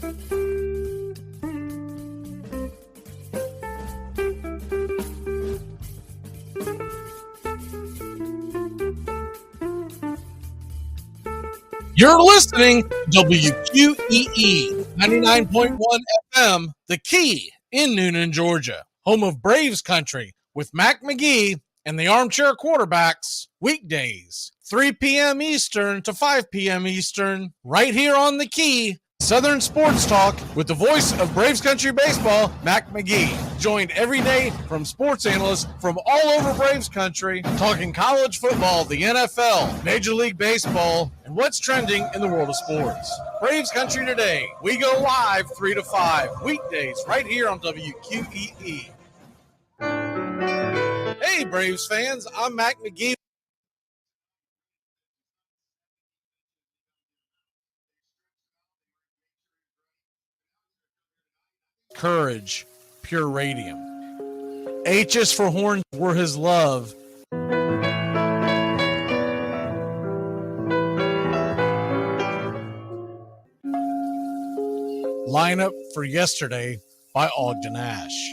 You're listening to WQEE 99.1 FM, The Key in Noonan, Georgia, home of Braves country with Mac Magee and the Armchair Quarterbacks, weekdays, 3 p.m. Eastern to 5 p.m. Eastern, right here on The Key, Southern Sports Talk with the voice of Braves country baseball, Mac Magee. Joined every day from sports analysts from all over Braves country, talking college football, the NFL, Major League Baseball, and what's trending in the world of sports. Braves country today. We go live 3 to 5, weekdays, right here on WQEE. Hey, Braves fans, I'm Mac Magee. Courage, pure radium. H is for horns were his love. Lineup for yesterday by Ogden Ash.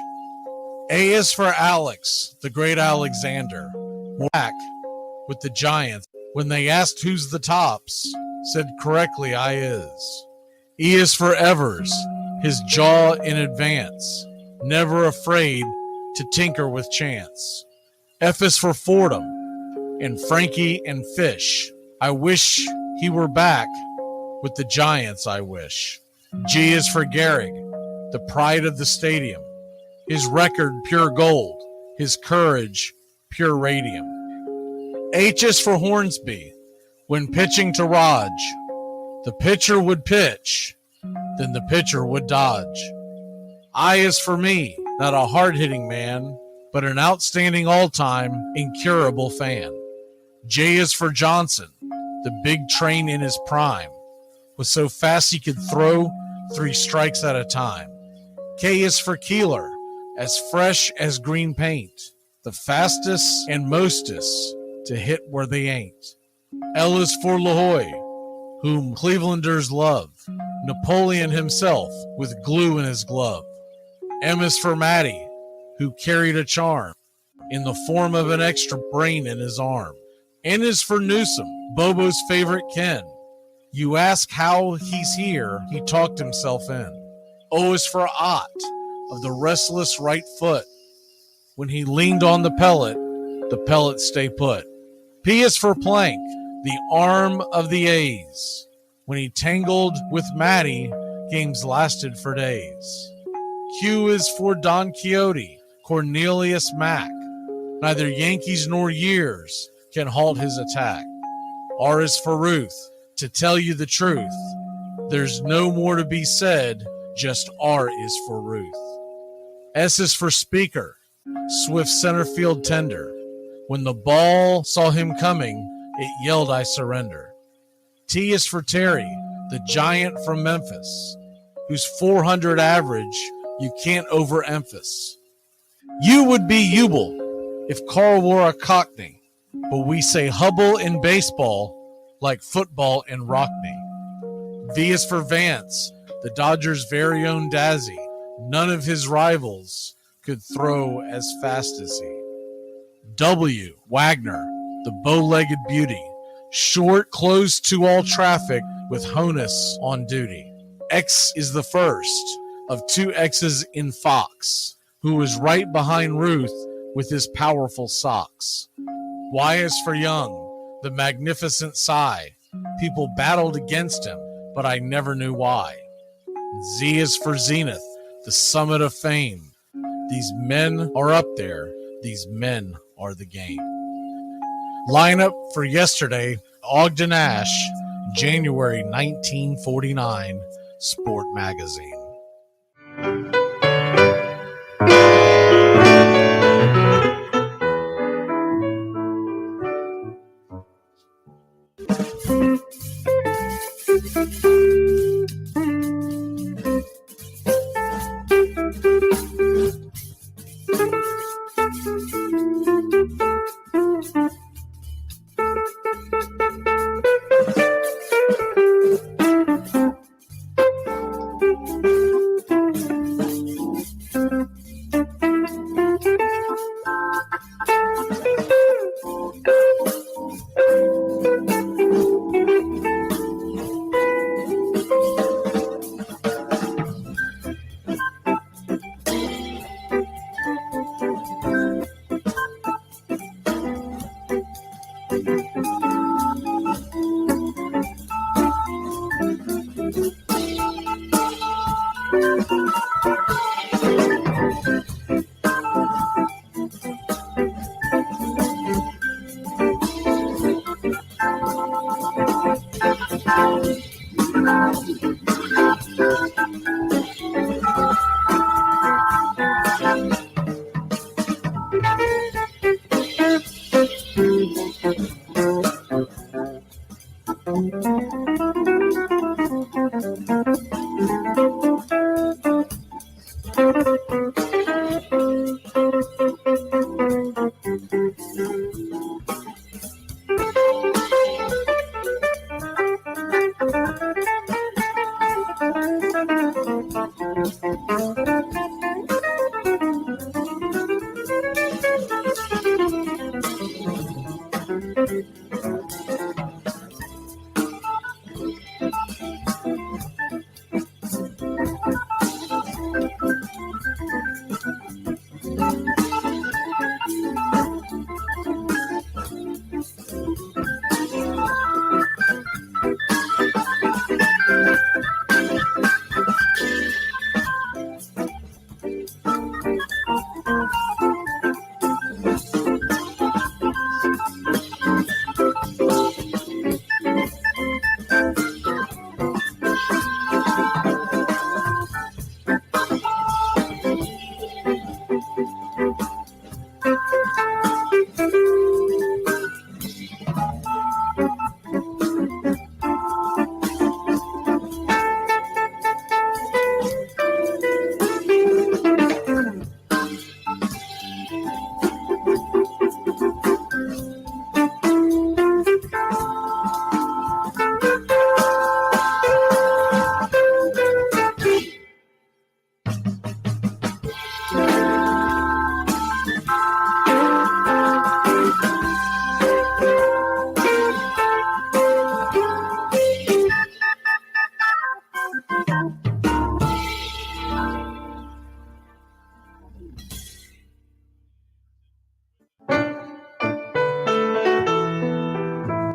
A is for Alex, the great Alexander. Back with the Giants when they asked who's the tops, said correctly I is. E is for Evers, his jaw in advance, never afraid to tinker with chance. F is for Fordham and Frankie and Fish. I wish he were back with the Giants, I wish. G is for Gehrig, the pride of the stadium. His record, pure gold. His courage, pure radium. H is for Hornsby. When pitching to Raj, the pitcher would pitch, then the pitcher would dodge. I is for me, not a hard-hitting man, but an outstanding all-time, incurable fan. J is for Johnson, the big train in his prime, was so fast he could throw 3 strikes at a time. K is for Keeler, as fresh as green paint, the fastest and mostest to hit where they ain't. L is for LaHoy, whom Clevelanders love, Napoleon himself with glue in his glove. M is for Matty, who carried a charm in the form of an extra brain in his arm. N is for Newsom, Bobo's favorite Ken. You ask how he's here, he talked himself in. O is for Ott, of the restless right foot. When he leaned on the pellet stay put. P is for Plank, the arm of the A's. When he tangled with Matty, games lasted for days. Q is for Don Quixote, Cornelius Mack. Neither Yankees nor years can halt his attack. R is for Ruth, to tell you the truth. There's no more to be said, just R is for Ruth. S is for Speaker, swift center field tender. When the ball saw him coming, it yelled, I surrender. T is for Terry, the giant from Memphis, whose 400 average you can't overemphasize. U would be Ubel if Carl wore a Cockney, but we say Hubble in baseball like football in Rockney. V is for Vance, the Dodgers' very own Dazzy. None of his rivals could throw as fast as he. W, Wagner, the bow-legged beauty, short, close to all traffic with Honus on duty. X is the first of 2 X's in Fox, who was right behind Ruth with his powerful socks. Y is for Young, the magnificent sigh. People battled against him, but I never knew why. Z is for Zenith, the summit of fame. These men are up there. These men are the game. Lineup for yesterday, Ogden Ash, January 1949, Sport Magazine.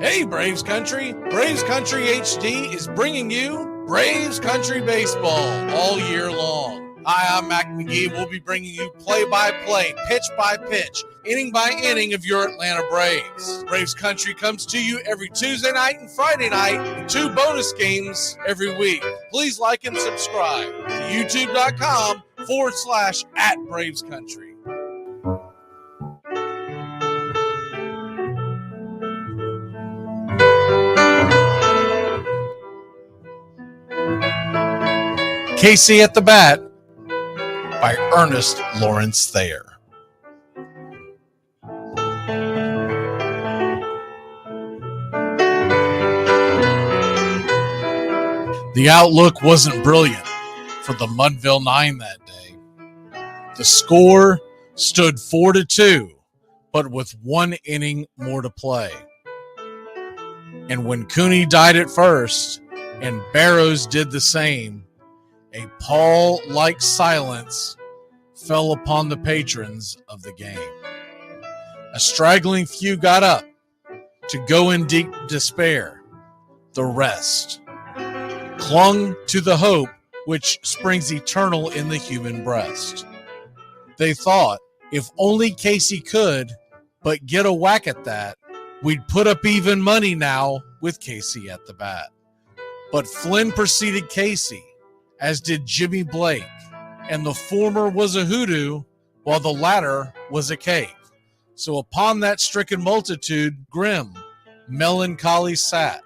Hey, Braves Country! Braves Country HD is bringing you Braves Country Baseball all year long. Hi, I'm Mac Magee. We'll be bringing you play-by-play, pitch-by-pitch, inning-by-inning of your Atlanta Braves. Braves Country comes to you every Tuesday night and Friday night, and 2 bonus games every week. Please like and subscribe to youtube.com/@BravesCountry. Casey at the Bat by Ernest Lawrence Thayer. The outlook wasn't brilliant for the Mudville Nine that day. The score stood 4-2, but with 1 inning more to play. And when Cooney died at first and Barrows did the same, a pall-like silence fell upon the patrons of the game. A straggling few got up to go in deep despair. The rest clung to the hope which springs eternal in the human breast. They thought, if only Casey could but get a whack at that, we'd put up even money now with Casey at the bat. But Flynn preceded Casey, as did Jimmy Blake, and the former was a hoodoo, while the latter was a cake. So upon that stricken multitude, grim, melancholy sat,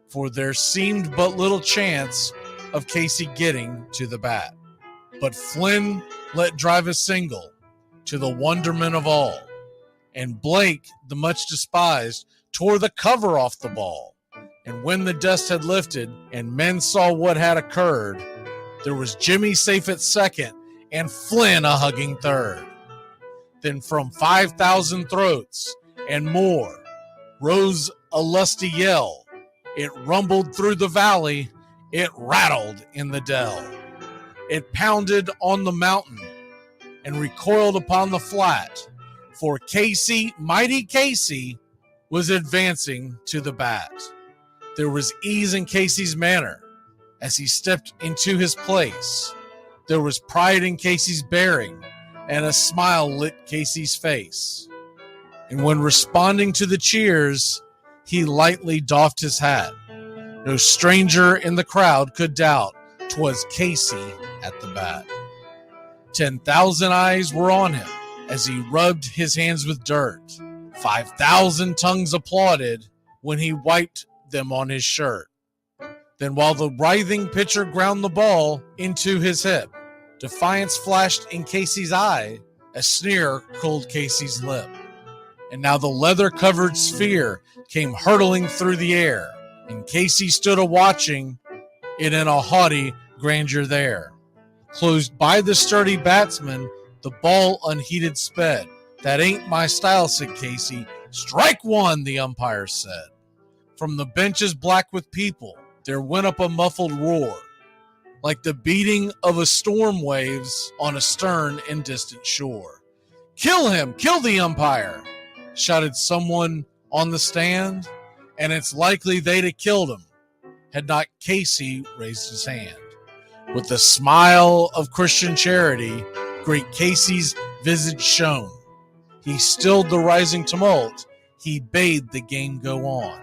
for there seemed but little chance of Casey getting to the bat. But Flynn let drive a single, to the wonderment of all, and Blake, the much despised, tore the cover off the ball. And when the dust had lifted and men saw what had occurred, there was Jimmy safe at second and Flynn a hugging third. Then from 5,000 throats and more rose a lusty yell. It rumbled through the valley, it rattled in the dell. It pounded on the mountain and recoiled upon the flat, for Casey, mighty Casey, was advancing to the bat. There was ease in Casey's manner, As he stepped into his place, there was pride in Casey's bearing, and a smile lit Casey's face. And when responding to the cheers, he lightly doffed his hat. No stranger in the crowd could doubt 'twas Casey at the bat. 10,000 eyes were on him as he rubbed his hands with dirt. 5,000 tongues applauded when he wiped them on his shirt. Then while the writhing pitcher ground the ball into his hip, defiance flashed in Casey's eye, a sneer curled Casey's lip. And now the leather-covered sphere came hurtling through the air, and Casey stood a-watching it in a haughty grandeur there. Closed by the sturdy batsman, the ball unheeded sped. That ain't my style, said Casey. Strike one, the umpire said. From the benches black with people, there went up a muffled roar, like the beating of a storm waves on a stern and distant shore. Kill him! Kill the umpire! Shouted someone on the stand, and it's likely they'd have killed him had not Casey raised his hand. With a smile of Christian charity, great Casey's visage shone. He stilled the rising tumult. He bade the game go on.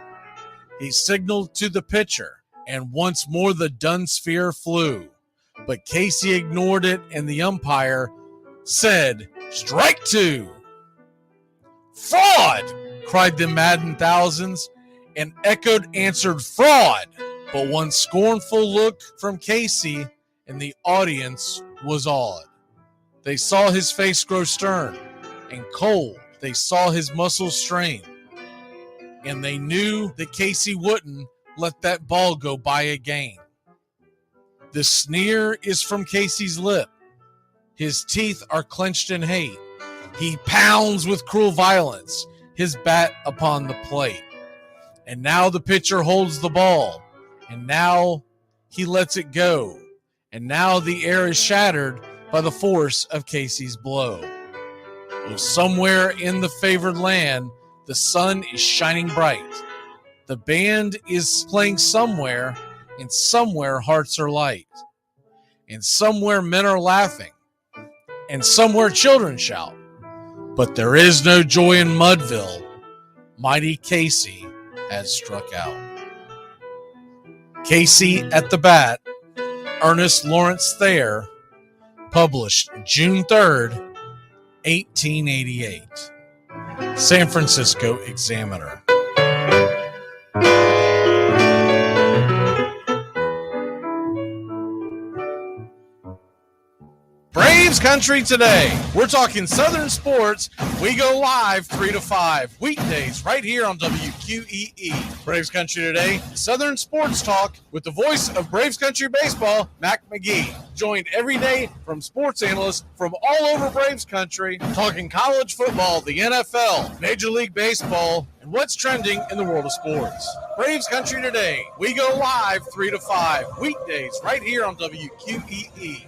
He signaled to the pitcher, and once more the dun sphere flew. But Casey ignored it, and the umpire said, "Strike two." "Fraud!" cried the maddened thousands, and echoed answered, "Fraud!" But one scornful look from Casey, and the audience was awed. They saw his face grow stern and cold. They saw his muscles strain, and they knew that Casey wouldn't let that ball go by again. The sneer is from Casey's lip. His teeth are clenched in hate. He pounds with cruel violence his bat upon the plate. And now the pitcher holds the ball, and now he lets it go. And now the air is shattered by the force of Casey's blow. Oh, somewhere in the favored land, the sun is shining bright. The band is playing somewhere, and somewhere hearts are light. And somewhere men are laughing, and somewhere children shout. But there is no joy in Mudville. Mighty Casey has struck out. Casey at the Bat, Ernest Lawrence Thayer, published June 3rd, 1888. San Francisco Examiner. Braves Country today. We're talking Southern sports. We go live 3 to 5 weekdays right here on WQEE. Braves Country today, Southern sports talk with the voice of Braves Country baseball, Mac Magee. Joined every day from sports analysts from all over Braves Country, talking college football, the NFL, Major League Baseball, and what's trending in the world of sports. Braves Country today. We go live 3 to 5 weekdays right here on WQEE.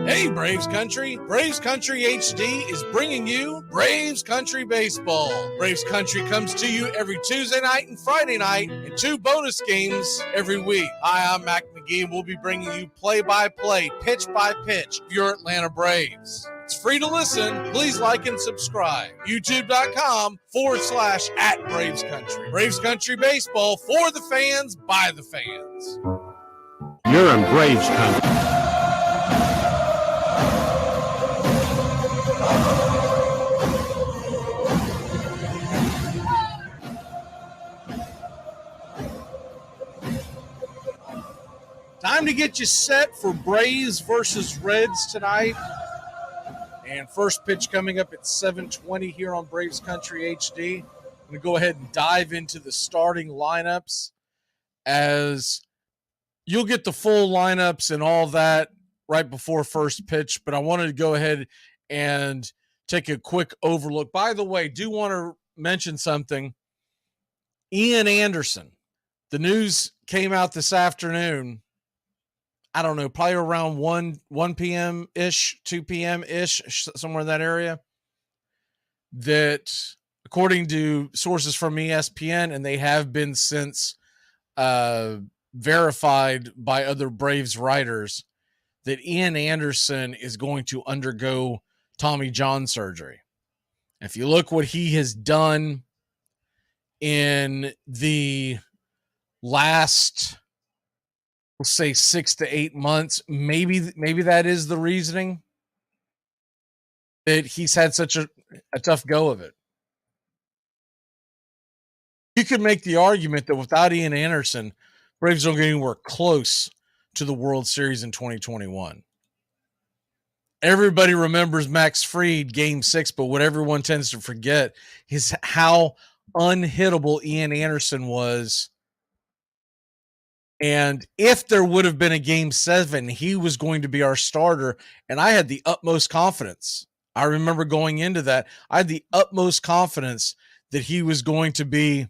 Hey, Braves Country. Braves Country HD is bringing you Braves Country Baseball. Braves Country comes to you every Tuesday night and Friday night, and 2 bonus games every week. Hi, I'm Mac Magee, and we'll be bringing you play-by-play, pitch-by-pitch of your Atlanta Braves. It's free to listen. Please like and subscribe. YouTube.com/@Braves Country. Braves Country Baseball for the fans, by the fans. You're in Braves Country. Time to get you set for Braves versus Reds tonight. And first pitch coming up at 7:20 here on Braves Country HD. I'm going to go ahead and dive into the starting lineups, as you'll get the full lineups and all that right before first pitch. But I wanted to go ahead and take a quick overlook. By the way, do want to mention something. Ian Anderson, the news came out this afternoon. I don't know, probably around 1 p.m.-ish, 2 p.m.-ish, somewhere in that area, that according to sources from ESPN, and they have been since verified by other Braves writers, that Ian Anderson is going to undergo Tommy John surgery. If you look what he has done in the last, we'll say 6 to 8 months, maybe that is the reasoning that he's had such a tough go of it. You could make the argument that without Ian Anderson, Braves don't get anywhere close to the World Series in 2021. Everybody remembers Max Fried Game 6, but what everyone tends to forget is how unhittable Ian Anderson was. And if there would have been a Game 7, he was going to be our starter, and I had the utmost confidence. I remember going into that, I had the utmost confidence that he was going to be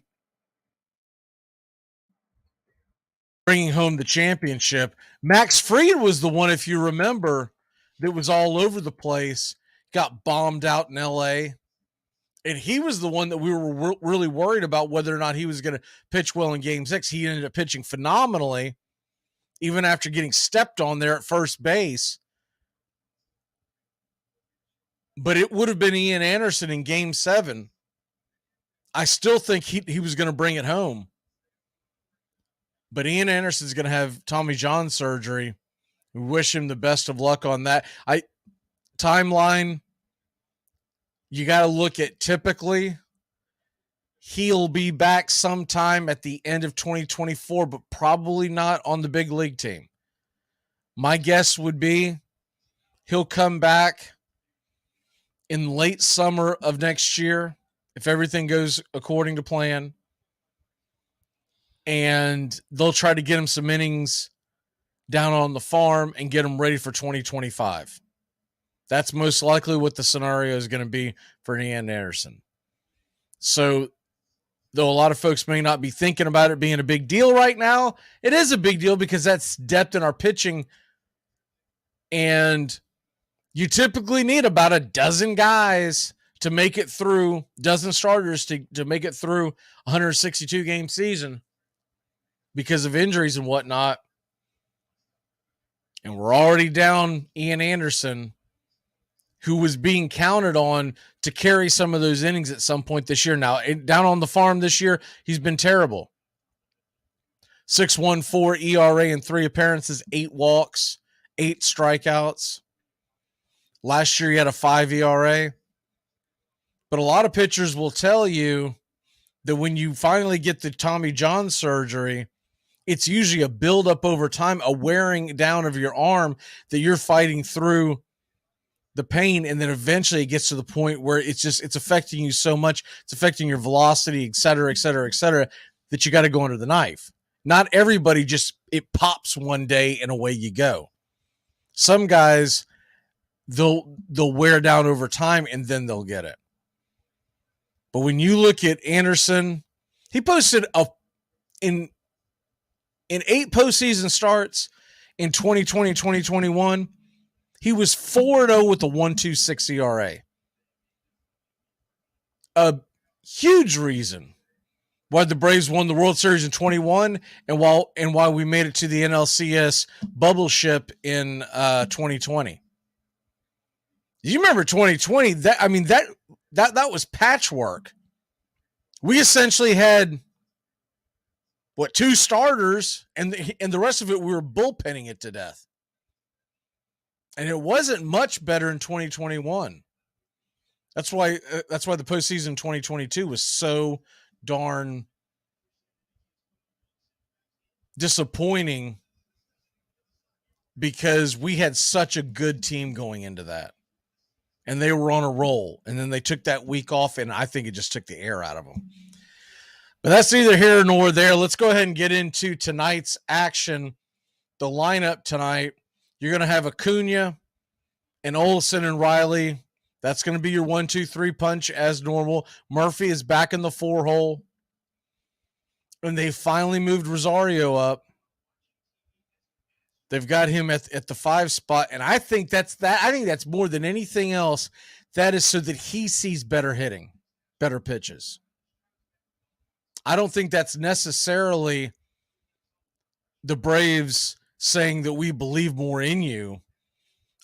bringing home the championship. Max Fried was the one, if you remember, that was all over the place, got bombed out in LA. And he was the one that we were really worried about whether or not he was going to pitch well in Game 6. He ended up pitching phenomenally, even after getting stepped on there at first base. But it would have been Ian Anderson in Game 7. I still think he was going to bring it home. But Ian Anderson's going to have Tommy John surgery. We wish him the best of luck on that. Timeline, you got to look at typically he'll be back sometime at the end of 2024, but probably not on the big league team. My guess would be he'll come back in late summer of next year if everything goes according to plan. And they'll try to get him some innings down on the farm and get him ready for 2025. That's most likely what the scenario is going to be for Ian Anderson. So, though a lot of folks may not be thinking about it being a big deal right now, it is a big deal because that's depth in our pitching. And you typically need about a dozen guys to make it through, dozen starters to make it through a 162-game season because of injuries and whatnot. And we're already down Ian Anderson, who was being counted on to carry some of those innings at some point this year. Now, down on the farm this year, he's been terrible. 6.14 ERA in 3 appearances, 8 walks, 8 strikeouts. Last year, he had a 5 ERA. But a lot of pitchers will tell you that when you finally get the Tommy John surgery, it's usually a buildup over time, a wearing down of your arm that you're fighting through the pain. And then eventually it gets to the point where it's affecting you so much. It's affecting your velocity, et cetera, that you got to go under the knife. Not everybody it pops one day and away you go. Some guys, they'll wear down over time and then they'll get it. But when you look at Anderson, he posted in 8 postseason starts in 2020, 2021, he was 4-0 with a 1.26 ERA. A huge reason why the Braves won the World Series in 21 and why we made it to the NLCS bubble ship in 2020. You remember 2020? That was patchwork. We essentially had 2 starters, and the rest of it we were bullpenning it to death. And it wasn't much better in 2021. That's why the postseason in 2022 was so darn disappointing, because we had such a good team going into that. And they were on a roll. And then they took that week off, and I think it just took the air out of them. But that's neither here nor there. Let's go ahead and get into tonight's action. The lineup tonight, you're going to have Acuna and Olsen and Riley. That's going to be your 1-2-3 punch as normal. Murphy is back in the 4-hole. And they finally moved Rosario up. They've got him at the 5 spot. And I think that's more than anything else. That is so that he sees better hitting. better pitches. I don't think that's necessarily the Braves saying that we believe more in you.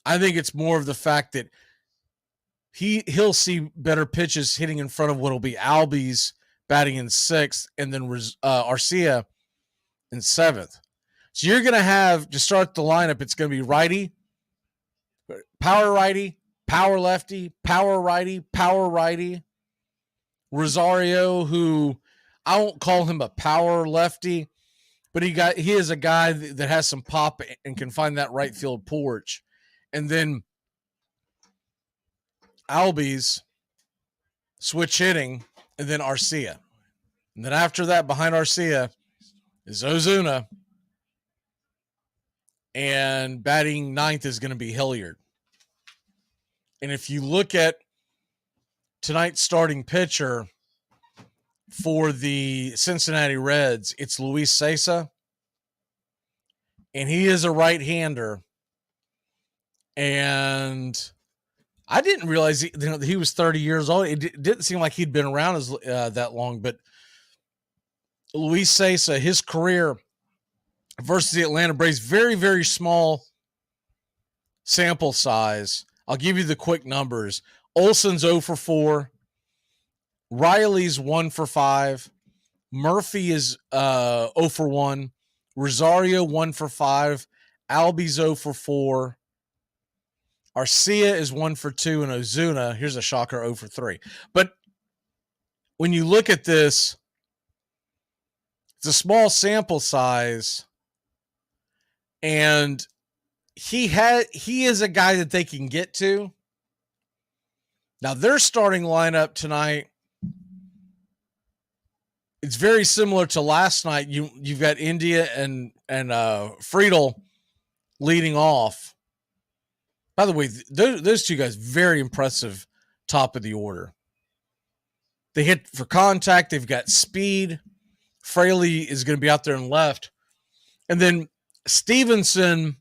I think it's more of the fact that he'll see better pitches hitting in front of what'll be Albies batting in 6th, and then Arcia in 7th. So you're going to have, to start the lineup, it's going to be righty, power righty, power lefty, power righty. Rosario, who I won't call him a power lefty, but he is a guy that has some pop and can find that right field porch. And then Albies switch hitting, and then Arcia. And then after that, behind Arcia is Ozuna. And batting 9th is going to be Hilliard. And if you look at tonight's starting pitcher for the Cincinnati Reds, it's Luis Cessa. And he is a right-hander. And I didn't realize he was 30 years old. It didn't seem like he'd been around that long. But Luis Cessa, his career versus the Atlanta Braves, very, very small sample size. I'll give you the quick numbers. Olson's 0 for 4. Riley's 1 for 5. Murphy is 0 for 1. Rosario 1 for 5. Albies 0 for 4. Arcia is 1 for 2. And Ozuna, here's a shocker, 0 for 3. But when you look at this, it's a small sample size. And he is a guy that they can get to. Now, their starting lineup tonight, it's very similar to last night. You've got India and Friedel leading off. By the way, those two guys, very impressive top of the order. They hit for contact. They've got speed. Fraley is going to be out there and left. And then Stevenson,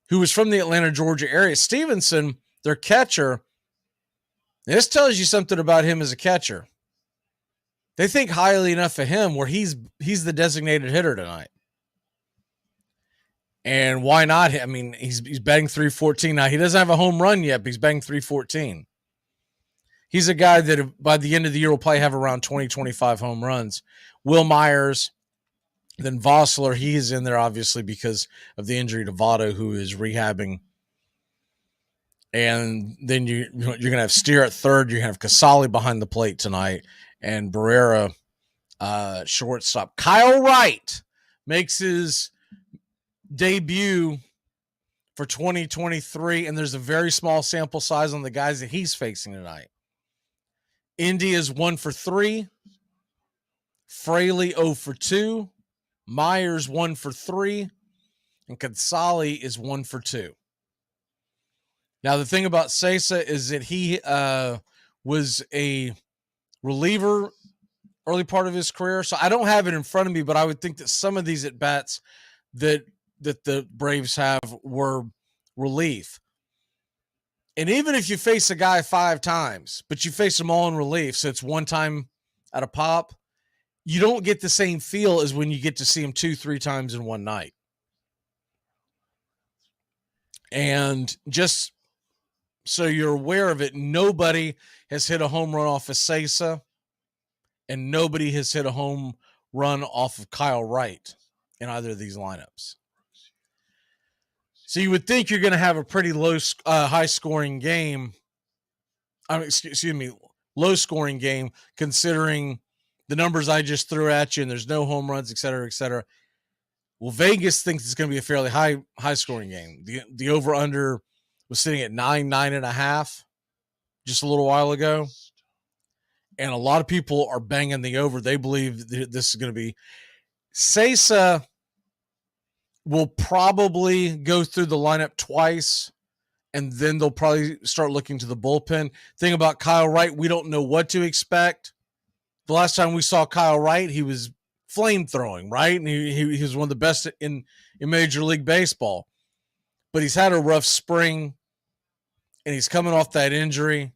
who was from the Atlanta, Georgia area. Stevenson, their catcher, this tells you something about him as a catcher. They think highly enough of him where he's the designated hitter tonight. And why not? I mean, he's batting .314. Now, he doesn't have a home run yet, but he's batting .314. He's a guy that by the end of the year will probably have around 20, 25 home runs. Will Myers, then Vossler, he is in there obviously because of the injury to Votto, who is rehabbing. And then you're going to have Steer at third. You're going to have Casale behind the plate tonight. And Barrera, shortstop. Kyle Wright makes his debut for 2023, and there's a very small sample size on the guys that he's facing tonight. India's 1 for 3. Fraley 0 for 2. Myers 1 for 3. And Casale is 1 for 2. Now, the thing about Cessa is that he was a reliever early part of his career. So I don't have it in front of me, but I would think that some of these at-bats that the Braves have were relief. And even if you face a guy 5 times, but you face them all in relief, so it's one time at a pop, you don't get the same feel as when you get to see him 2-3 times in one night. And just so you're aware of it, nobody has hit a home run off of Cessa, and nobody has hit a home run off of Kyle Wright in either of these lineups. So you would think you're going to have a pretty high-scoring game. Low scoring game, considering the numbers I just threw at you, and there's no home runs, et cetera, et cetera. Well, Vegas thinks it's going to be a fairly high scoring game. The over under was sitting at 9.5 just a little while ago, and a lot of people are banging the over. They believe this is going to be. Cessa will probably go through the lineup twice, and then they'll probably start looking to the bullpen. Thing about Kyle Wright, we don't know what to expect. The last time we saw Kyle Wright, he was flame-throwing, right? And he was one of the best in Major League Baseball. But he's had a rough spring, and he's coming off that injury.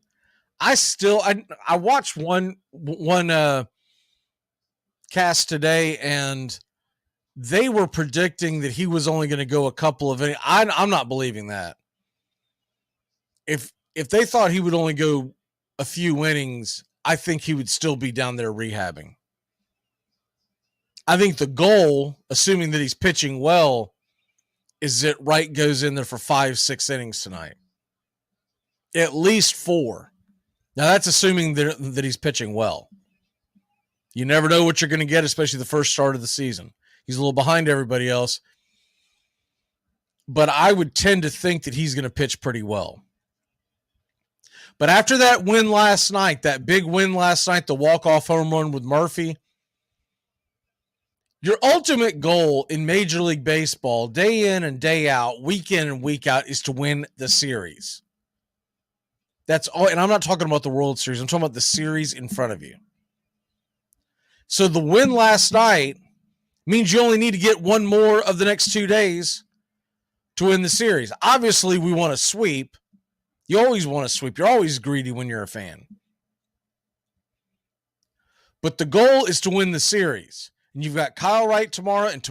I watched one cast today, and they were predicting that he was only going to go a couple of innings. I'm not believing that. If they thought he would only go a few innings, I think he would still be down there rehabbing. I think the goal, assuming that he's pitching well, is that Wright goes in there for 5-6 innings tonight. At least 4. Now, that's assuming that he's pitching well. You never know what you're going to get, especially the first start of the season. He's a little behind everybody else. But I would tend to think that he's going to pitch pretty well. But after that win last night, that big win last night, the walk-off home run with Murphy, your ultimate goal in Major League Baseball, day in and day out, week in and week out, is to win the series. That's all. And I'm not talking about the World Series. I'm talking about the series in front of you. So the win last night means you only need to get one more of the next 2 days to win the series. Obviously, we want to sweep. You always want to sweep. You're always greedy when you're a fan. But the goal is to win the series. And you've got Kyle Wright tomorrow and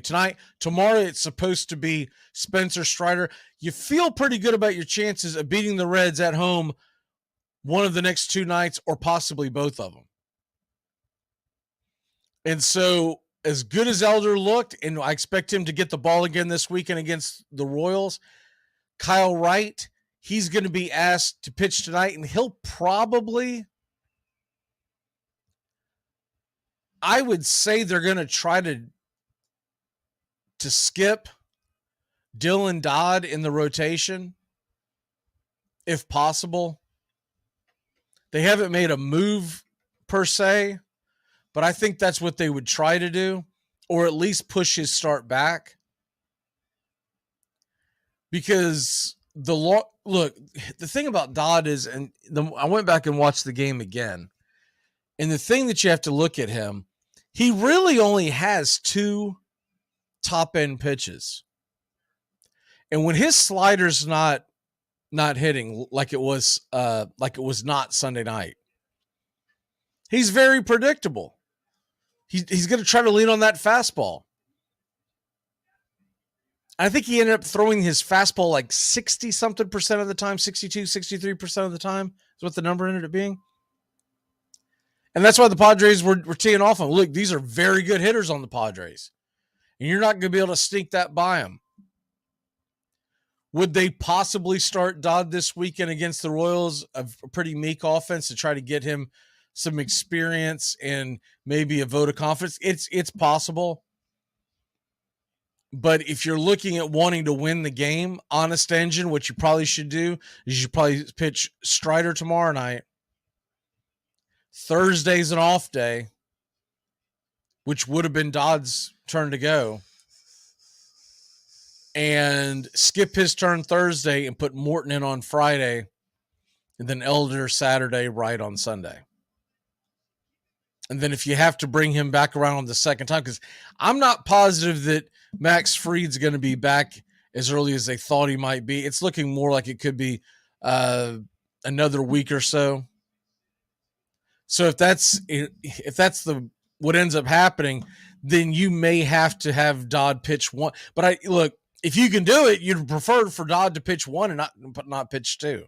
tonight. Tomorrow it's supposed to be Spencer Strider. You feel pretty good about your chances of beating the Reds at home one of the next 2 nights or possibly both of them. And so as good as Elder looked, and I expect him to get the ball again this weekend against the Royals, Kyle Wright, he's going to be asked to pitch tonight, and he'll probably, I would say they're going to try to skip Dylan Dodd in the rotation, if possible. They haven't made a move per se, but I think that's what they would try to do, or at least push his start back. Because the thing about Dodd is, I went back and watched the game again, and the thing that you have to look at him, he really only has 2 top-end pitches. And when his slider's not hitting like it was not Sunday night, he's very predictable. He's going to try to lean on that fastball. I think he ended up throwing his fastball like 60-something% of the time, 62, 63% of the time is what the number ended up being. And that's why the Padres were teeing off on. Look, these are very good hitters on the Padres. And you're not going to be able to sneak that by them. Would they possibly start Dodd this weekend against the Royals, a pretty meek offense, to try to get him some experience and maybe a vote of confidence? It's possible. But if you're looking at wanting to win the game, honest engine, what you probably should do is you should probably pitch Strider tomorrow night. Thursday's an off day, which would have been Dodd's turn to go. And skip his turn Thursday and put Morton in on Friday, and then Elder Saturday, Wright on Sunday. And then if you have to bring him back around on the second time, because I'm not positive that Max Fried's going to be back as early as they thought he might be. It's looking more like it could be another week or so. So if that's what ends up happening, then you may have to have Dodd pitch one. But if you can do it, you'd prefer for Dodd to pitch one and not pitch 2.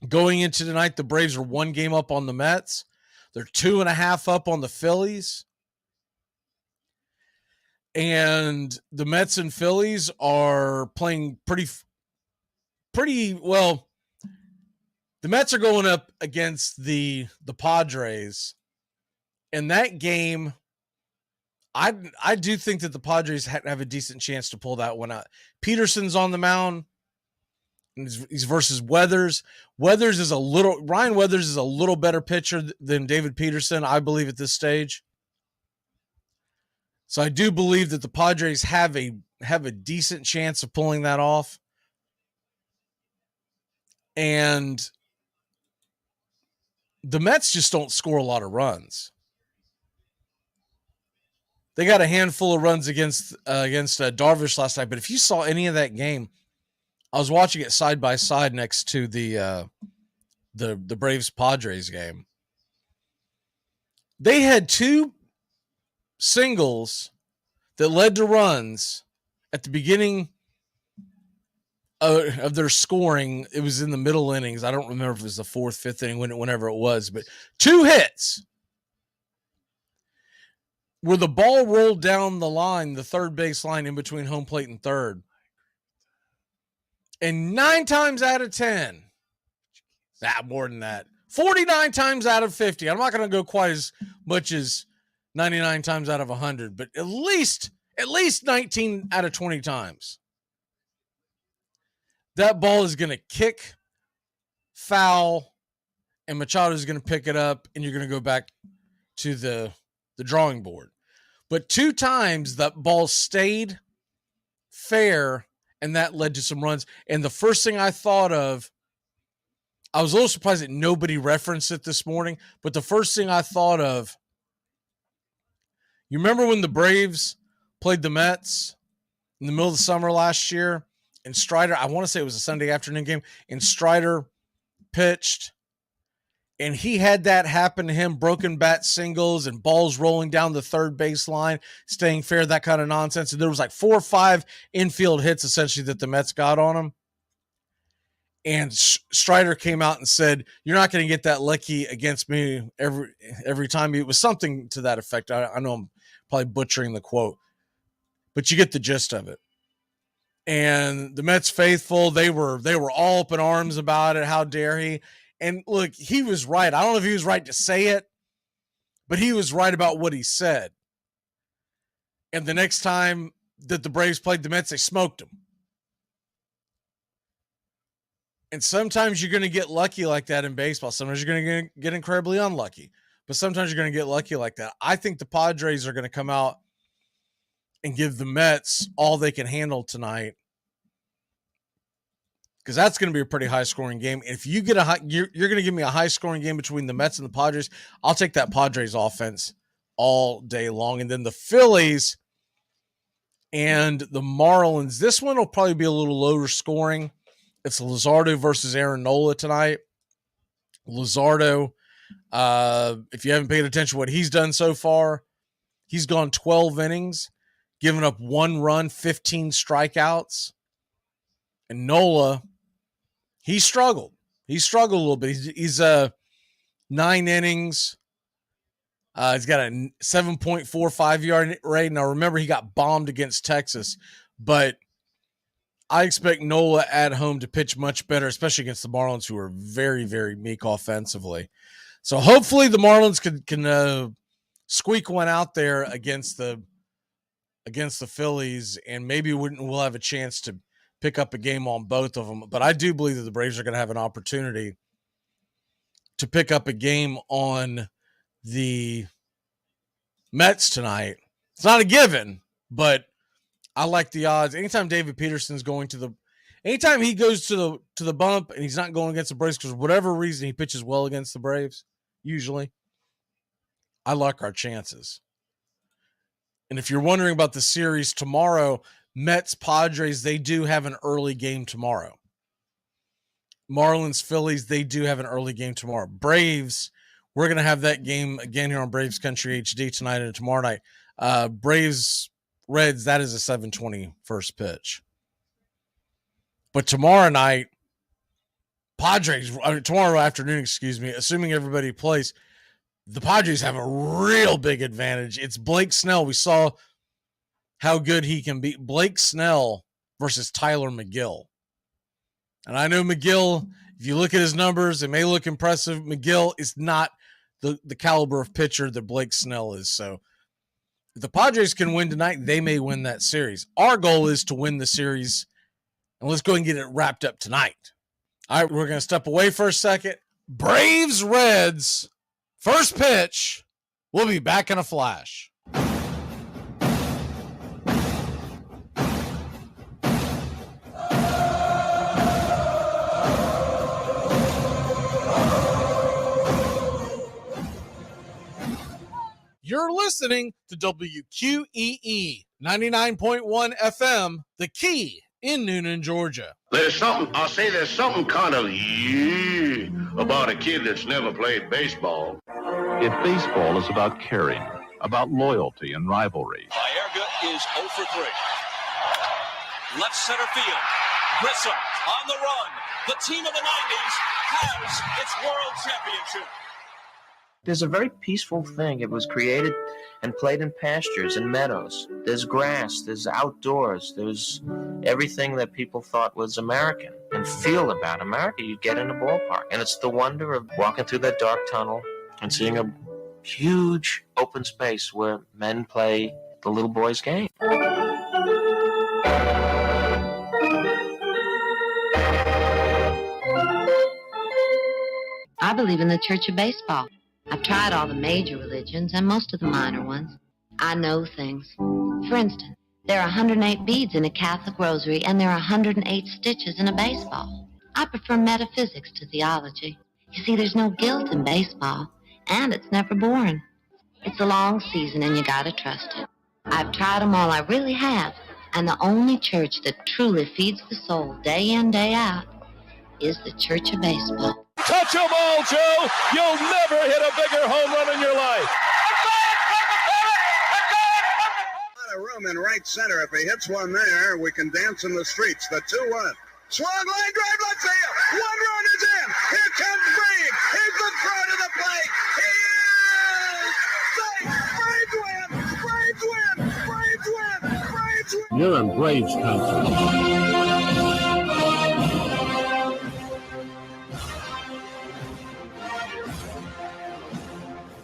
Going into tonight, the Braves are 1 game up on the Mets. They're 2.5 up on the Phillies. And the Mets and Phillies are playing pretty well. The Mets are going up against the Padres. And that game, I do think that the Padres have a decent chance to pull that one out. Peterson's on the mound. He's versus Weathers. Ryan Weathers is a little better pitcher than David Peterson, I believe, at this stage. So I do believe that the Padres have a decent chance of pulling that off. And the Mets just don't score a lot of runs. They got a handful of runs against Darvish last night, but if you saw any of that game, I was watching it side by side next to the the Braves Padres game. They had two singles that led to runs at the beginning of their scoring. It was in the middle innings. I don't remember if it was the fourth, fifth inning, whenever it was, but two hits where the ball rolled down the line, the third base line in between home plate and third. And 9 times out of 10, more than that, 49 times out of 50. I'm not going to go quite as much as 99 times out of 100, but at least 19 out of 20 times. That ball is going to kick, foul, and Machado is going to pick it up, and you're going to go back to the drawing board. But 2 times that ball stayed fair, and that led to some runs. And the first thing I thought of, I was a little surprised that nobody referenced it this morning, but the first thing I thought of, you remember when the Braves played the Mets in the middle of the summer last year, and Strider, I want to say it was a Sunday afternoon game, and Strider pitched, and he had that happen to him, broken bat singles and balls rolling down the third base line, staying fair, that kind of nonsense. And there was like 4 or 5 infield hits essentially that the Mets got on him. And Strider came out and said, "You're not going to get that lucky against me every time." It was something to that effect. I know I'm probably butchering the quote, but you get the gist of it. And the Mets faithful, they were all up in arms about it. How dare he? And look, he was right. I don't know if he was right to say it, but he was right about what he said. And the next time that the Braves played the Mets, they smoked them. And sometimes you're going to get lucky like that in baseball. Sometimes you're going to get incredibly unlucky. But sometimes you're going to get lucky like that. I think the Padres are going to come out and give the Mets all they can handle tonight, because that's going to be a pretty high-scoring game. If you get you're going to give me a high-scoring game between the Mets and the Padres, I'll take that Padres offense all day long. And then the Phillies and the Marlins, this one will probably be a little lower scoring. It's Luzardo versus Aaron Nola tonight. Luzardo, if you haven't paid attention to what he's done so far, he's gone 12 innings, giving up 1 run, 15 strikeouts. And Nola, he struggled. He struggled a little bit. He's 9 innings. He's got a 7.45 yard rate. Now, remember, he got bombed against Texas, but I expect Nola at home to pitch much better, especially against the Marlins, who are very, very meek offensively. So hopefully the Marlins can squeak one out there against the Phillies, and maybe we'll have a chance to pick up a game on both of them. But I do believe that the Braves are going to have an opportunity to pick up a game on the Mets tonight. It's not a given, but I like the odds. Anytime David Peterson's anytime he goes to the bump and he's not going against the Braves, because for whatever reason he pitches well against the Braves, usually, I like our chances. And if you're wondering about the series tomorrow, Mets, Padres, they do have an early game tomorrow. Marlins, Phillies, they do have an early game tomorrow. Braves, we're going to have that game again here on Braves Country HD tonight and tomorrow night. Braves, Reds, that is a 7:20 first pitch. But tomorrow night, tomorrow afternoon, assuming everybody plays, the Padres have a real big advantage. It's Blake Snell. We saw how good he can be. Blake Snell versus Tyler McGill. And I know McGill, if you look at his numbers, it may look impressive. McGill is not the caliber of pitcher that Blake Snell is. So if the Padres can win tonight, they may win that series. Our goal is to win the series, and let's go and get it wrapped up tonight. All right, we're going to step away for a second. Braves, Reds, first pitch. We'll be back in a flash. You're listening to WQEE 99.1 FM, The Key in Noonan, Georgia. There's something kind of about a kid that's never played baseball. If baseball is about caring, about loyalty and rivalry. Baerga is 0 for 3. Left center field. Grissom on the run. The team of the 90s has its world championship. There's a very peaceful thing. It was created and played in pastures and meadows. There's grass, there's outdoors, there's everything that people thought was American and feel about America. You get in a ballpark, and it's the wonder of walking through that dark tunnel and seeing a huge open space where men play the little boy's game. I believe in the Church of Baseball. I've tried all the major religions and most of the minor ones. I know things. For instance, there are 108 beads in a Catholic rosary, and there are 108 stitches in a baseball. I prefer metaphysics to theology. You see, there's no guilt in baseball, and it's never boring. It's a long season, and you gotta trust it. I've tried them all, I really have. And the only church that truly feeds the soul day in, day out is the Church of Baseball. Touch them all, Joe. You'll never hit a bigger home run in your life. A room in right center. If he hits one there, we can dance in the streets. The 2-1. Swung line drive, left field. One run is in. Here comes Brave. Here's the throw to the plate. He is safe. Braves win. Braves win. Braves win. Braves win. You're in Braves country.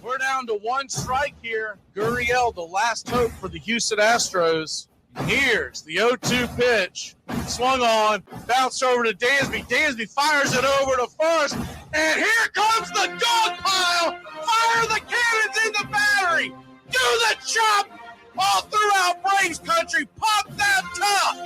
We're down to one strike here. Gurriel, the last hope for the Houston Astros. Here's the 0-2 pitch. Swung on, bounced over to Dansby. Dansby fires it over to first. And here comes the dog pile. Fire the cannons in the battery. Do the chop all throughout Braves country. Pop that top.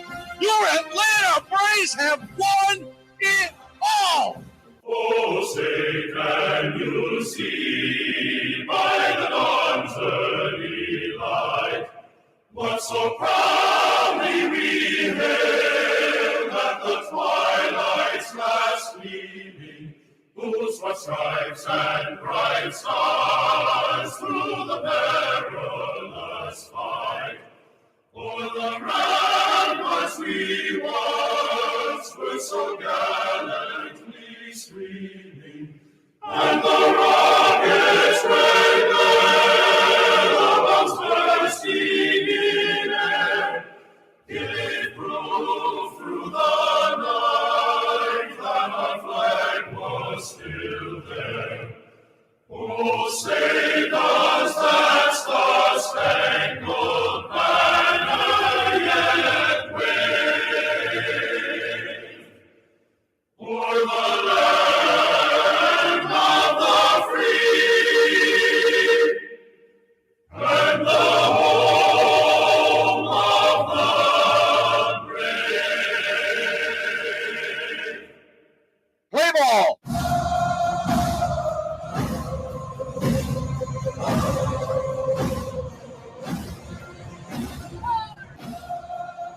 Your Atlanta Braves have won it all. Oh, say can you see by the dawn's early light what so proudly we hailed at the twilight's last gleaming, whose what stripes and bright stars through the perilous fight o'er the ramparts we once were so gallantly streaming, and the rockets red glare, the bombs bursting in air, gave proof through the night that our flag was still there. Oh, say does that star-spangled banner yet wave o'er the land of the free and the home of the brave? Play ball.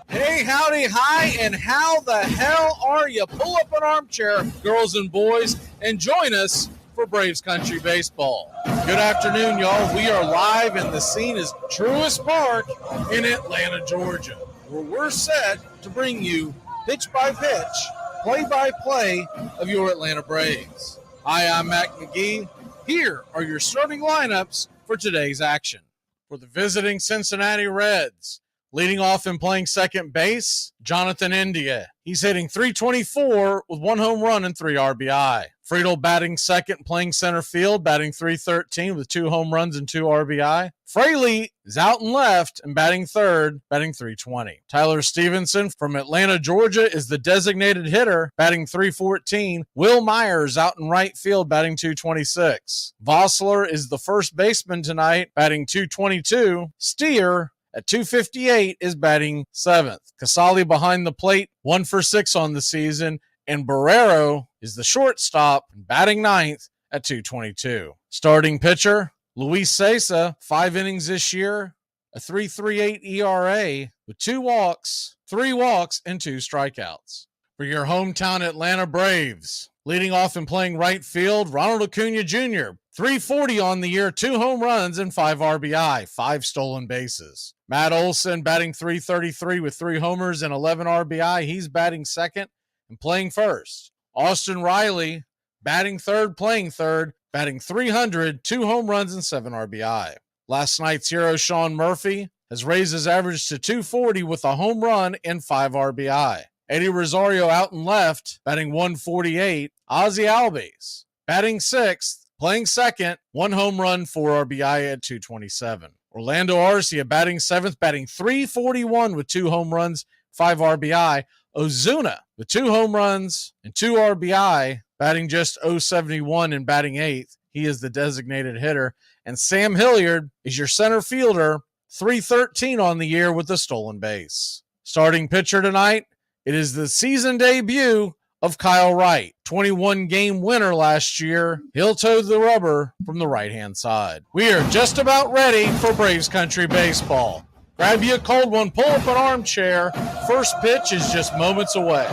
Hey, howdy, hi, and how the hell are you? Pull up an armchair, girls and boys, and join us for Braves Country Baseball. Good afternoon, y'all. We are live, and the scene is Truist Park in Atlanta, Georgia, where we're set to bring you pitch-by-pitch, play-by-play of your Atlanta Braves. Hi, I'm Mac Magee. Here are your starting lineups for today's action. For the visiting Cincinnati Reds, leading off and playing second base, Jonathan India. He's hitting .324 with 1 home run and 3 RBI. Friedel batting second, playing center field, batting .313 with 2 home runs and 2 RBI. Fraley is out and left and batting third, batting .320. Tyler Stevenson from Atlanta, Georgia is the designated hitter, batting .314. Will Myers out in right field, batting .226. Vossler is the first baseman tonight, batting .222. Steer at .258 is batting 7th. Casali behind the plate, 1 for 6 on the season, and Barrero is the shortstop, batting 9th at .222. Starting pitcher, Luis Cessa, 5 innings this year, a 3.38 ERA with 2 walks, 3 walks, and 2 strikeouts. For your hometown Atlanta Braves, leading off and playing right field, Ronald Acuna Jr., 340 on the year, 2 home runs and 5 RBI, 5 stolen bases. Matt Olson batting 333 with 3 homers and 11 RBI. He's batting second and playing first. Austin Riley batting third, playing third, batting 300, 2 home runs and 7 RBI. Last night's hero, Sean Murphy, has raised his average to 240 with a home run and 5 RBI. Eddie Rosario out and left, batting 148. Ozzie Albies batting sixth, playing second, 1 home run, 4 RBI at 227. Orlando Arcia batting seventh, batting 341 with 2 home runs, 5 RBI. Ozuna with 2 home runs and 2 RBI, batting just .071 and batting eighth. He is the designated hitter. And Sam Hilliard is your center fielder, 313 on the year with a stolen base. Starting pitcher tonight, it is the season debut of Kyle Wright, 21-game winner last year. He'll toe the rubber from the right-hand side. We are just about ready for Braves Country Baseball. Grab you a cold one, pull up an armchair. First pitch is just moments away.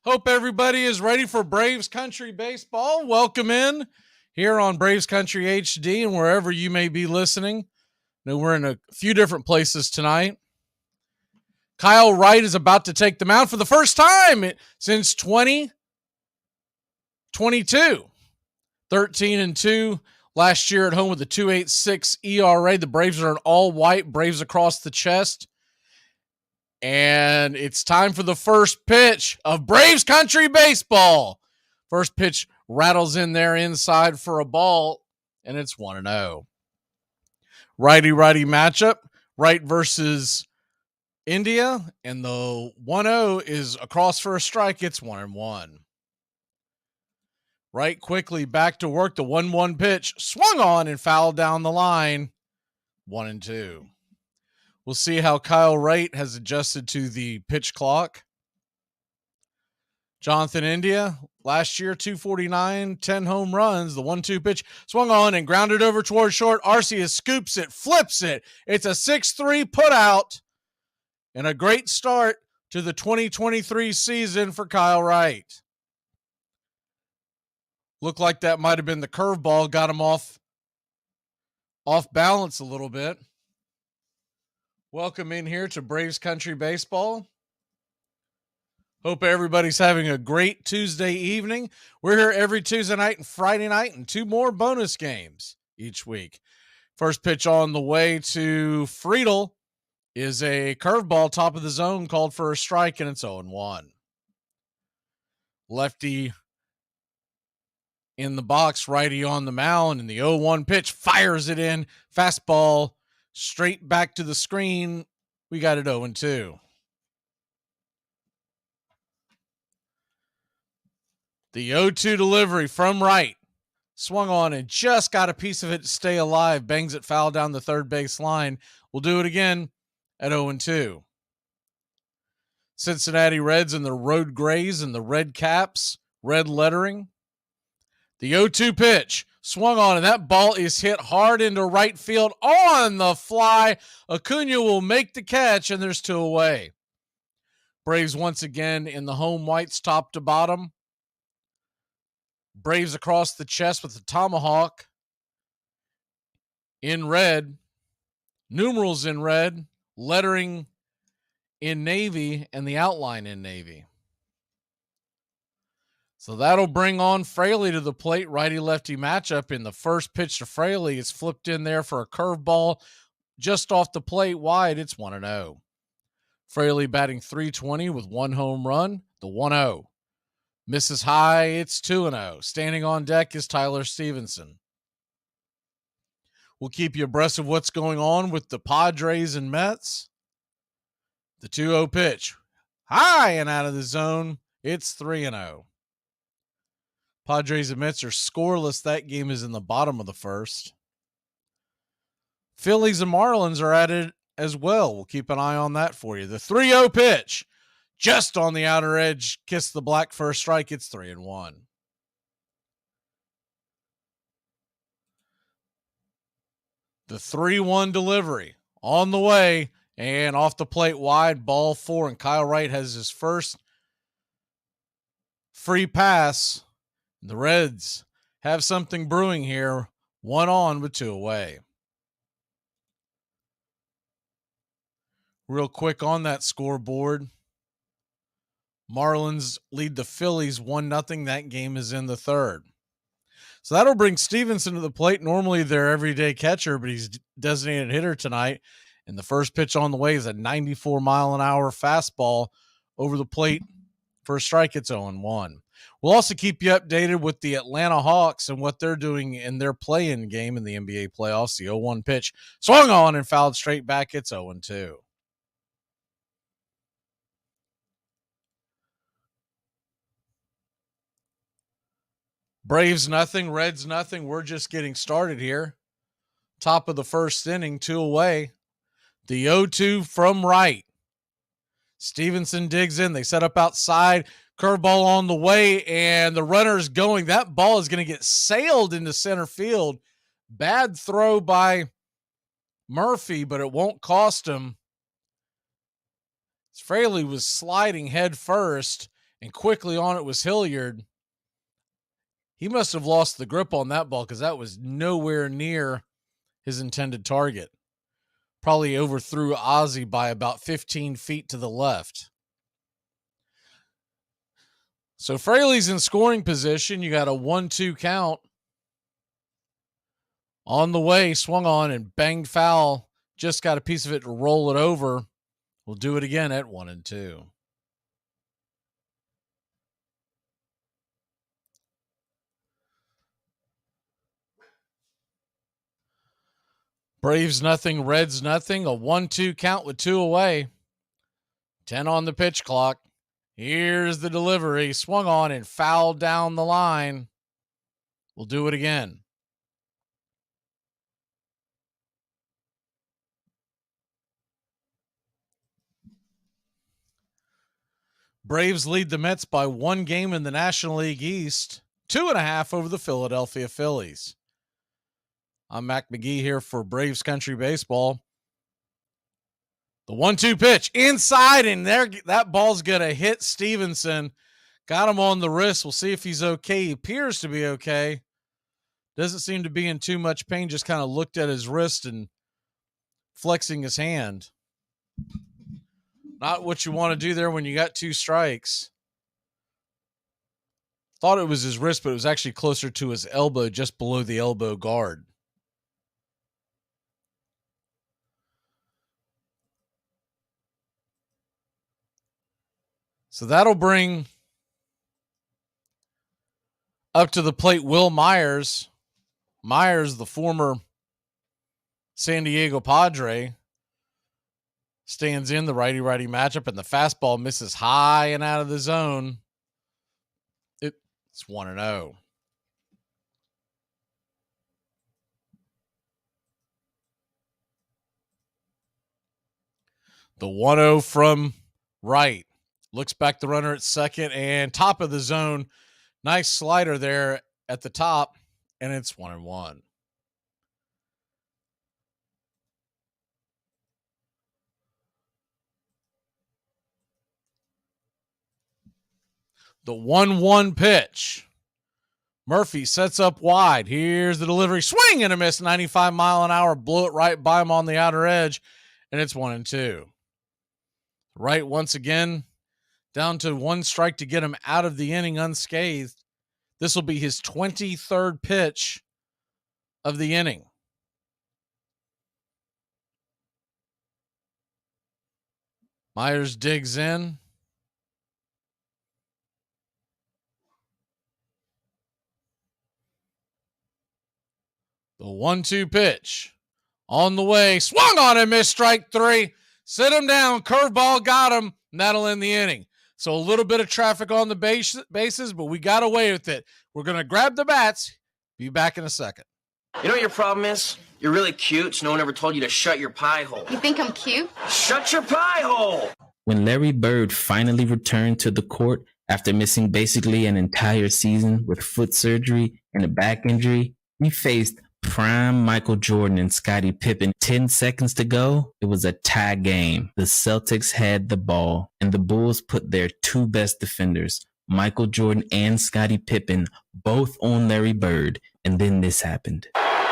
Hope everybody is ready for Braves Country Baseball. Welcome in here on Braves Country HD and wherever you may be listening. Now, we're in a few different places tonight. Kyle Wright is about to take the mound for the first time since 2022. 13-2 last year at home with a 2.86 ERA. The Braves are an all-white, Braves across the chest. And it's time for the first pitch of Braves Country Baseball. First pitch rattles in there inside for a ball, and it's 1-0. Righty-righty matchup, Wright versus India, and the 1-0 is across for a strike. It's 1-1. Wright quickly back to work. The 1-1 pitch swung on and fouled down the line. 1-2. We'll see how Kyle Wright has adjusted to the pitch clock. Jonathan India, last year, 249, 10 home runs. The 1-2 pitch swung on and grounded over towards short. Arcia scoops it, flips it. It's a 6-3 putout and a great start to the 2023 season for Kyle Wright. Looked like that might have been the curveball, got him off balance a little bit. Welcome in here to Braves Country Baseball. Hope everybody's having a great Tuesday evening. We're here every Tuesday night and Friday night and 2 more bonus games each week. First pitch on the way to Friedel is a curveball top of the zone called for a strike, and it's 0-1. Lefty in the box, righty on the mound, and the 0-1 pitch fires it in. Fastball straight back to the screen. We got it 0-2. The 0-2 delivery from Wright. Swung on and just got a piece of it to stay alive. Bangs it foul down the third base line. We'll do it again at 0-2. Cincinnati Reds in the road grays and the red caps, red lettering. The 0-2 pitch swung on, and that ball is hit hard into right field on the fly. Acuna will make the catch, and there's 2 away. Braves once again in the home whites top to bottom. Braves across the chest with the tomahawk in red, numerals in red, lettering in navy, and the outline in navy. So that'll bring on Fraley to the plate. Righty-lefty matchup. In the first pitch to Fraley, it's flipped in there for a curveball just off the plate wide. It's 1-0. Fraley batting .320 with 1 home run. The 1-0. Misses high. It's 2-0. Standing on deck is Tyler Stevenson. We'll keep you abreast of what's going on with the Padres and Mets. The 2-0 pitch. High and out of the zone. It's 3-0. Padres and Mets are scoreless. That game is in the bottom of the first. Phillies and Marlins are at it as well. We'll keep an eye on that for you. The 3-0 pitch just on the outer edge, kissed the black for a strike. It's 3-1. The 3-1 delivery on the way and off the plate wide, ball 4, and Kyle Wright has his first free pass. The Reds have something brewing here. 1 on with 2 away. Real quick on that scoreboard. Marlins lead the Phillies 1-0. That game is in the 3rd. So that'll bring Stevenson to the plate. Normally their everyday catcher, but he's designated hitter tonight. And the first pitch on the way is a 94-mile-an-hour fastball over the plate for a strike. It's 0-1. We'll also keep you updated with the Atlanta Hawks and what they're doing in their play-in game in the NBA playoffs. The 0-1 pitch swung on and fouled straight back. It's 0-2. Braves nothing, Reds nothing. We're just getting started here. Top of the first inning, 2 away. The 0-2 from right. Stevenson digs in. They set up outside. Curveball on the way, and the runner's going. That ball is going to get sailed into center field. Bad throw by Murphy, but it won't cost him. Fraley was sliding head first, and quickly on it was Hilliard. He must have lost the grip on that ball because that was nowhere near his intended target. Probably overthrew Ozzie by about 15 feet to the left. So Fraley's in scoring position. You got a 1-2 count. On the way, swung on and banged foul. Just got a piece of it to roll it over. We'll do it again at 1-2. Braves nothing, Reds nothing. A 1-2 count with 2 away. 10 on the pitch clock. Here's the delivery. Swung on and fouled down the line. We'll do it again. Braves lead the Mets by 1 game in the National League East. 2.5 over the Philadelphia Phillies. I'm Mac Magee here for Braves Country Baseball. The 1-2 pitch inside, and there that ball's going to hit Stevenson. Got him on the wrist. We'll see if he's okay. He appears to be okay. Doesn't seem to be in too much pain. Just kind of looked at his wrist and flexing his hand. Not what you want to do there when you got 2 strikes. Thought it was his wrist, but it was actually closer to his elbow, just below the elbow guard. So that'll bring up to the plate Will Myers. Myers, the former San Diego Padre, stands in the righty-righty matchup, and the fastball misses high and out of the zone. It's 1-0. The 1-0 from right. Looks back the runner at second and top of the zone. Nice slider there at the top, and it's 1-1. The 1-1 pitch. Murphy sets up wide. Here's the delivery. Swing and a miss. 95-mile-an-hour. Blew it right by him on the outer edge, and it's 1-2. Right once again. Down to 1 strike to get him out of the inning unscathed. This will be his 23rd pitch of the inning. Myers digs in. The 1-2 pitch. On the way. Swung on and missed strike 3. Sit him down. Curveball got him. And that'll end the inning. So a little bit of traffic on the bases, but we got away with it. We're going to grab the bats. Be back in a second. You know what your problem is? You're really cute, so no one ever told you to shut your pie hole. You think I'm cute? Shut your pie hole! When Larry Bird finally returned to the court after missing basically an entire season with foot surgery and a back injury, he faced prime Michael Jordan and Scottie Pippen. 10 seconds to go, it was a tie game. The Celtics had the ball, and the Bulls put their two best defenders, Michael Jordan and Scottie Pippen, both on Larry Bird, and then this happened.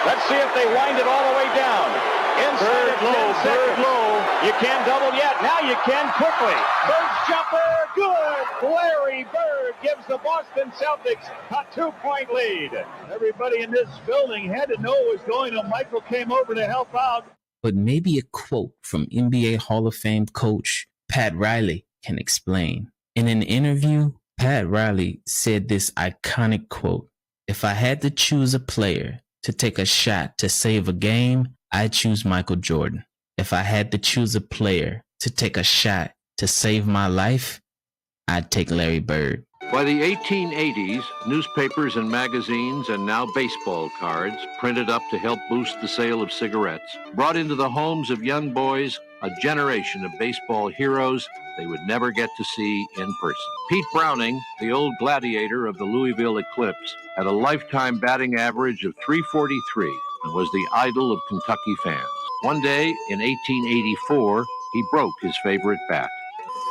Let's see if they wind it all the way down. Inside of 10 seconds. Bird low. You can't double yet. Now you can quickly. Bird's jumper, good. Larry Bird gives the Boston Celtics a 2-point lead. Everybody in this building had to know what was going on. Michael came over to help out. But maybe a quote from NBA Hall of Fame coach Pat Riley can explain. In an interview, Pat Riley said this iconic quote, "If I had to choose a player to take a shot to save a game, I'd choose Michael Jordan. If I had to choose a player to take a shot to save my life, I'd take Larry Bird." By the 1880s, newspapers and magazines, and now baseball cards, printed up to help boost the sale of cigarettes, brought into the homes of young boys a generation of baseball heroes they would never get to see in person. Pete Browning, the old gladiator of the Louisville Eclipse, had a lifetime batting average of .343 and was the idol of Kentucky fans. One day in 1884, he broke his favorite bat.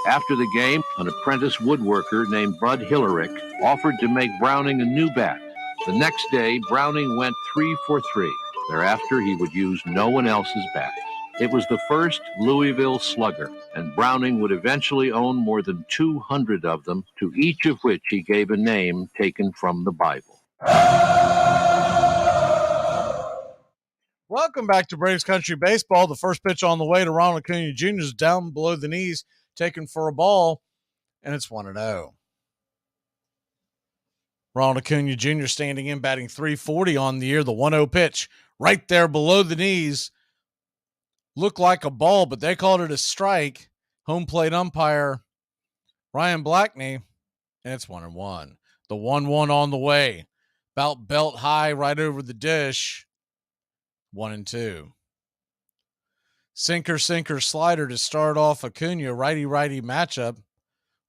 After the game, an apprentice woodworker named Bud Hillerick offered to make Browning a new bat. The next day, Browning went 3 for 3. Thereafter, he would use no one else's bats. It was the first Louisville Slugger, and Browning would eventually own more than 200 of them, to each of which he gave a name taken from the Bible. Welcome back to Braves Country Baseball. The first pitch on the way to Ronald Acuna Jr. is down below the knees, taken for a ball, and it's 1-0. Ronald Acuna Jr. standing in, batting .340 on the year. The 1-0 pitch right there below the knees. Looked like a ball, but they called it a strike. Home plate umpire Ryan Blackney, and it's 1-1. The 1-1 on the way. About belt high right over the dish. 1-2. Sinker, slider to start off Acuna. Righty matchup.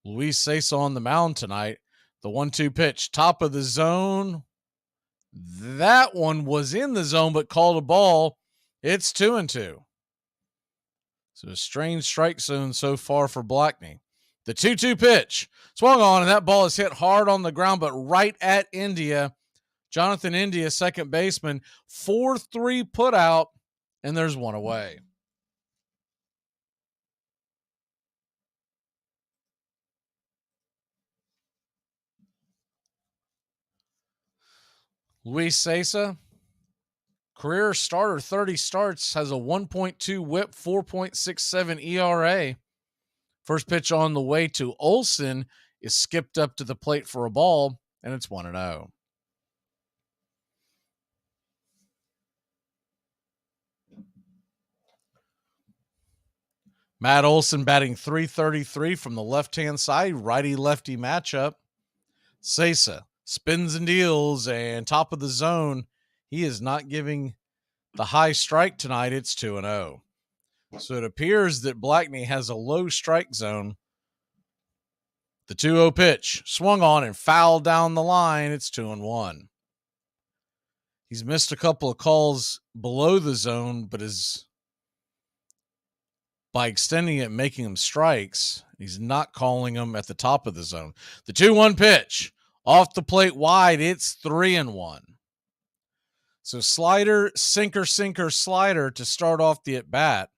Luis Cessa on the mound tonight. The 1-2 pitch. Top of the zone. That one was in the zone, but called a ball. It's 2-2. So a strange strike zone so far for Blackney. The 2-2 pitch. Swung on, and that ball is hit hard on the ground, but right at India. Jonathan India, second baseman. 4-3 put out, and there's one away. Luis Cessa, career starter, 30 starts, has a 1.2 whip, 4.67 ERA. First pitch on the way to Olsen is skipped up to the plate for a ball, and it's 1-0. Matt Olsen batting .333 from the left-hand side, righty-lefty matchup. Cessa spins and deals, and top of the zone. He is not giving the high strike tonight. It's 2-0. So it appears that Blackney has a low strike zone. The 2-0 pitch swung on and fouled down the line. It's 2-1. He's missed a couple of calls below the zone, but is, by extending it, making them strikes. He's not calling them at the top of the zone. The 2-1 pitch off the plate wide. It's 3-1. So slider, sinker, slider to start off the at-bat.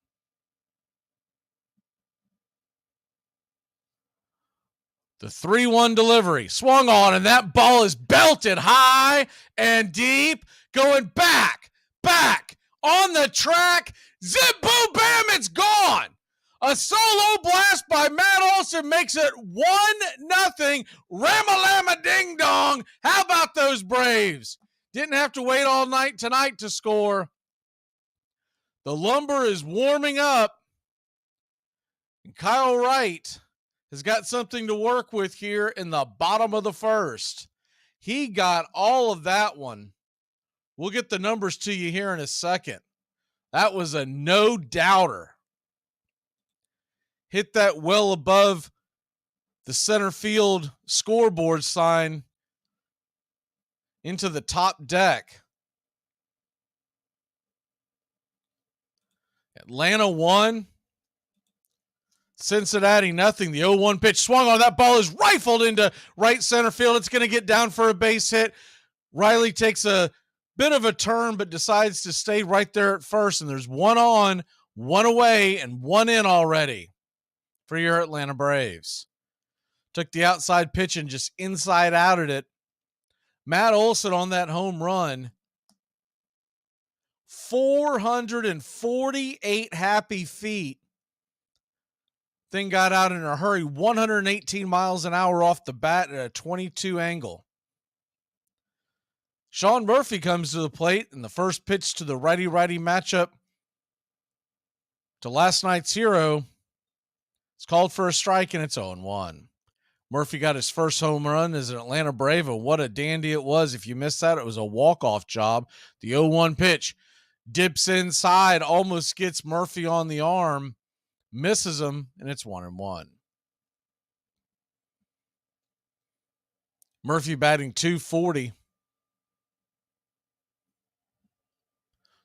The 3-1 delivery swung on, and that ball is belted high and deep, going back on the track. Zip, boom, bam, it's gone. A solo blast by Matt Olsen makes it 1-0. Ramalama ding dong. How about those Braves? Didn't have to wait all night tonight to score. The lumber is warming up. And Kyle Wright has got something to work with here in the bottom of the first. He got all of that one. We'll get the numbers to you here in a second. That was a no-doubter. hit that well above the center field scoreboard sign into the top deck. Atlanta won. Cincinnati nothing. The 0-1 pitch swung on. That ball is rifled into right center field. It's going to get down for a base hit. Riley takes a bit of a turn, but decides to stay right there at first. And there's one on, one away, and one in already for your Atlanta Braves. Took the outside pitch and just inside outed it. Matt Olson on that home run. 448 happy feet. Thing got out in a hurry. 118 miles an hour off the bat at a 22 angle. Sean Murphy comes to the plate, and the first pitch to the righty-righty matchup to last night's hero. It's called for a strike, and it's 0-1. Murphy got his first home run as an Atlanta Brave, and what a dandy it was. If you missed that, it was a walk-off job. The 0-1 pitch dips inside, almost gets Murphy on the arm, misses him, and it's 1-1. Murphy batting .240.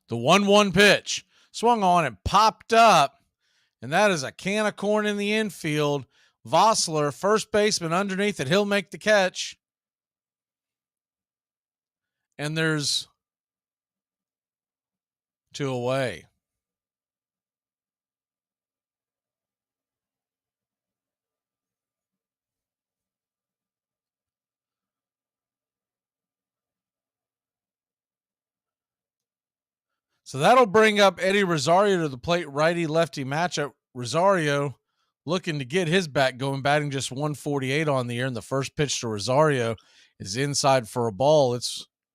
The 1-1 pitch swung on and popped up, and that is a can of corn in the infield. Vossler, first baseman underneath it. He'll make the catch. And there's two away. So that'll bring up Eddie Rosario to the plate, righty-lefty matchup. Rosario looking to get his bat going, batting just 148 on the year, and the first pitch to Rosario is inside for a ball.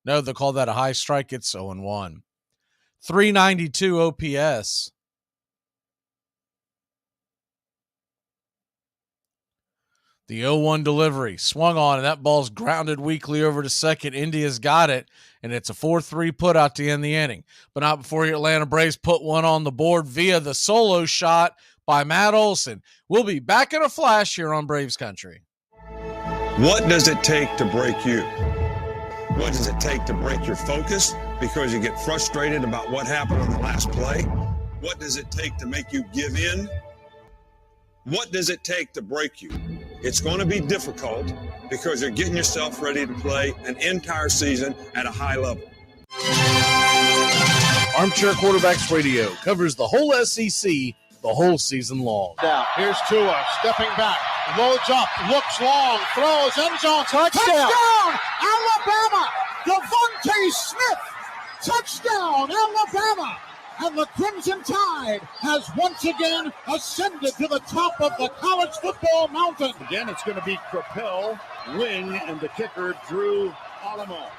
They call that a high strike. It's 0-1. 392 OPS. The 0-1 delivery swung on, and that ball's grounded weakly over to second. India's got it, and it's a 4-3 putout to end the inning. But not before your Atlanta Braves put one on the board via the solo shot by Matt Olson. We'll be back in a flash here on Braves Country. What does it take to break you? What does it take to break your focus because you get frustrated about what happened on the last play? What does it take to make you give in? What does it take to break you? It's going to be difficult because you're getting yourself ready to play an entire season at a high level. Armchair Quarterbacks Radio covers the whole SEC the whole season long. Now, here's Tua stepping back, loads up, looks long, throws, end zone, touchdown! Alabama! Devontae Smith! Touchdown, Alabama! And the Crimson Tide has once again ascended to the top of the college football mountain. Again, it's going to be Crapel, wing, and the kicker, Drew Alamo.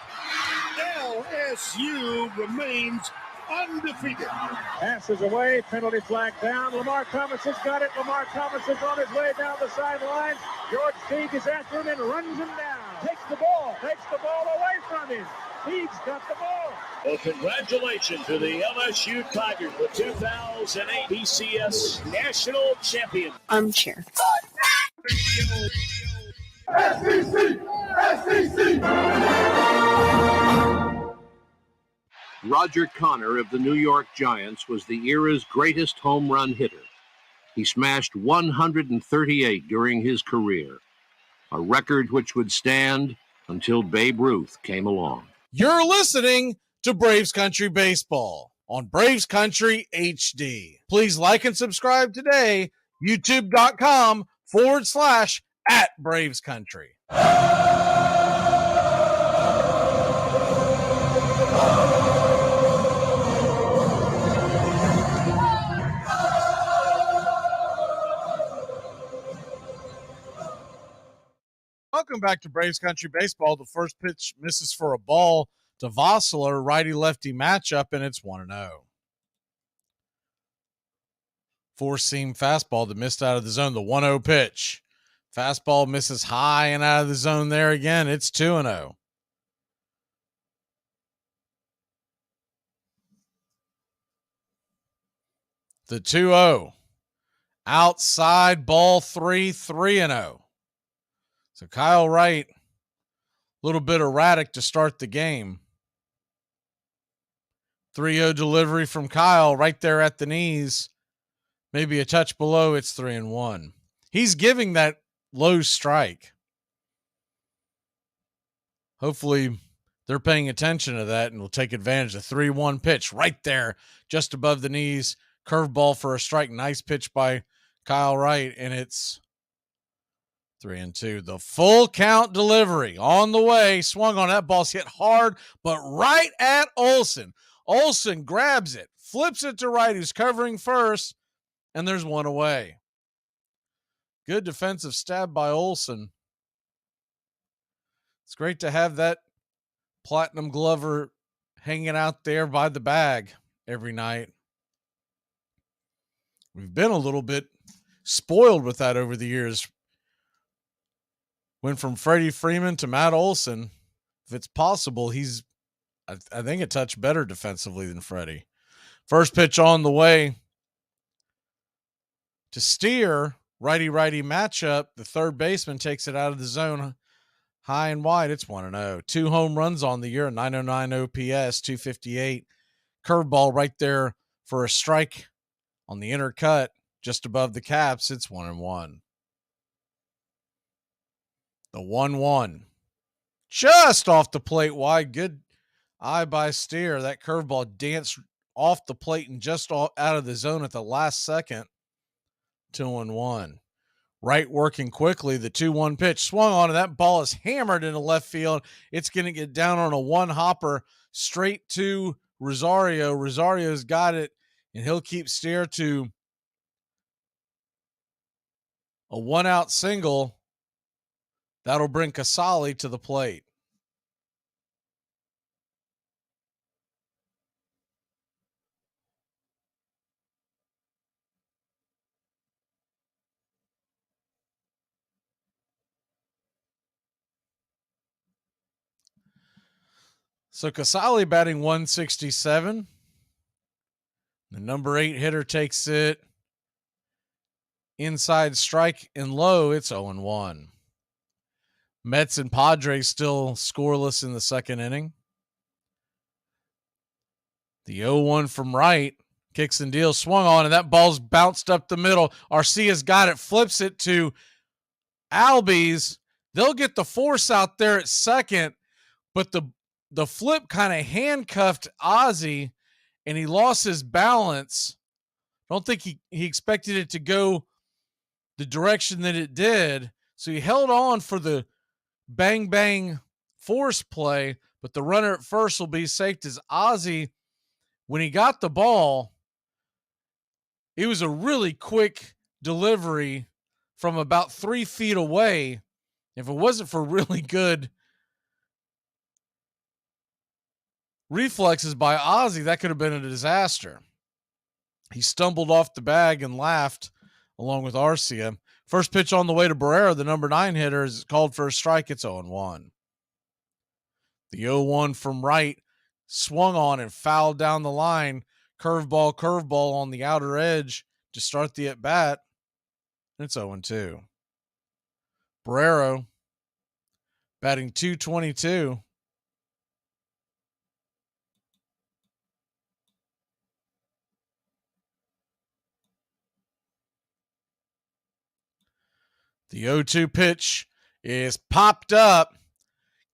LSU remains undefeated. Passes away, penalty flag down. Lamar Thomas has got it. Lamar Thomas is on his way down the sideline. George Teague is after him and runs him down. Takes the ball away from him. Teague's got the ball. Well, congratulations to the LSU Tigers, the 2008 BCS National Champion. Armchair. SEC! Roger Connor of the New York Giants was the era's greatest home run hitter. He smashed 138 during his career, a record which would stand until Babe Ruth came along. You're listening to Braves Country Baseball on Braves Country HD. Please like and subscribe today, youtube.com/@Braves Country. Welcome back to Braves Country Baseball. The first pitch misses for a ball to Vossler, righty-lefty matchup, and it's 1-0. Four-seam fastball that missed out of the zone. The 1-0 pitch. Fastball misses high and out of the zone there again. It's 2-0. The 2-0. Outside ball 3-0. So Kyle Wright, a little bit erratic to start the game. 3-0 delivery from Kyle right there at the knees. Maybe a touch below, it's 3-1. He's giving that low strike. Hopefully they're paying attention to that and will take advantage of the 3-1 pitch right there, just above the knees. Curveball for a strike. Nice pitch by Kyle Wright, and it's 3-2. The full count delivery on the way. Swung on. That ball's hit hard, but right at Olson. Olson grabs it, flips it to right, who's covering first, and there's one away. Good defensive stab by Olson. It's great to have that platinum glover hanging out there by the bag every night. We've been a little bit spoiled with that over the years. Went from Freddie Freeman to Matt Olson. If it's possible, he's, I think, a touch better defensively than Freddie. First pitch on the way to Steer. Righty-righty matchup. The third baseman takes it out of the zone. High and wide, it's 1-0. 2 home runs on the year, 909 OPS, 258. Curveball right there for a strike on the inner cut, just above the caps. It's 1-1. The 1-1. Just off the plate wide. Good eye by Steer. That curveball danced off the plate and just out of the zone at the last second. 2-1. Right working quickly. The 2-1 pitch swung on, and that ball is hammered into left field. It's going to get down on a one hopper straight to Rosario. Rosario's got it, and he'll keep Steer to a 1-out single. That'll bring Casali to the plate. So Casali batting 167. The number 8 hitter takes it inside strike and low. It's 0-1. Mets and Padres still scoreless in the second inning. The 0-1 from right. Kicks and deals, swung on, and that ball's bounced up the middle. Arcia's got it, flips it to Albies. They'll get the force out there at second, but the flip kind of handcuffed Ozzie, and he lost his balance. I don't think he expected it to go the direction that it did, so he held on for the bang-bang force play, but the runner at first will be safe as Ozzie, when he got the ball, it was a really quick delivery from about 3 feet away. If it wasn't for really good reflexes by Ozzie, that could have been a disaster. He stumbled off the bag and laughed along with Arcia. First pitch on the way to Barrera, the number 9 hitter, is called for a strike. It's 0-1. The 0-1 from right swung on and fouled down the line. Curveball on the outer edge to start the at-bat. It's 0-2. Barrera batting .222. The 0-2 pitch is popped up.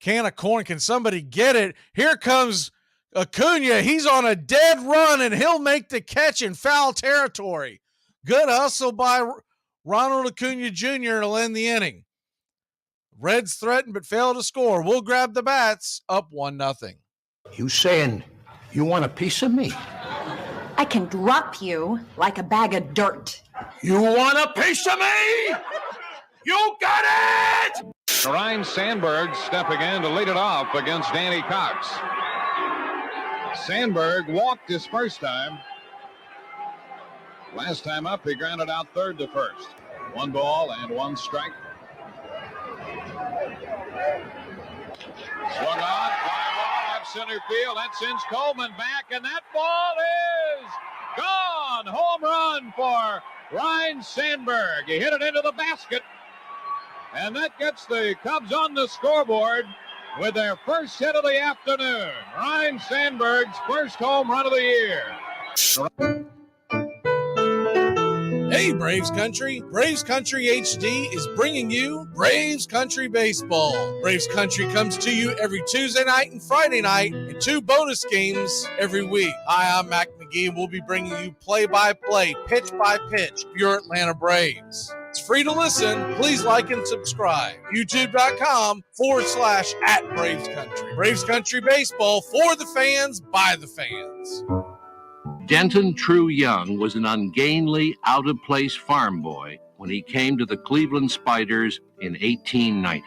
Can of corn. Can somebody get it? Here comes Acuna. He's on a dead run, and he'll make the catch in foul territory. Good hustle by Ronald Acuna Jr. to end the inning. Reds threatened but failed to score. We'll grab the bats, up 1-0. You saying you want a piece of me? I can drop you like a bag of dirt. You want a piece of me? You got it! Ryan Sandberg stepping in to lead it off against Danny Cox. Sandberg walked his first time. Last time up, he grounded out third to first. 1 ball and 1 strike. Swung on, fly ball, left center field. That sends Coleman back, and that ball is gone. Home run for Ryan Sandberg. He hit it into the basket. And that gets the Cubs on the scoreboard with their first hit of the afternoon. Ryan Sandberg's first home run of the year. Hey, Braves Country. Braves Country HD is bringing you Braves Country Baseball. Braves Country comes to you every Tuesday night and Friday night and 2 bonus games every week. Hi, I'm Mac Magee, and we'll be bringing you play-by-play, pitch-by-pitch, your Atlanta Braves. It's free to listen. Please like and subscribe. YouTube.com/@Braves Country. Braves Country Baseball for the fans, by the fans. Denton True Young was an ungainly, out-of-place farm boy when he came to the Cleveland Spiders in 1890.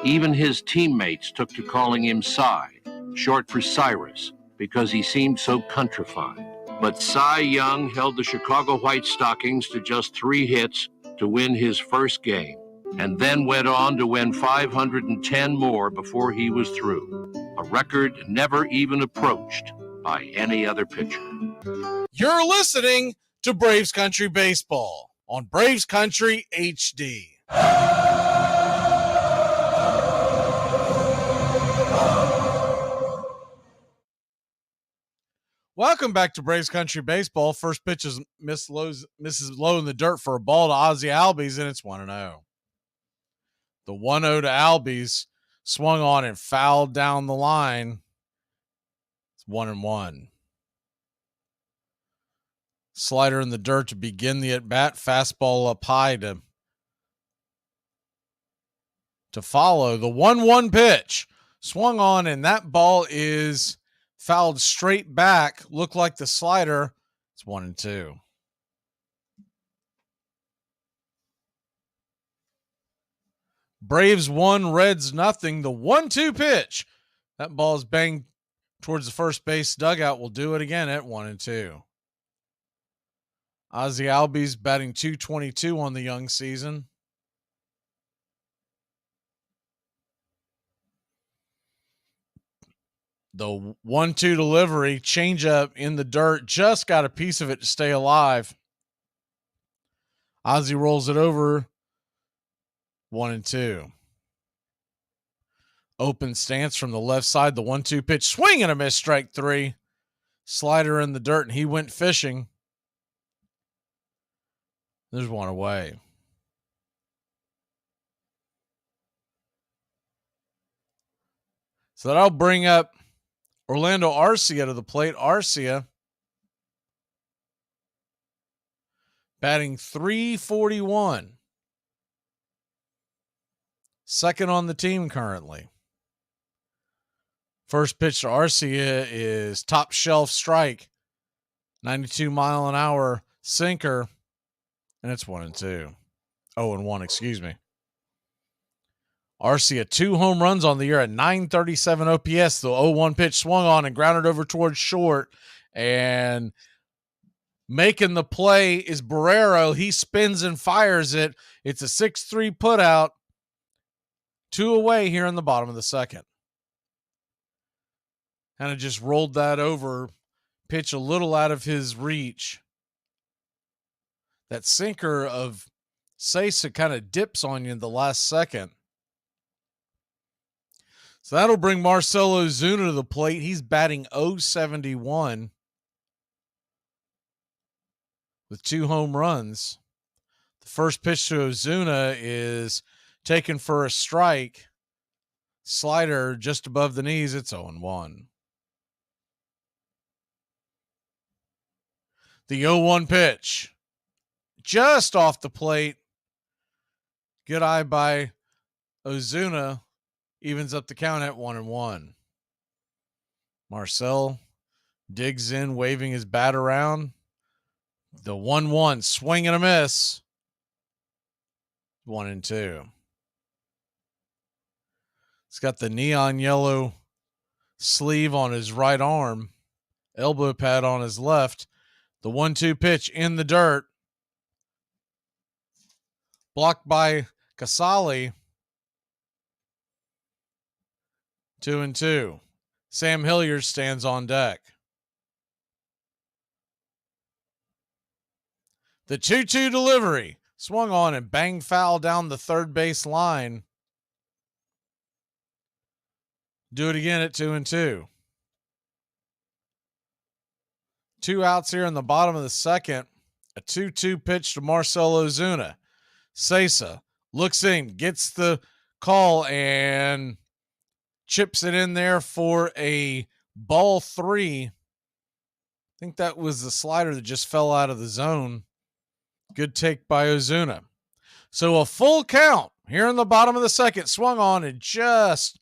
Even his teammates took to calling him Cy, short for Cyrus, because he seemed so countrified. But Cy Young held the Chicago White Stockings to just 3 hits to win his first game, and then went on to win 510 more before he was through, a record never even approached by any other pitcher. You're listening to Braves Country Baseball on Braves Country HD. Welcome back to Braves Country Baseball. First pitch is misses low in the dirt for a ball to Ozzie Albies, and it's 1-0. The 1-0 to Albies swung on and fouled down the line. It's 1-1. Slider in the dirt to begin the at-bat. Fastball up high to follow. The 1-1 pitch swung on, and that ball is fouled straight back. Looked like the slider. It's 1-2. Braves 1, Reds nothing. The 1-2 pitch. That ball is banged towards the first base dugout. We'll do it again at 1-2. Ozzie Albies batting .222 on the young season. The 1-2 delivery, changeup in the dirt, just got a piece of it to stay alive. Ozzie rolls it over, 1-2. Open stance from the left side, the 1-2 pitch, swing and a miss, strike 3. Slider in the dirt, and he went fishing. There's one away. So that'll bring up Orlando Arcia to the plate. Arcia batting .341. Second on the team currently. First pitch to Arcia is top shelf strike. 92-mile-an-hour sinker. And it's 1-2. 0-1, excuse me. Arcia 2 home runs on the year at .937 OPS. The 0-1 pitch swung on and grounded over towards short. And making the play is Barrero. He spins and fires it. It's a 6-3 putout. 2 away here in the bottom of the second. Kind of just rolled that over. Pitch a little out of his reach. That sinker of Sesa kind of dips on you in the last second. So that'll bring Marcell Ozuna to the plate. He's batting .071 with 2 home runs. The first pitch to Ozuna is taken for a strike. Slider just above the knees. It's 0-1. The 0-1 pitch. Just off the plate. Good eye by Ozuna. Evens up the count at 1-1. Marcell digs in, waving his bat around. The 1-1 swing and a miss. 1-2. He's got the neon yellow sleeve on his right arm. Elbow pad on his left. The 1-2 pitch in the dirt. Blocked by Casali. 2-2. Sam Hilliard stands on deck. The 2-2 delivery. Swung on and banged foul down the third base line. Do it again at 2-2. 2 outs here in the bottom of the second. A 2-2 pitch to Marcell Ozuna. Sesa looks in, gets the call, and chips it in there for a ball 3. I think that was the slider that just fell out of the zone. Good take by Ozuna. So a full count here in the bottom of the second. Swung on and just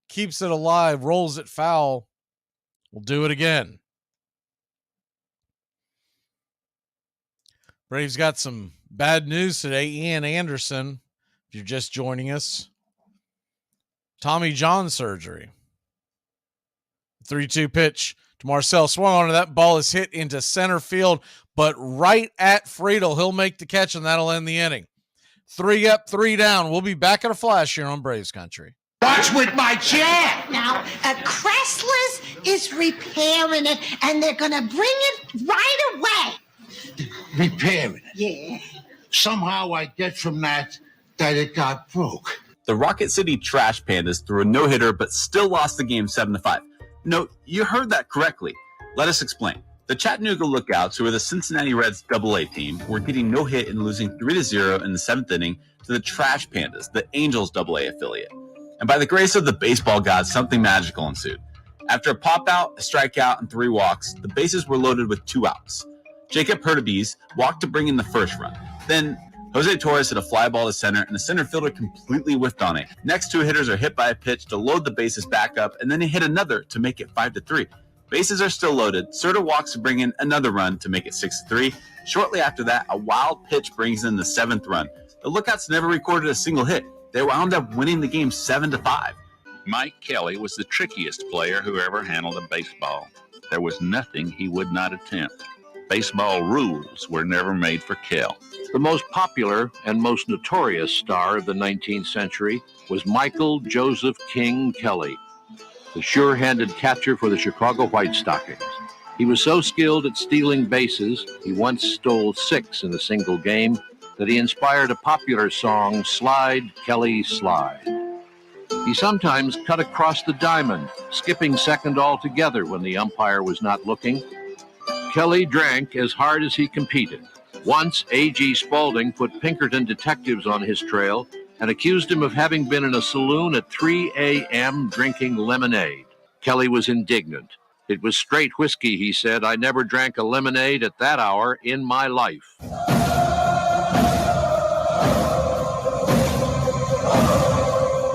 keeps it alive, rolls it foul. We'll do it again. Braves got some bad news today. Ian Anderson, if you're just joining us, Tommy John surgery. 3-2 pitch to Marcell. Swung on, and that ball is hit into center field, but right at Friedel. He'll make the catch, and that'll end the inning. 3 up, 3 down. We'll be back in a flash here on Braves Country. Watch with my chair. Now, Cresslers is repairing it, and they're going to bring it right away. Repairing it? Yeah. Somehow I get from that it got broke. The Rocket City Trash Pandas threw a no-hitter but still lost the game 7-5. No, you heard that correctly. Let us explain. The Chattanooga Lookouts, who are the Cincinnati Reds AA team, were getting no hit and losing 3-0 in the 7th inning to the Trash Pandas, the Angels AA affiliate. And by the grace of the baseball gods, something magical ensued. After a pop-out, a strikeout, and 3 walks, the bases were loaded with 2 outs. Jacob Hurtubise walked to bring in the first run. Then Jose Torres hit a fly ball to center, and the center fielder completely whiffed on it. Next 2 hitters are hit by a pitch to load the bases back up, and then he hit another to make it 5-3. Bases are still loaded. Serta walks to bring in another run to make it 6-3. Shortly after that, a wild pitch brings in the 7th run. The Lookouts never recorded a single hit. They wound up winning the game 7-5. Mike Kelly was the trickiest player who ever handled a baseball. There was nothing he would not attempt. Baseball rules were never made for Kel. The most popular and most notorious star of the 19th century was Michael Joseph King Kelly, the sure-handed catcher for the Chicago White Stockings. He was so skilled at stealing bases, he once stole 6 in a single game, that he inspired a popular song, Slide, Kelly, Slide. He sometimes cut across the diamond, skipping second altogether when the umpire was not looking. Kelly drank as hard as he competed. Once, A.G. Spaulding put Pinkerton detectives on his trail and accused him of having been in a saloon at 3 a.m. drinking lemonade. Kelly was indignant. It was straight whiskey, he said. I never drank a lemonade at that hour in my life.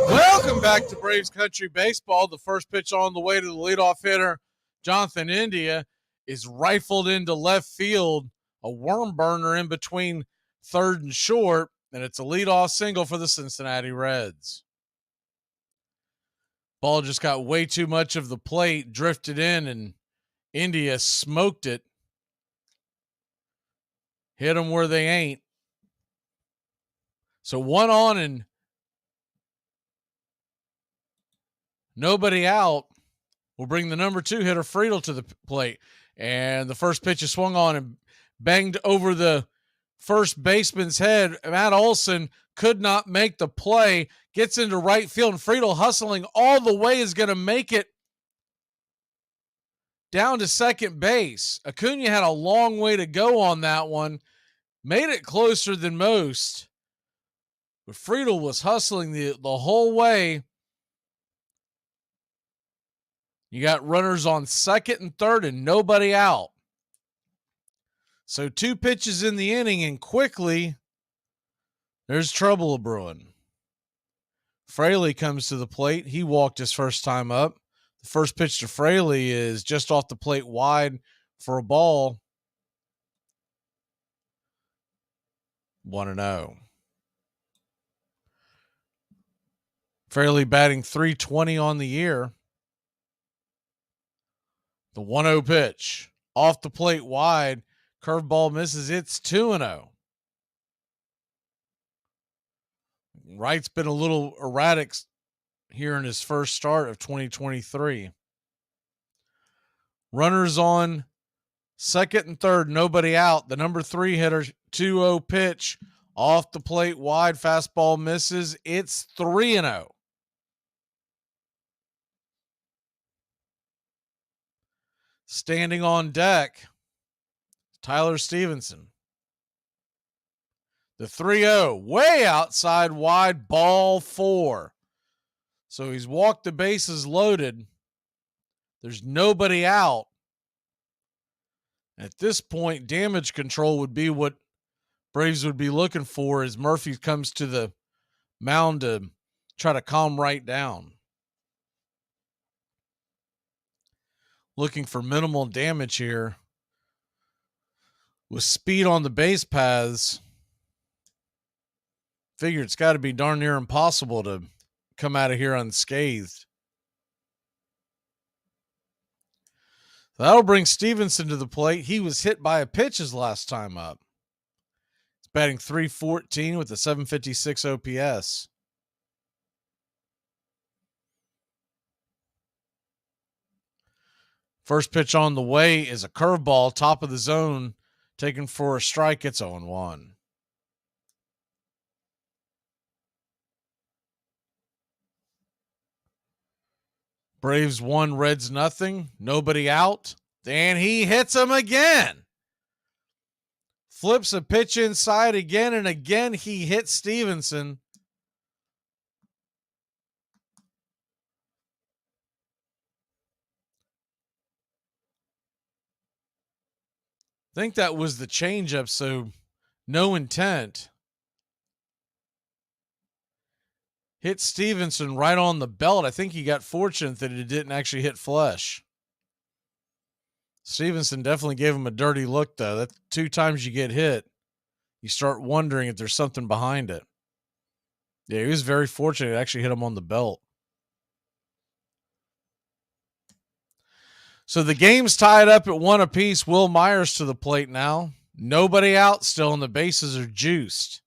Welcome back to Braves Country Baseball. The first pitch on the way to the leadoff hitter, Jonathan India, is rifled into left field, a worm burner in between third and short, and it's a leadoff single for the Cincinnati Reds. Ball just got way too much of the plate, drifted in, and India smoked it. Hit them where they ain't. So 1 on and nobody out will bring the number 2 hitter, Friedel, to the plate. And the first pitch is swung on and banged over the first baseman's head. Matt Olson could not make the play, gets into right field, and Friedel, hustling all the way, is going to make it down to second base. Acuna had a long way to go on that one, made it closer than most, but Friedel was hustling the whole way. You got runners on second and third and nobody out. So 2 pitches in the inning, and quickly there's trouble brewing. Fraley comes to the plate. He walked his first time up. The first pitch to Fraley is just off the plate wide for a ball. 1-0. Fraley batting .320 on the year. The 1-0 pitch off the plate wide. Curveball misses. It's 2-0. Wright's been a little erratic here in his first start of 2023. Runners on Second and third, nobody out. The number 3 hitter, 2-0 pitch. Off the plate, wide, fastball misses. It's 3-0. Standing on deck, Tyler Stevenson. The 3-0, way outside, wide, ball 4. So he's walked the bases loaded. There's nobody out. At this point, damage control would be what Braves would be looking for as Murphy comes to the mound to try to calm right down. Looking for minimal damage here. With speed on the base paths, figure it's got to be darn near impossible to come out of here unscathed. That'll bring Stevenson to the plate. He was hit by a pitch his last time up. He's batting .314 with a .756 OPS. First pitch on the way is a curveball, top of the zone, taken for a strike. It's 0-1. Braves 1, Reds nothing. Nobody out. And he hits him again. Flips a pitch inside again, and again he hits Stevenson. I think that was the changeup, so no intent. Hit Stevenson right on the belt. I think he got fortunate that it didn't actually hit flush. Stevenson definitely gave him a dirty look, though. That's 2 times you get hit. You start wondering if there's something behind it. Yeah, he was very fortunate. It actually hit him on the belt. So the game's tied up at 1 apiece. Will Myers to the plate now. Nobody out still, and the bases are juiced.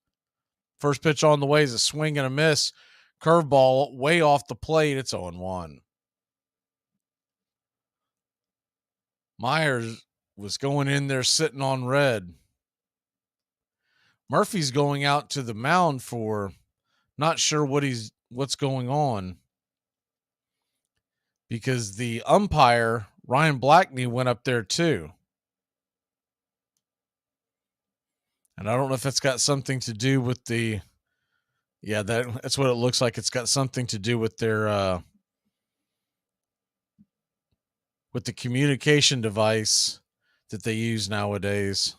First pitch on the way is a swing and a miss. Curveball way off the plate. It's 0-1. Myers was going in there sitting on red. Murphy's going out to the mound for not sure what's going on, because the umpire, Ryan Blackney, went up there too. And I don't know if that's got something to do with the, yeah, that's what it looks like. It's got something to do with their, with the communication device that they use nowadays.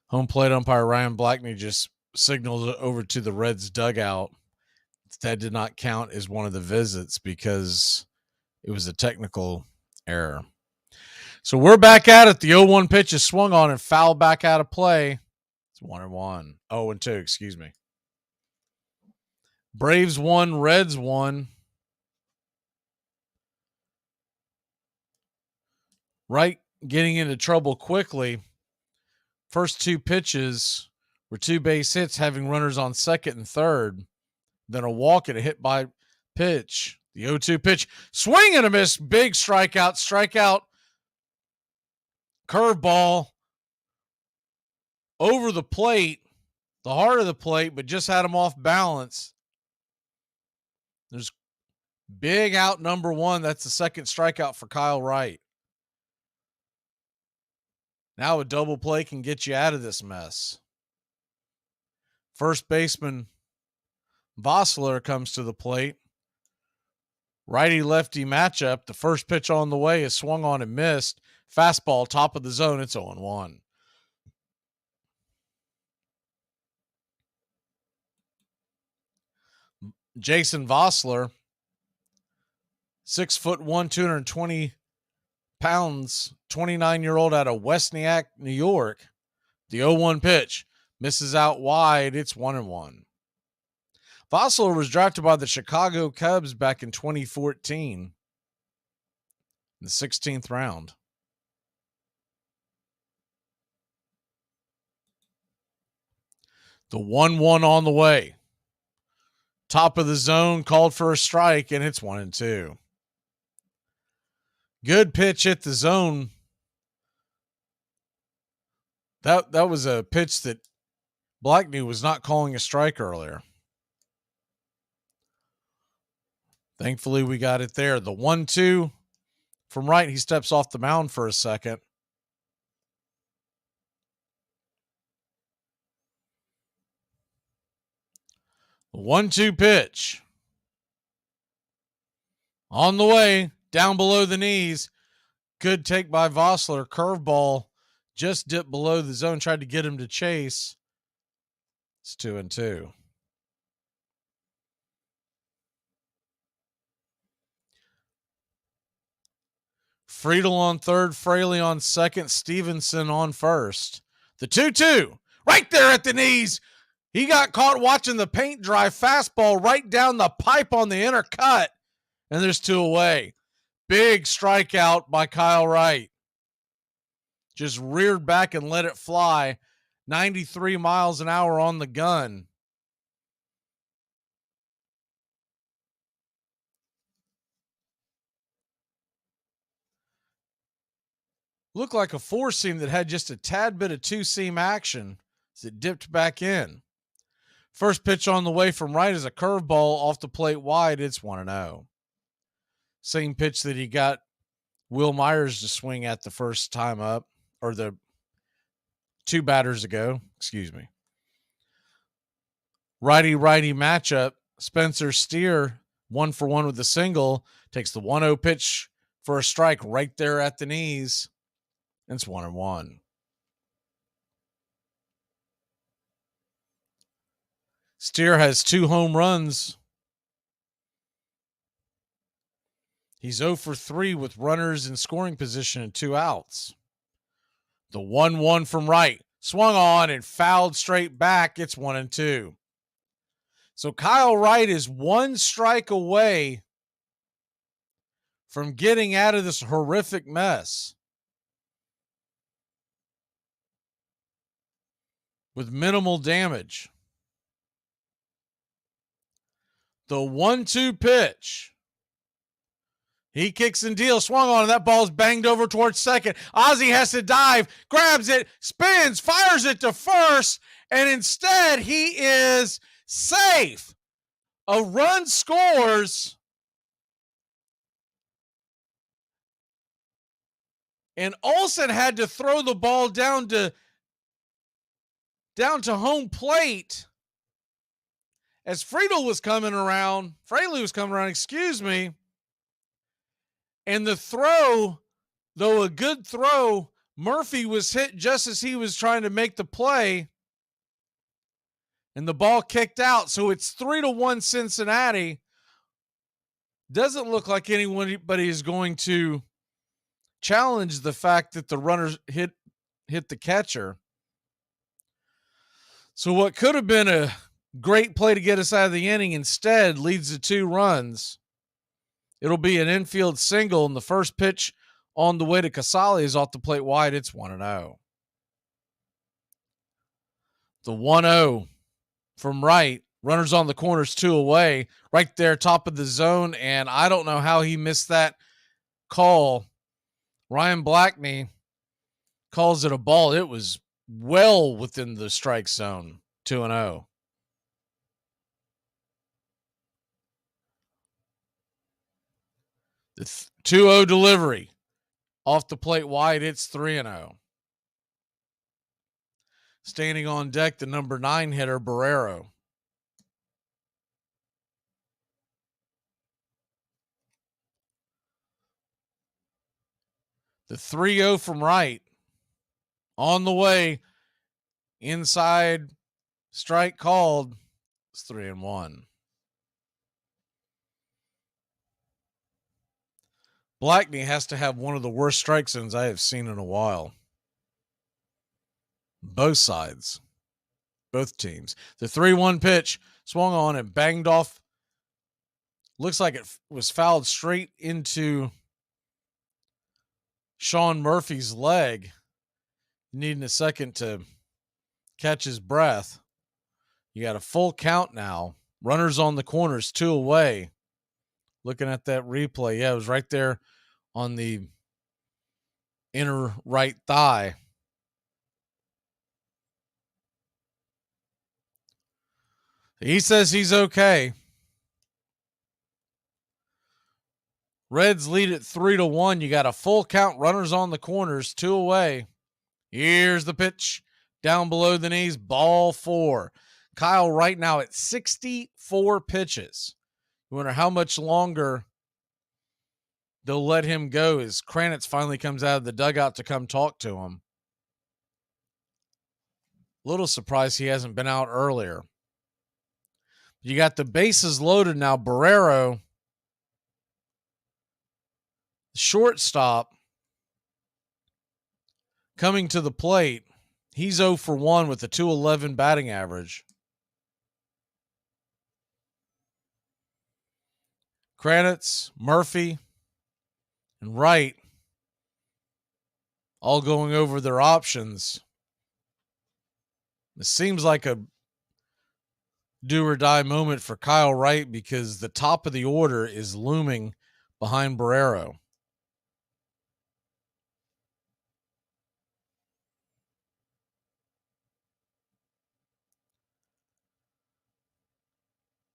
Home plate umpire Ryan Blackney just signaled over to the Reds dugout. That did not count as one of the visits because it was a technical error. So we're back at it. The 0-1 pitch is swung on and fouled back out of play. It's 1-1. 0-2, excuse me. Braves 1, Reds 1. Wright getting into trouble quickly. First 2 pitches were 2 base hits, having runners on second and third. Then a walk and a hit by pitch. The 0-2 pitch, swing and a miss, big strikeout, curveball over the plate, the heart of the plate, but just had him off balance. There's big out number 1. That's the second strikeout for Kyle Wright. Now a double play can get you out of this mess. First baseman Vossler comes to the plate. Righty-lefty matchup. The first pitch on the way is swung on and missed. Fastball, top of the zone. It's 0-1. Jason Vossler, 6'1", 220 pounds, 29-year-old out of Westniak, New York. The 0-1 pitch misses out wide. It's 1-1. Vossler was drafted by the Chicago Cubs back in 2014 in the 16th round. The 1-1 on the way. Top of the zone, called for a strike, and it's 1-2. Good pitch hit the zone That was a pitch that Blackney was not calling a strike earlier. Thankfully, we got it there. The 1-2 from right. He steps off the mound for a second. The 1-2 pitch. On the way, down below the knees. Good take by Vossler. Curveball just dipped below the zone. Tried to get him to chase. It's 2-2. Friedel on third, Fraley on second, Stevenson on first. The 2-2, right there at the knees. He got caught watching the paint dry fastball right down the pipe on the inner cut, and there's 2 away. Big strikeout by Kyle Wright. Just reared back and let it fly. 93 miles an hour on the gun. Looked like a 4-seam that had just a tad bit of 2-seam action as it dipped back in. First pitch on the way from right is a curveball off the plate wide. It's 1-0. Same pitch that he got Will Myers to swing at the first time up, or the 2 batters ago. Excuse me. Righty-righty matchup. Spencer Steer, 1-for-1 with the single, takes the 1-0 pitch for a strike right there at the knees. It's 1-1. Steer has 2 home runs. He's 0 for 3 with runners in scoring position and 2 outs. The 1-1 from right. Swung on and fouled straight back. It's 1-2. So Kyle Wright is 1 strike away from getting out of this horrific mess with minimal damage. The 1-2 pitch. He kicks and deals, swung on, and that ball's banged over towards second. Ozzie has to dive, grabs it, spins, fires it to first, and instead he is safe. A run scores, and Olsen had to throw the ball down to home plate as Fraley was coming around, excuse me. And the throw, though a good throw, Murphy was hit just as he was trying to make the play, and the ball kicked out. So it's 3-1 Cincinnati. Doesn't look like anybody is going to challenge the fact that the runners hit the catcher. So what could have been a great play to get us out of the inning instead leads to 2 runs. It'll be an infield single, and the first pitch on the way to Casali is off the plate wide. It's 1-0. The 1-0 from right. Runners on the corners, 2 away. Right there, top of the zone, and I don't know how he missed that call. Ryan Blackney calls it a ball. It was well within the strike zone. 2-0. The 2-0 delivery off the plate wide. It's 3-0. Standing on deck, the number 9 hitter, Barrero. The 3-0 from right. On the way. Inside. Strike called. It's 3-1. Blackney has to have one of the worst strike zones I have seen in a while. Both sides. Both teams. The 3-1 pitch swung on and banged off. Looks like it was fouled straight into Sean Murphy's leg. Needing a second to catch his breath. You got a full count now. Runners on the corners, 2 away. Looking at that replay. Yeah, it was right there on the inner right thigh. He says he's okay. Reds lead at 3-1. You got a full count, runners on the corners, 2 away. Here's the pitch. Down below the knees, ball 4. Kyle right now at 64 pitches. You wonder how much longer they'll let him go as Kranitz finally comes out of the dugout to come talk to him. Little surprised he hasn't been out earlier. You got the bases loaded now. Barrero, shortstop, coming to the plate. He's 0 for 1 with a .211 batting average. Kranitz, Murphy, and Wright all going over their options. It seems like a do or die moment for Kyle Wright because the top of the order is looming behind Barrero.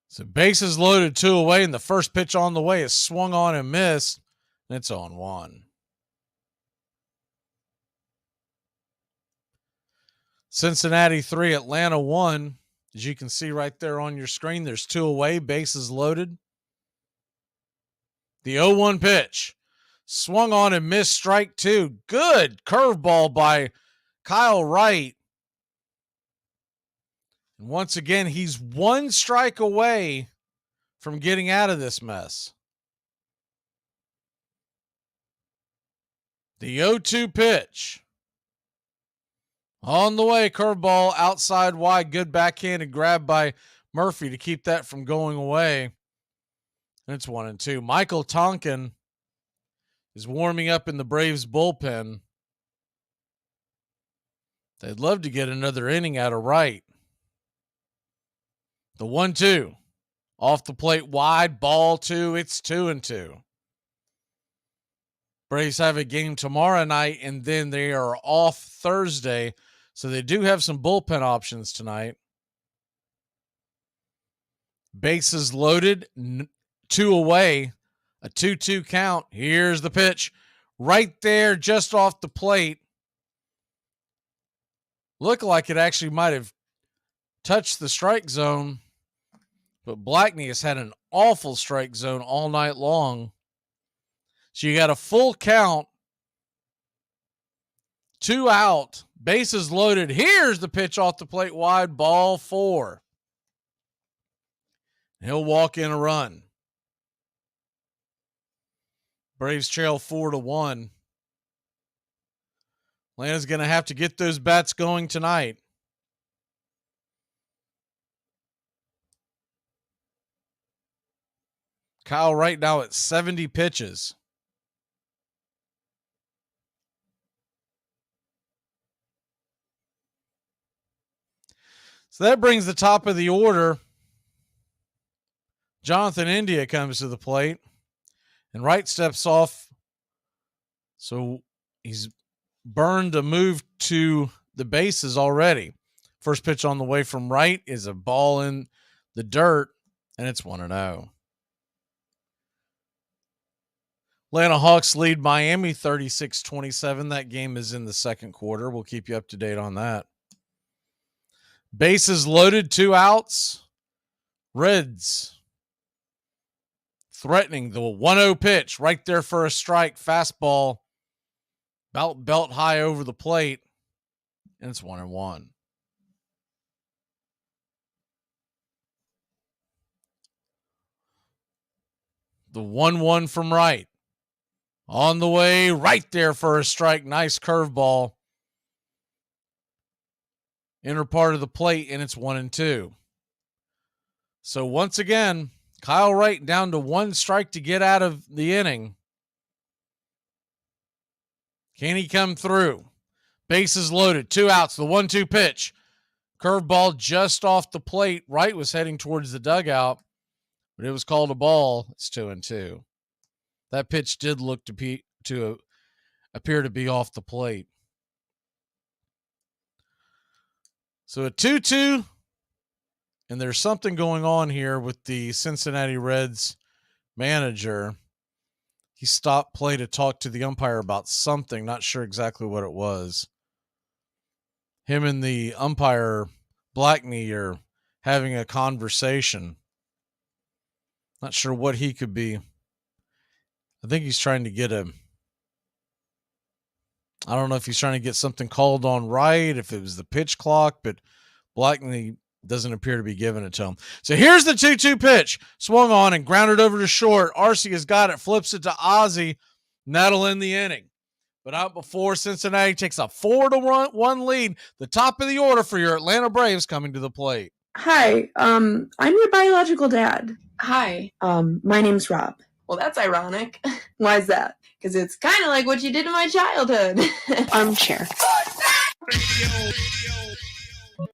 So bases loaded, 2 away, and the first pitch on the way is swung on and missed, and it's on 1. Cincinnati 3, Atlanta 1. As you can see right there on your screen, there's 2 away, bases loaded. The 0-1 pitch. Swung on and missed, strike 2. Good curveball by Kyle Wright. And once again, he's 1 strike away from getting out of this mess. The 0-2 pitch. On the way, curveball outside wide. Good backhanded grab by Murphy to keep that from going away. And it's 1-2. Michael Tonkin is warming up in the Braves bullpen. They'd love to get another inning out of Wright. The 1-2. Off the plate wide, ball 2. It's 2-2. Braves have a game tomorrow night, and then they are off Thursday. So they do have some bullpen options tonight. Bases loaded, 2 away, a 2-2 count. Here's the pitch. Right there, just off the plate. Looked like it actually might have touched the strike zone, but Blackney has had an awful strike zone all night long. So you got a full count, 2 out, bases loaded. Here's the pitch off the plate wide, ball 4. He'll walk in a run. Braves trail 4-1. Atlanta's going to have to get those bats going tonight. Kyle right now at 70 pitches. So that brings the top of the order. Jonathan India comes to the plate, and Wright steps off. So he's burned a move to the bases already. First pitch on the way from Wright is a ball in the dirt, and it's 1-0. Atlanta Hawks lead Miami 36-27. That game is in the second quarter. We'll keep you up to date on that. Bases loaded, 2 outs. Reds threatening the 1-0 pitch right there for a strike. Fastball about belt high over the plate, and it's 1-1. The 1-1 from Wright. On the way, right there for a strike. Nice curveball. Inner part of the plate, and it's 1-2. So once again, Kyle Wright down to 1 strike to get out of the inning. Can he come through? Bases loaded, 2 outs, the 1-2 pitch. Curveball just off the plate. Wright was heading towards the dugout, but it was called a ball. It's 2-2. That pitch did look to appear to be off the plate. So a 2-2 And there's something going on here with the Cincinnati Reds manager. He stopped play to talk to the umpire about something, not sure exactly what it was. Him and the umpire, Blackney, are having a conversation. Not sure what he could be. I think he's trying to get I don't know if he's trying to get something called on right, if it was the pitch clock, but Blackney doesn't appear to be giving it to him. So here's the 2-2 pitch. Swung on and grounded over to short. Arcee has got it, flips it to Ozzie, and that'll end the inning. But out before Cincinnati takes a 4-1 lead, the top of the order for your Atlanta Braves coming to the plate. Hi, I'm your biological dad. Hi. My name's Rob. Well, that's ironic. Why is that? Because it's kind of like what you did in my childhood. Armchair.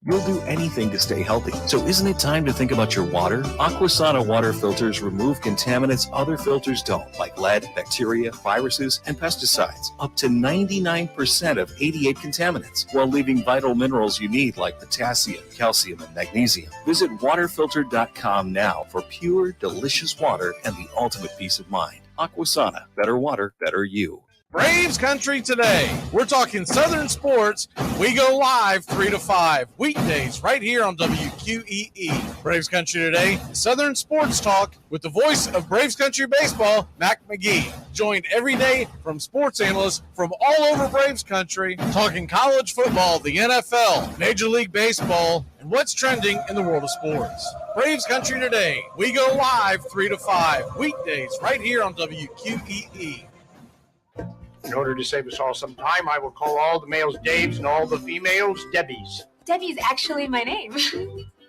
You'll do anything to stay healthy. So isn't it time to think about your water? Aquasana water filters remove contaminants other filters don't, like lead, bacteria, viruses, and pesticides. Up to 99% of 88 contaminants, while leaving vital minerals you need like potassium, calcium, and magnesium. Visit waterfilter.com now for pure, delicious water and the ultimate peace of mind. Aquasana. Better water, better you. Braves Country today. We're talking Southern sports. We go live 3 to 5 weekdays right here on WQEE. Braves Country today, Southern sports talk with the voice of Braves Country baseball, Mac Magee. Joined every day from sports analysts from all over Braves Country, talking college football, the NFL, Major League Baseball, and what's trending in the world of sports. Braves Country today. We go live 3 to 5 weekdays right here on WQEE. In order to save us all some time, I will call all the males Daves and all the females Debbies. Debbie's actually my name.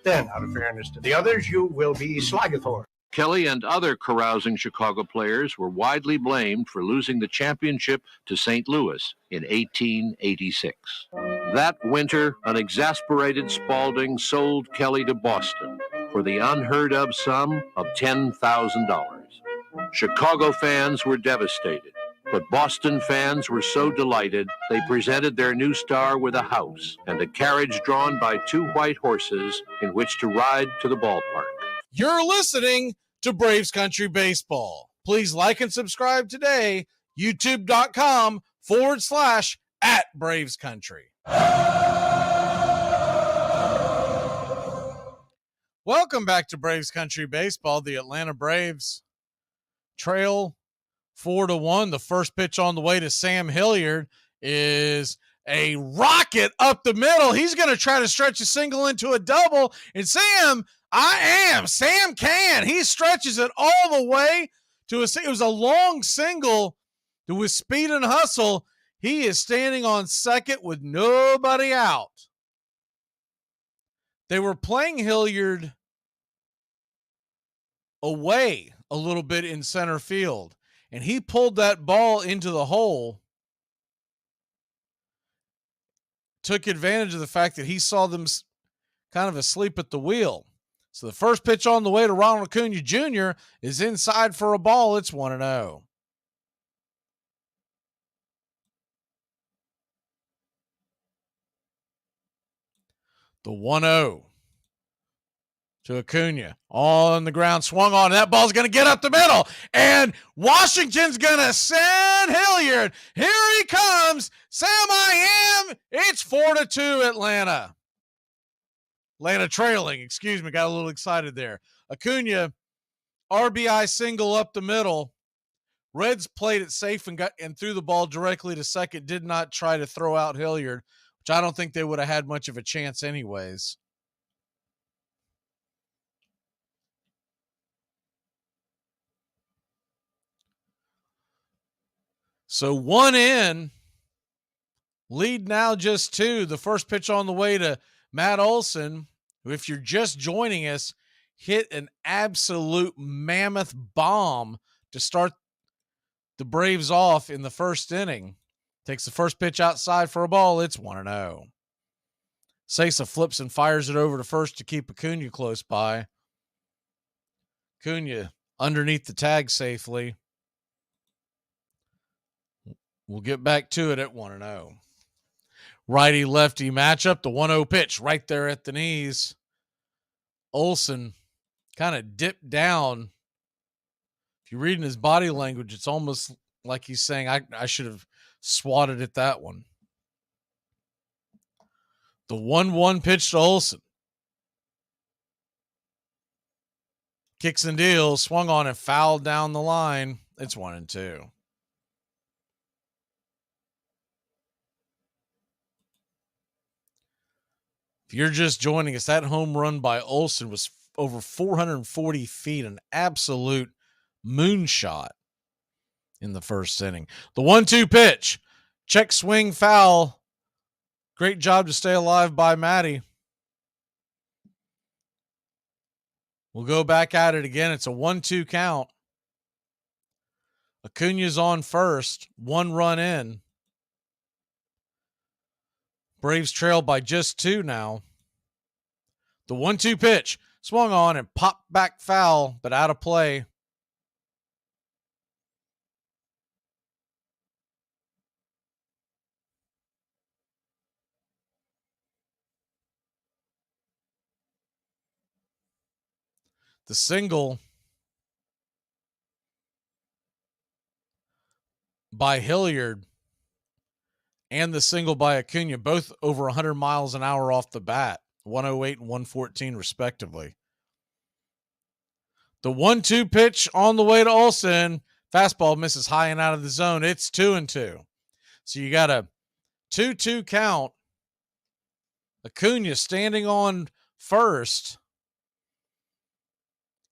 Then, out of fairness to the others, you will be Slagathor. Kelly and other carousing Chicago players were widely blamed for losing the championship to St. Louis in 1886. That winter, an exasperated Spaulding sold Kelly to Boston for the unheard-of sum of $10,000. Chicago fans were devastated. But Boston fans were so delighted, they presented their new star with a house and a carriage drawn by 2 white horses in which to ride to the ballpark. You're listening to Braves Country Baseball. Please like and subscribe today, youtube.com/@Braves Country. Welcome back to Braves Country Baseball. The Atlanta Braves trail 4-1. The first pitch on the way to Sam Hilliard is a rocket up the middle. He's going to try to stretch a single into a double. And Sam can. He stretches it all the way to it was a long single with speed and hustle. He is standing on second with nobody out. They were playing Hilliard away a little bit in center field. And he pulled that ball into the hole, took advantage of the fact that he saw them kind of asleep at the wheel. So the first pitch on the way to Ronald Acuna Jr. is inside for a ball. It's 1-0. The 1-0. To Acuna, on the ground, swung on. That ball's going to get up the middle, and Washington's going to send Hilliard. Here he comes. Sam I am. It's 4-2 Atlanta. Atlanta trailing, excuse me, got a little excited there. Acuna, RBI single up the middle. Reds played it safe and threw the ball directly to second, did not try to throw out Hilliard, which I don't think they would have had much of a chance anyways. So 1 in, lead now just 2. The first pitch on the way to Matt Olson, who, if you're just joining us, hit an absolute mammoth bomb to start the Braves off in the first inning. Takes the first pitch outside for a ball. It's 1-0. Sesa flips and fires it over to first to keep Acuna close by. Acuna underneath the tag safely. We'll get back to it at 1-0. Righty-lefty matchup, the 1-0 pitch right there at the knees. Olsen kind of dipped down. If you're reading his body language, it's almost like he's saying, I should have swatted at that one. The 1-1 pitch to Olsen. Kicks and deals, swung on and fouled down the line. It's 1-2. If you're just joining us, that home run by Olsen was over 440 feet, an absolute moonshot in the first inning. The 1-2 pitch, check swing foul. Great job to stay alive by Matty. We'll go back at it again. It's a 1-2 count. Acuna's on first, 1 run in. Braves trail by just 2 now. The 1-2 pitch, swung on and popped back foul, but out of play. The single by Hilliard and the single by Acuna, both over 100 miles an hour off the bat, 108 and 114 respectively. The 1-2 pitch on the way to Olsen. Fastball misses high and out of the zone. It's 2-2. So you got a 2-2 count. Acuna standing on first.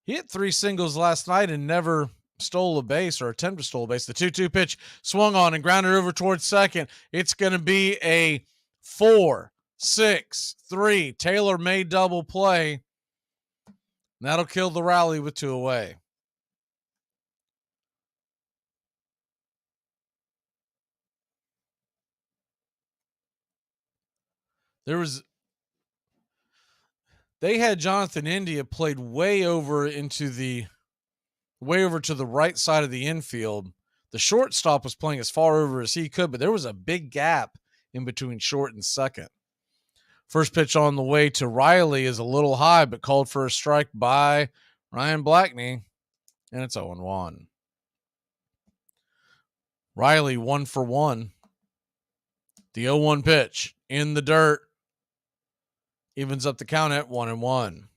He hit 3 singles last night and never stole a base or attempted to steal a base. The 2-2 pitch swung on and grounded over towards second. It's going to be a 4-6-3 tailor-made double play. And that'll kill the rally with 2 away. They had Jonathan India played way over to the right side of the infield. The shortstop was playing as far over as he could, but there was a big gap in between short and second. First pitch on the way to Riley is a little high, but called for a strike by Ryan Blackney, and it's 0-1. Riley 1 for 1. The 0-1 pitch in the dirt evens up the count at 1-1.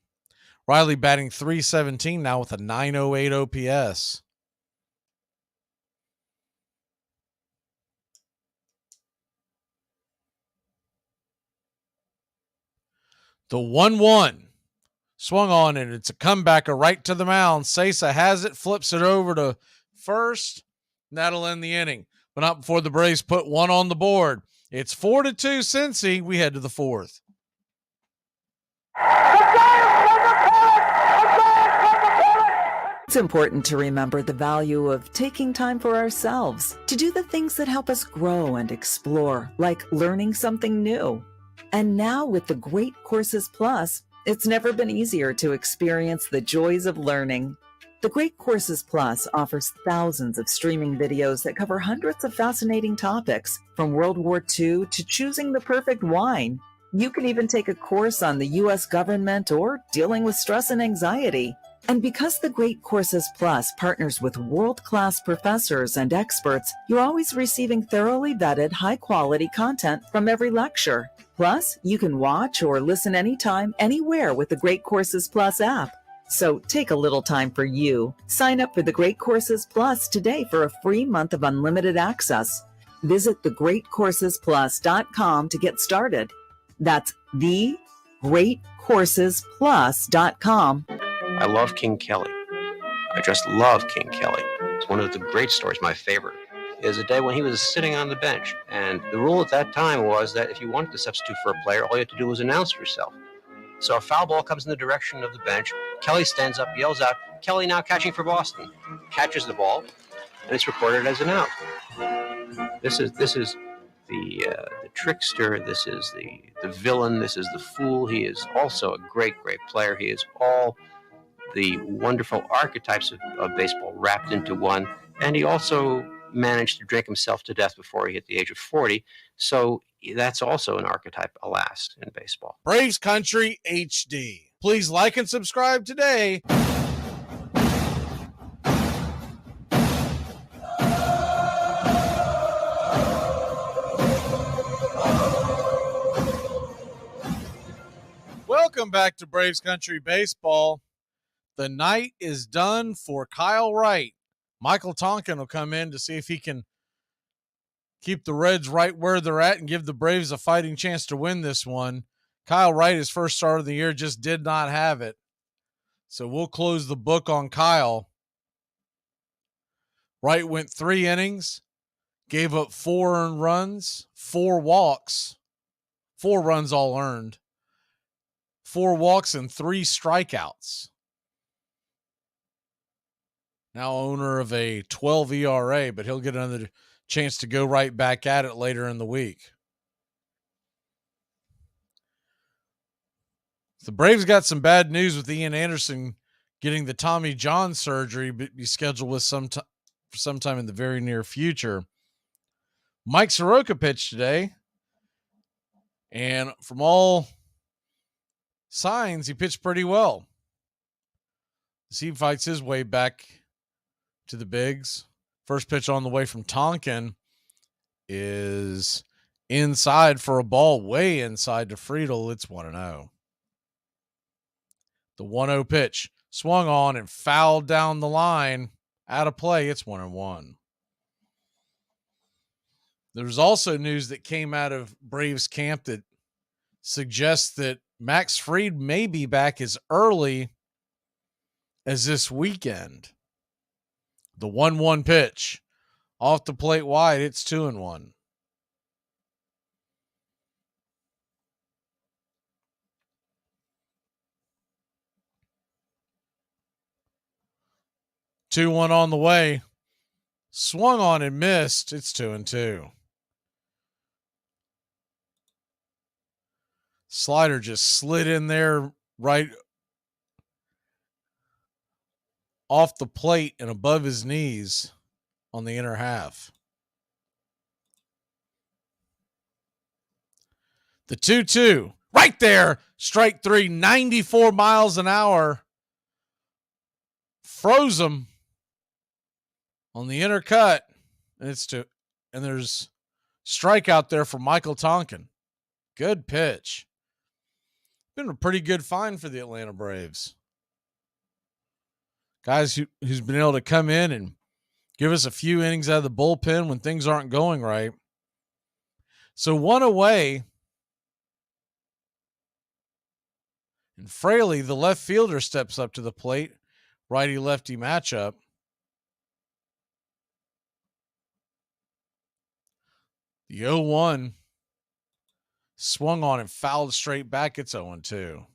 Riley batting .317 now with a .908 OPS. The 1-1 swung on, and it's a comebacker right to the mound. Sesa has it, flips it over to first. And that'll end the inning, but not before the Braves put 1 on the board. It's 4-2 Cincy. We head to the 4th. It's important to remember the value of taking time for ourselves to do the things that help us grow and explore, like learning something new. And now with the Great Courses Plus, it's never been easier to experience the joys of learning. The Great Courses Plus offers thousands of streaming videos that cover hundreds of fascinating topics, from World War II to choosing the perfect wine. You can even take a course on the U.S. government or dealing with stress and anxiety. And because the Great Courses Plus partners with world-class professors and experts, you're always receiving thoroughly vetted, high-quality content from every lecture. Plus, you can watch or listen anytime, anywhere with the Great Courses Plus app. So take a little time for you. Sign up for the Great Courses Plus today for a free month of unlimited access. Visit thegreatcoursesplus.com to get started. That's thegreatcoursesplus.com. I love King Kelly. I just love King Kelly. It's one of the great stories, my favorite, is a day when he was sitting on the bench. And the rule at that time was that if you wanted to substitute for a player, all you had to do was announce yourself. So a foul ball comes in the direction of the bench. Kelly stands up, yells out, "Kelly now catching for Boston." Catches the ball, and it's recorded as an out. This is the trickster. This is the villain. This is the fool. He is also a great, great player. He is all the wonderful archetypes of baseball wrapped into one. And he also managed to drink himself to death before he hit the age of 40. So that's also an archetype, alas, in baseball. Braves Country HD. Please like and subscribe today. Welcome back to Braves Country Baseball. The night is done for Kyle Wright. Michael Tonkin will come in to see if he can keep the Reds right where they're at and give the Braves a fighting chance to win this one. Kyle Wright, his first start of the year, just did not have it. So we'll close the book on Kyle. Wright went 3 innings, gave up 4 earned runs, 4 walks, 4 runs all earned, 4 walks, and 3 strikeouts. Now owner of a 12 ERA, but he'll get another chance to go right back at it later in the week. The Braves got some bad news with Ian Anderson getting the Tommy John surgery, but be scheduled with sometime in the very near future. Mike Soroka pitched today, and from all signs, he pitched pretty well. As he fights his way back to the bigs. First pitch on the way from Tonkin is inside for a ball way inside to Friedel. It's 1-0. The 1-0 pitch swung on and fouled down the line. Out of play, it's 1-1. There's also news that came out of Braves camp that suggests that Max Fried may be back as early as this weekend. The 1-1 pitch off the plate wide. It's 2-1. Two one on the way. Swung on and missed. It's 2-2. Slider just slid in there right off the plate and above his knees on the inner half. The 2-2 right there. Strike 3, 94 miles an hour. Froze him on the inner cut. And and there's strikeout there for Michael Tonkin. Good pitch. Been a pretty good find for the Atlanta Braves. Guys who's been able to come in and give us a few innings out of the bullpen when things aren't going right. So 1 away. And Fraley, the left fielder, steps up to the plate. Righty-lefty matchup. The 0-1 swung on and fouled straight back. It's 0-2.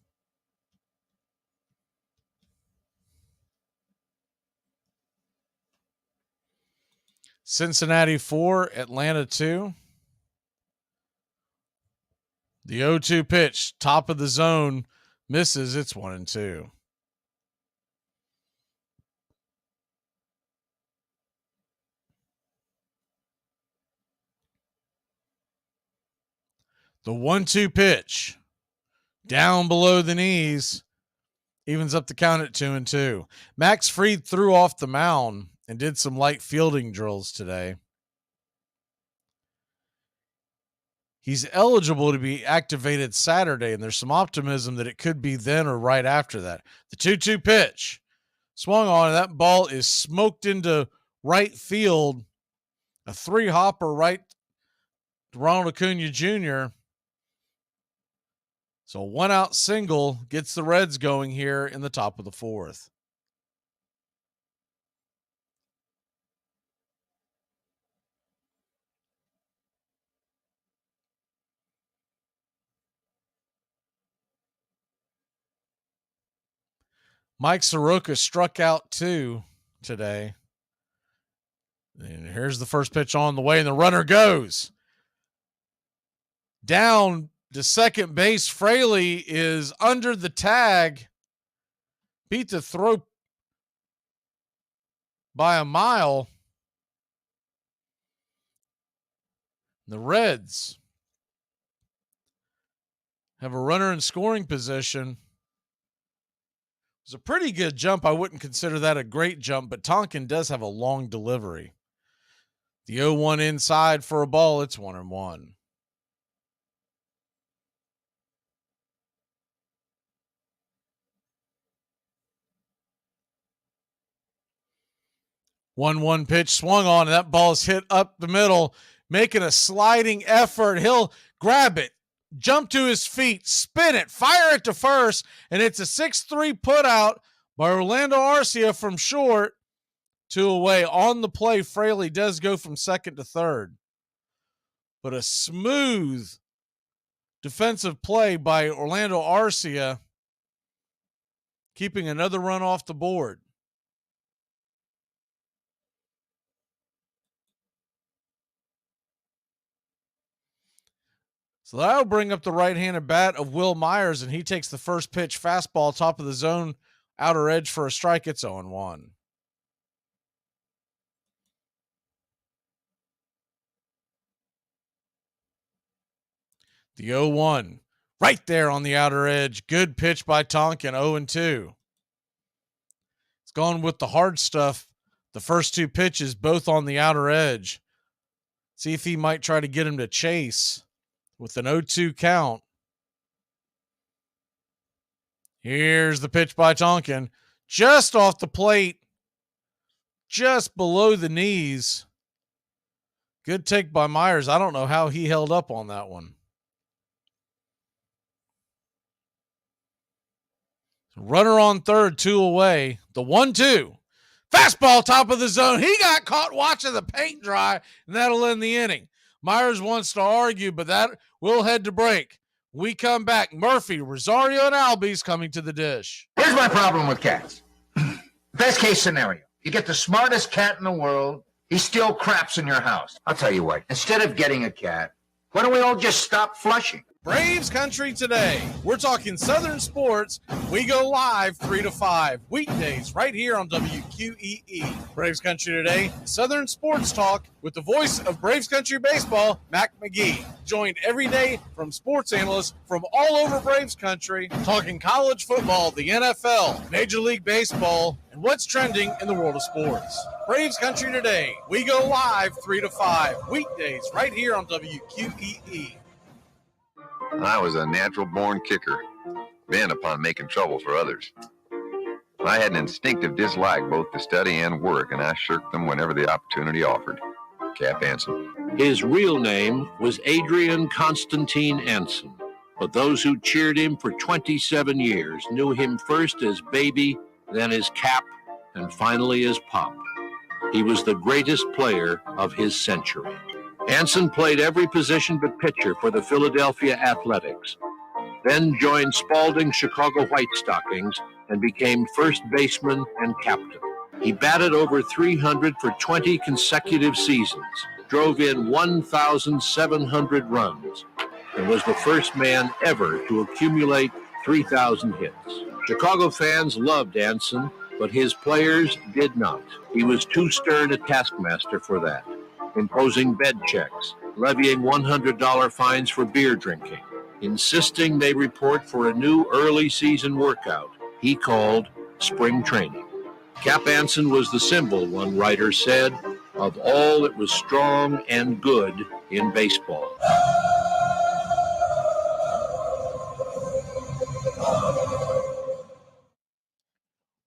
Cincinnati 4, Atlanta 2. The 0-2 pitch, top of the zone, misses. It's 1-2. The 1-2 pitch, down below the knees, evens up the count at 2-2. Max Fried threw off the mound and did some light fielding drills today. He's eligible to be activated Saturday, and there's some optimism that it could be then or right after that. The 2-2 pitch swung on, and that ball is smoked into right field. A 3-hopper right to Ronald Acuna Jr. So a 1-out single gets the Reds going here in the top of the 4th. Mike Soroka struck out 2 today. And here's the first pitch on the way, and the runner goes. Down to second base. Fraley is under the tag. Beat the throw by a mile. The Reds have a runner in scoring position. It's a pretty good jump. I wouldn't consider that a great jump, but Tonkin does have a long delivery. The 0-1 inside for a ball. It's 1-1. One pitch swung on, and that ball's hit up the middle, making a sliding effort. He'll grab it, jump to his feet, spin it, fire it to first, and it's a 6-3 put out by Orlando Arcia from short. 2 away. On the play, Fraley does go from second to third. But a smooth defensive play by Orlando Arcia, keeping another run off the board. So that'll bring up the right-handed bat of Will Myers, and he takes the first pitch fastball, top of the zone, outer edge for a strike. It's 0-1. The 0-1, right there on the outer edge. Good pitch by Tonkin, 0-2. It's gone with the hard stuff. The first 2 pitches, both on the outer edge. See if he might try to get him to chase with an 0-2 count. Here's the pitch by Tonkin. Just off the plate, just below the knees. Good take by Myers. I don't know how he held up on that one. Runner on third, 2 away. The 1-2. Fastball top of the zone. He got caught watching the paint dry, and that'll end the inning. Myers wants to argue, but that will head to break. We come back. Murphy, Rosario, and Albies coming to the dish. Here's my problem with cats. Best case scenario. You get the smartest cat in the world. He still craps in your house. I'll tell you what. Instead of getting a cat, why don't we all just stop flushing? Braves Country today. We're talking Southern sports. We go live 3 to 5 weekdays right here on WQEE. Braves Country today, Southern sports talk with the voice of Braves Country baseball, Mac Magee. Joined every day from sports analysts from all over Braves Country, talking college football, the NFL, Major League Baseball, and what's trending in the world of sports. Braves Country today. We go live 3 to 5 weekdays right here on WQEE. I was a natural-born kicker, bent upon making trouble for others. I had an instinctive dislike both to study and work, and I shirked them whenever the opportunity offered. Cap Anson. His real name was Adrian Constantine Anson, but those who cheered him for 27 years knew him first as Baby, then as Cap, and finally as Pop. He was the greatest player of his century. Anson played every position but pitcher for the Philadelphia Athletics, then joined Spalding's Chicago White Stockings and became first baseman and captain. He batted over 300 for 20 consecutive seasons, drove in 1,700 runs, and was the first man ever to accumulate 3,000 hits. Chicago fans loved Anson, but his players did not. He was too stern a taskmaster for that, imposing bed checks, levying $100 fines for beer drinking, insisting they report for a new early season workout he called spring training. Cap Anson was the symbol, one writer said, of all that was strong and good in baseball.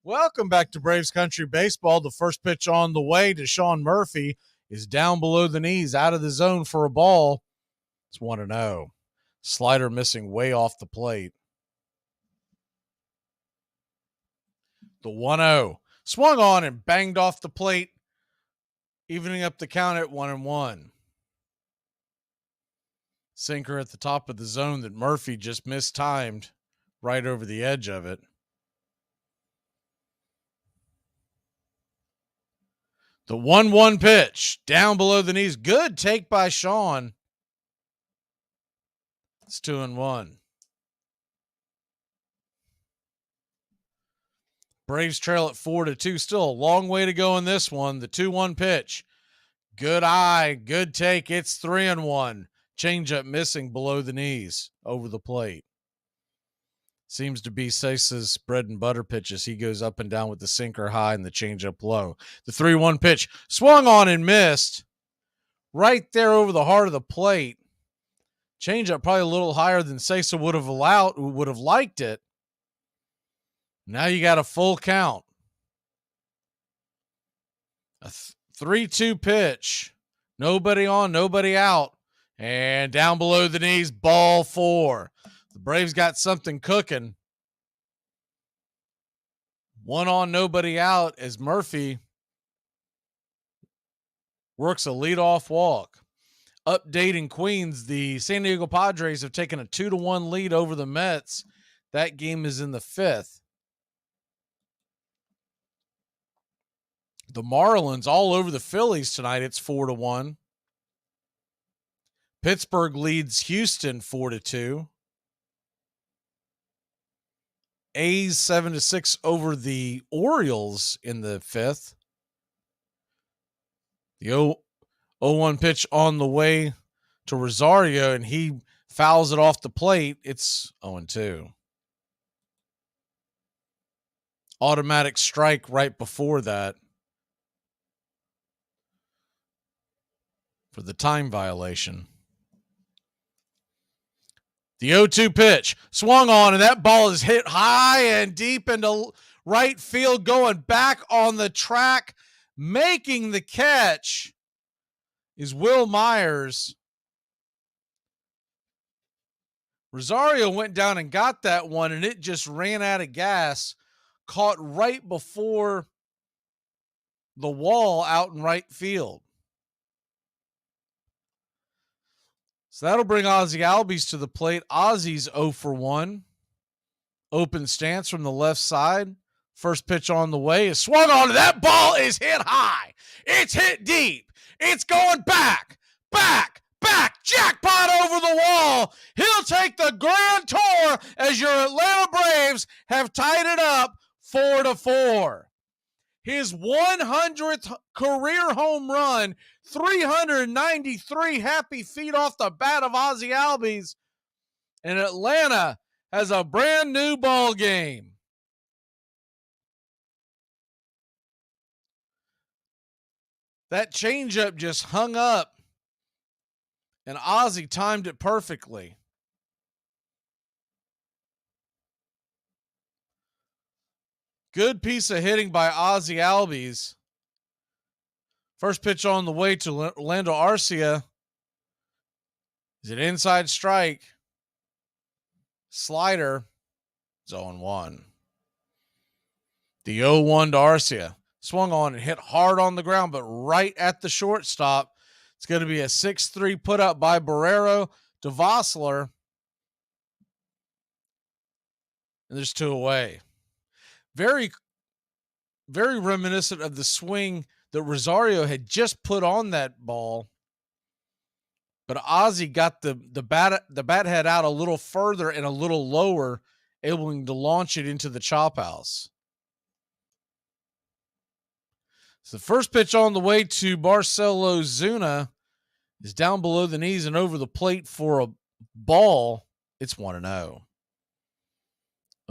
Welcome back to Braves Country Baseball. The first pitch on the way to Sean Murphy is down below the knees, out of the zone for a ball. It's 1-0. Slider missing way off the plate. The 1-0. Swung on and banged off the plate, evening up the count at 1-1. Sinker at the top of the zone that Murphy just mistimed right over the edge of it. The 1-1 pitch down below the knees. Good take by Sean. It's 2-1. Braves trail at 4-2. Still a long way to go in this one. The 2-1 pitch. Good eye. Good take. It's 3-1. Changeup missing below the knees over the plate. Seems to be Cesa's bread and butter pitches. He goes up and down with the sinker high and the changeup low. The 3-1 pitch swung on and missed right there over the heart of the plate. Changeup probably a little higher than Cesa would have liked it. Now you got a full count. A 3-2 pitch. Nobody on, nobody out. And down below the knees, ball 4. The Braves got something cooking. 1 on, nobody out as Murphy works a leadoff walk. Updating Queens, the San Diego Padres have taken a 2-1 lead over the Mets. That game is in the 5th. The Marlins all over the Phillies tonight. It's 4-1. Pittsburgh leads Houston 4-2. A's 7-6 over the Orioles in the 5th. The 0-1 pitch on the way to Rosario, and he fouls it off the plate. It's 0-2. Automatic strike right before that for the time violation. The 0-2 pitch swung on, and that ball is hit high and deep into right field, going back on the track. Making the catch is Will Myers. Rosario went down and got that one, and it just ran out of gas. Caught right before the wall out in right field. So that'll bring Ozzie Albies to the plate. Ozzie's 0-1. Open stance from the left side. First pitch on the way is swung on. That ball is hit high. It's hit deep. It's going back. Jackpot over the wall. He'll take the grand tour as your Atlanta Braves have tied it up 4-4. His 100th career home run, 393 happy feet off the bat of Ozzie Albies, and Atlanta has a brand new ball game. That changeup just hung up, and Ozzie timed it perfectly. Good piece of hitting by Ozzie Albies. First pitch on the way to Orlando Arcia. Is it inside strike? Slider. 0-1. The 0-1 to Arcia. Swung on and hit hard on the ground, but right at the shortstop. It's going to be a 6-3 put up by Barrero to Vossler. And there's 2 away. Very, very reminiscent of the swing that Rosario had just put on that ball. But Ozzie got the bat head out a little further and a little lower, able to launch it into the chop house. So the first pitch on the way to Barcelo Zuna is down below the knees and over the plate for a ball. It's 1-0.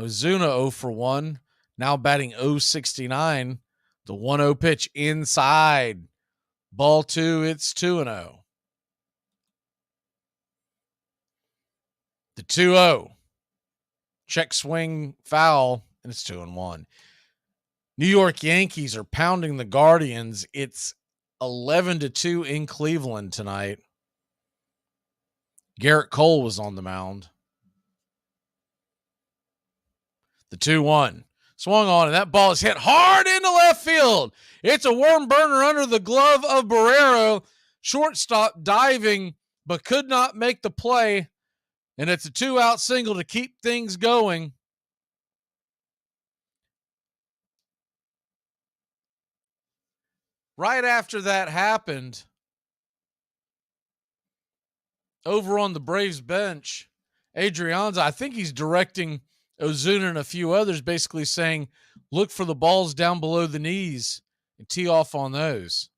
Ozuna 0-1. Now batting .069. The 1-0 pitch inside. Ball 2, it's 2-0. The 2-0. Check swing foul, and it's 2-1. New York Yankees are pounding the Guardians. It's 11-2 in Cleveland tonight. Garrett Cole was on the mound. The 2-1. Swung on, and that ball is hit hard into left field. It's a worm burner under the glove of Barrero. Shortstop diving, but could not make the play. And it's a 2-out single to keep things going. Right after that happened, over on the Braves bench, Adrianza, I think he's directing Ozuna and a few others, basically saying, look for the balls down below the knees and tee off on those.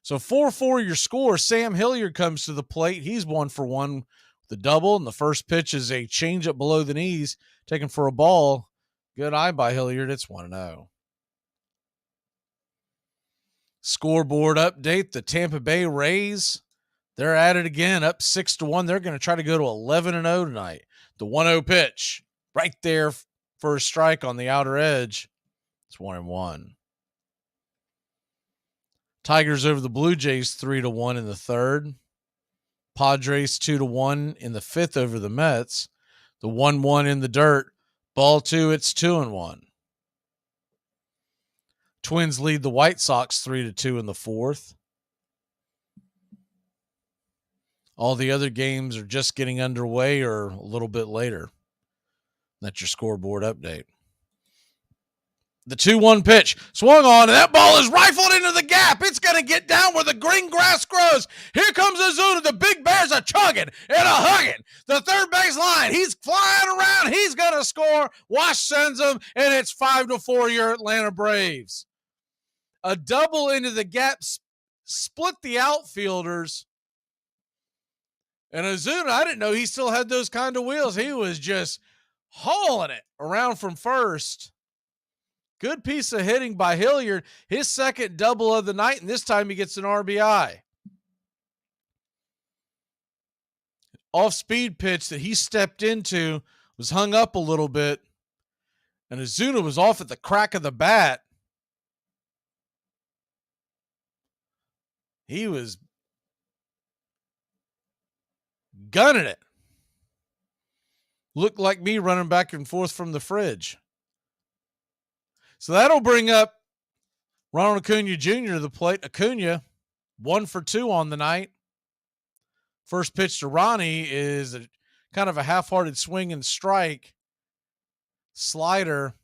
So 4-4 your score. Sam Hilliard comes to the plate. He's 1-for-1 The double, and the first pitch is a changeup below the knees, taken for a ball. Good eye by Hilliard. It's 1-0. Scoreboard update. The Tampa Bay Rays, they're at it again, up 6-1. They're going to try to go to 11-0 tonight. The 1-0 pitch right there for a strike on the outer edge. It's 1-1. Tigers over the Blue Jays 3-1 in the third. Padres 2-1 in the fifth over the Mets. The 1-1 in the dirt. Ball 2, it's 2-1. Twins lead the White Sox 3-2 in the fourth. All the other games are just getting underway or a little bit later. That's your scoreboard update. The 2-1 pitch swung on, and that ball is rifled into the gap. It's going to get down where the green grass grows. Here comes Ozuna. The Big Bears are chugging and a hugging. The third base line. He's flying around. He's going to score. Wash sends him, and it's 5-4 your Atlanta Braves. A double into the gap split the outfielders. And Ozuna, I didn't know he still had those kind of wheels. He was just hauling it around from first. Good piece of hitting by Hilliard. His second double of the night, and this time he gets an RBI. Off-speed pitch that he stepped into was hung up a little bit, and Ozuna was off at the crack of the bat. He was gunning it. Looked like me running back and forth from the fridge. So that'll bring up Ronald Acuna Jr. to the plate. Acuna, 1 for 2 on the night. First pitch to Ronnie is kind of a half-hearted swing and strike. Slider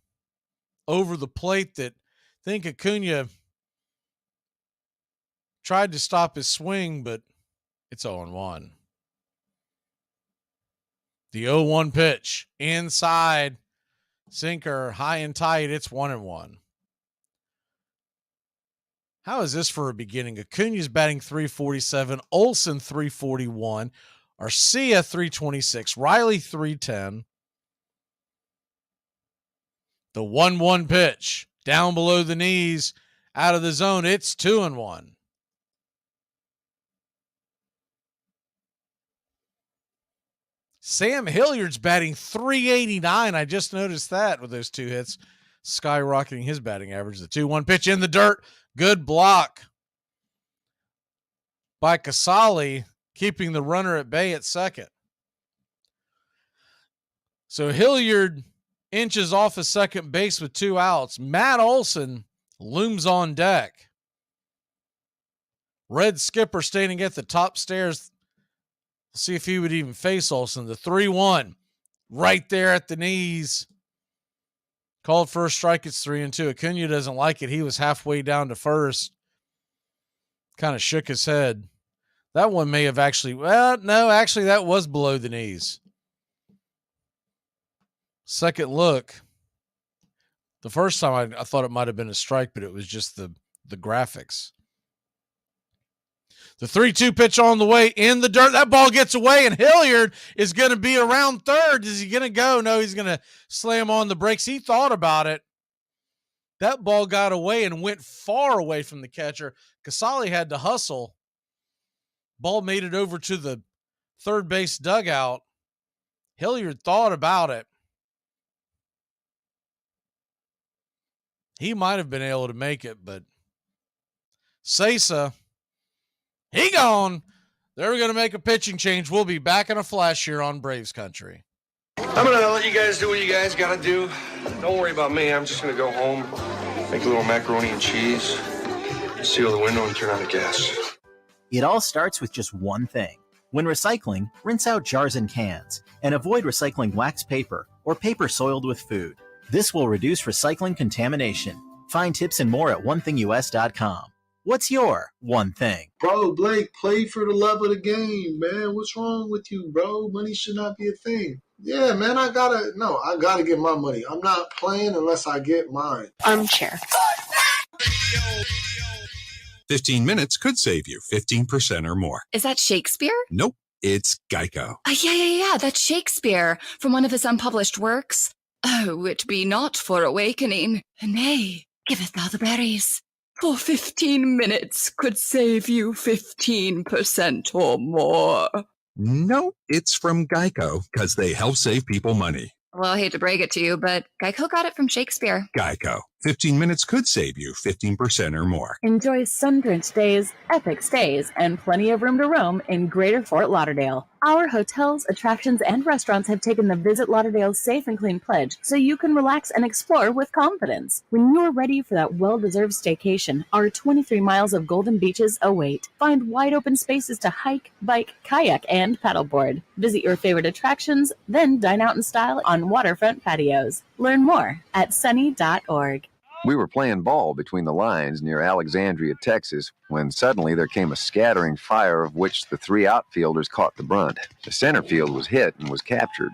over the plate that I think Acuna tried to stop his swing, but it's 0-1. The 0-1 pitch, inside, sinker, high and tight, it's 1-1. How is this for a beginning? Acuna's batting .347, Olsen .341, Arcia .326, Riley .310. The 1-1 pitch, down below the knees, out of the zone, it's 2-1. Sam Hilliard's batting .389. I just noticed that with those two hits, skyrocketing his batting average. The 2-1 pitch in the dirt. Good block by Casali, keeping the runner at bay at second. So Hilliard inches off of second base with 2 outs. Matt Olson looms on deck. Red Skipper standing at the top stairs. See if he would even face Olsen. The 3-1 right there at the knees. Called first strike. It's 3-2. Acuna doesn't like it. He was halfway down to first. Kind of shook his head. That one may have actually, actually that was below the knees. Second look. The first time I thought it might have been a strike, but it was just the graphics. The 3-2 pitch on the way in the dirt. That ball gets away, and Hilliard is going to be around third. Is he going to go? No, he's going to slam on the brakes. He thought about it. That ball got away and went far away from the catcher. Casali had to hustle. Ball made it over to the third base dugout. Hilliard thought about it. He might have been able to make it, but Sesa, he gone. They're going to make a pitching change. We'll be back in a flash here on Braves Country. I'm going to let you guys do what you guys got to do. Don't worry about me. I'm just going to go home, make a little macaroni and cheese, seal the window, and turn on the gas. It all starts with just one thing. When recycling, rinse out jars and cans, and avoid recycling wax paper or paper soiled with food. This will reduce recycling contamination. Find tips and more at onethingus.com. What's your one thing? Bro, Blake, play for the love of the game, man. What's wrong with you, bro? Money should not be a thing. Yeah, man, I gotta get my money. I'm not playing unless I get mine. Armchair. 15 minutes could save you 15% or more. Is that Shakespeare? Nope. It's Geico. Yeah. That's Shakespeare from one of his unpublished works. Oh, it be not for awakening. Nay, giveth thou the berries. For 15 minutes could save you 15% or more. No, it's from Geico, because they help save people money. Well, I hate to break it to you, but Geico got it from Shakespeare. Geico. 15 minutes could save you 15% or more. Enjoy sun-drenched days, epic stays, and plenty of room to roam in Greater Fort Lauderdale. Our hotels, attractions, and restaurants have taken the Visit Lauderdale Safe and Clean pledge, so you can relax and explore with confidence. When you're ready for that well-deserved staycation, our 23 miles of golden beaches await. Find wide-open spaces to hike, bike, kayak, and paddleboard. Visit your favorite attractions, then dine out in style on waterfront patios. Learn more at sunny.org. We were playing ball between the lines near Alexandria, Texas, when suddenly there came a scattering fire of which the three outfielders caught the brunt. The center field was hit and was captured.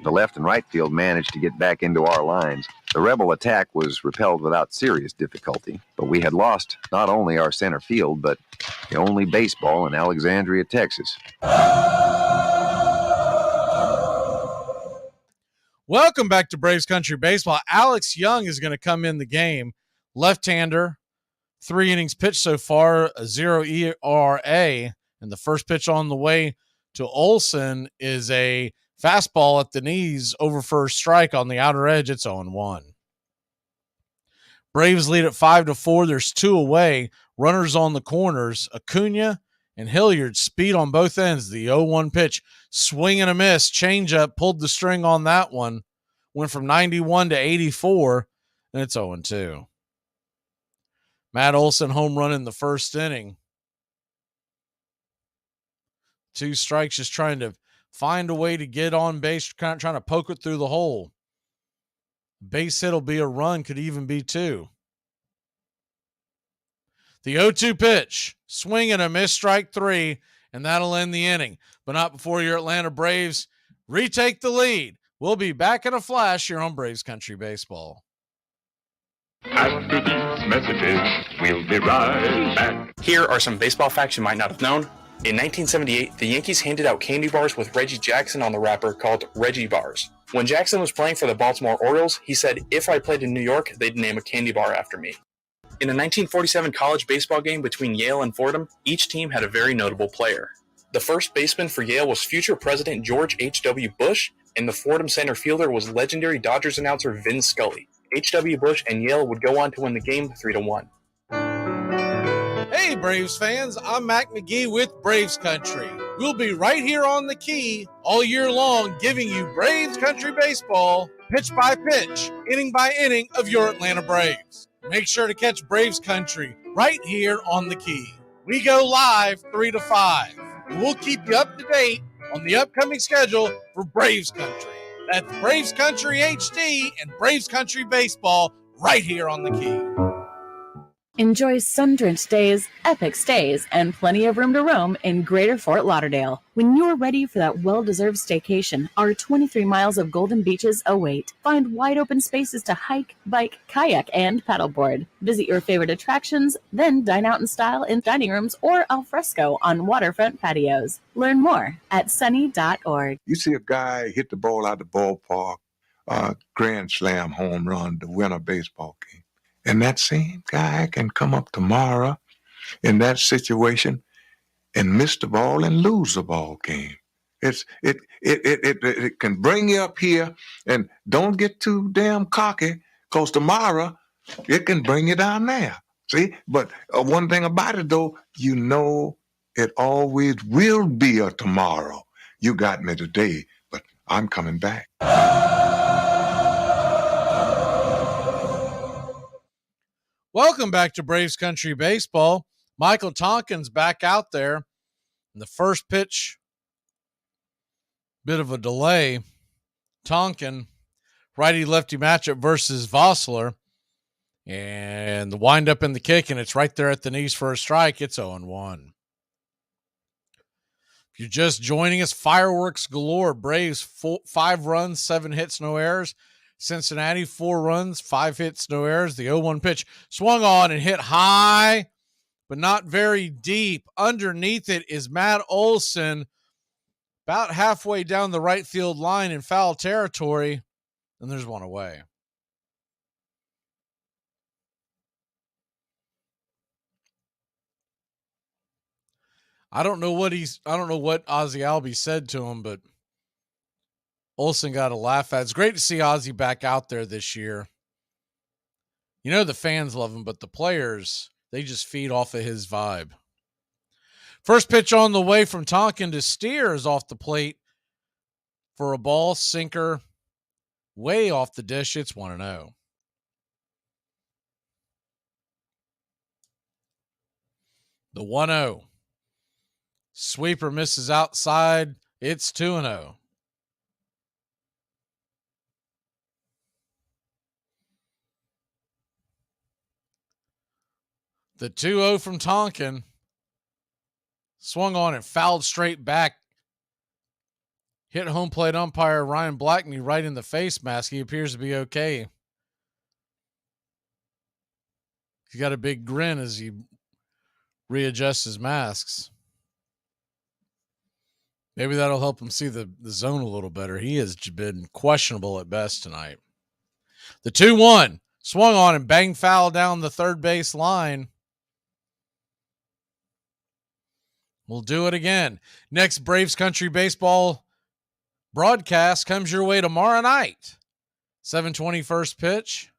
The left and right field managed to get back into our lines. The rebel attack was repelled without serious difficulty, but we had lost not only our center field, but the only baseball in Alexandria, Texas. Welcome back to Braves Country Baseball. Alex Young is going to come in the game. Left-hander, 3 innings pitched so far, a 0 ERA, and the first pitch on the way to Olsen is a fastball at the knees over first strike on the outer edge. It's 0-1. Braves lead at 5-4. There's 2 away. Runners on the corners. Acuna and Hilliard, speed on both ends. The 0-1 pitch, swing and a miss, changeup, pulled the string on that one, went from 91 to 84, and it's 0-2. Matt Olson home run in the first inning. 2 strikes, just trying to find a way to get on base, kind of trying to poke it through the hole. Base hit will be a run, could even be 2. The 0-2 pitch, swing and a miss, strike 3, and that'll end the inning. But not before your Atlanta Braves retake the lead. We'll be back in a flash here on Braves Country Baseball. After these messages, we'll be right back. Here are some baseball facts you might not have known. In 1978, the Yankees handed out candy bars with Reggie Jackson on the wrapper called Reggie Bars. When Jackson was playing for the Baltimore Orioles, he said, "If I played in New York, they'd name a candy bar after me." In a 1947 college baseball game between Yale and Fordham, each team had a very notable player. The first baseman for Yale was future President George H.W. Bush, and the Fordham center fielder was legendary Dodgers announcer Vin Scully. H.W. Bush and Yale would go on to win the game 3-1. Hey, Braves fans, I'm Mac Magee with Braves Country. We'll be right here on the key all year long, giving you Braves Country Baseball, pitch by pitch, inning by inning of your Atlanta Braves. Make sure to catch Braves Country right here on the key. We go live 3 to 5. And we'll keep you up to date on the upcoming schedule for Braves Country. That's Braves Country HD and Braves Country Baseball right here on the key. Enjoy sun-drenched days, epic stays, and plenty of room to roam in Greater Fort Lauderdale. When you're ready for that well-deserved staycation, our 23 miles of golden beaches await. Find wide-open spaces to hike, bike, kayak, and paddleboard. Visit your favorite attractions, then dine out in style in dining rooms or al fresco on waterfront patios. Learn more at sunny.org. You see a guy hit the ball out the ballpark, grand slam home run to win a baseball game. And that same guy can come up tomorrow in that situation and miss the ball and lose the ball game. It can bring you up here, and don't get too damn cocky, because tomorrow it can bring you down there. See? But one thing about it, though, you know it always will be a tomorrow. You got me today, but I'm coming back. Welcome back to Braves Country Baseball. Michael Tonkin's back out there. In the first pitch, bit of a delay. Tonkin, righty-lefty matchup versus Vossler. And the windup and the kick, and it's right there at the knees for a strike. It's 0-1. If you're just joining us, fireworks galore. Braves, 5 runs, 7 hits, no errors. Cincinnati, 4 runs, 5 hits, no errors. The 0-1 pitch swung on and hit high, but not very deep. Underneath it is Matt Olson. about halfway down the right field line in foul territory, and there's one away. I don't know what Ozzie Albies said to him, but Olsen got a laugh at. It's great to see Ozzie back out there this year. You know the fans love him, but the players, they just feed off of his vibe. First pitch on the way from Tonkin to Steer is off the plate for a ball sinker way off the dish. It's 1-0. The 1-0. Sweeper misses outside. It's 2-0. The 2-0 from Tonkin. Swung on and fouled straight back. Hit home plate umpire Ryan Blackney right in the face mask. He appears to be okay. He's got a big grin as he readjusts his masks. Maybe that'll help him see the zone a little better. He has been questionable at best tonight. The 2-1. Swung on and banged foul down the third base line. We'll do it again. Next Braves Country Baseball broadcast comes your way tomorrow night. 7:20 first pitch.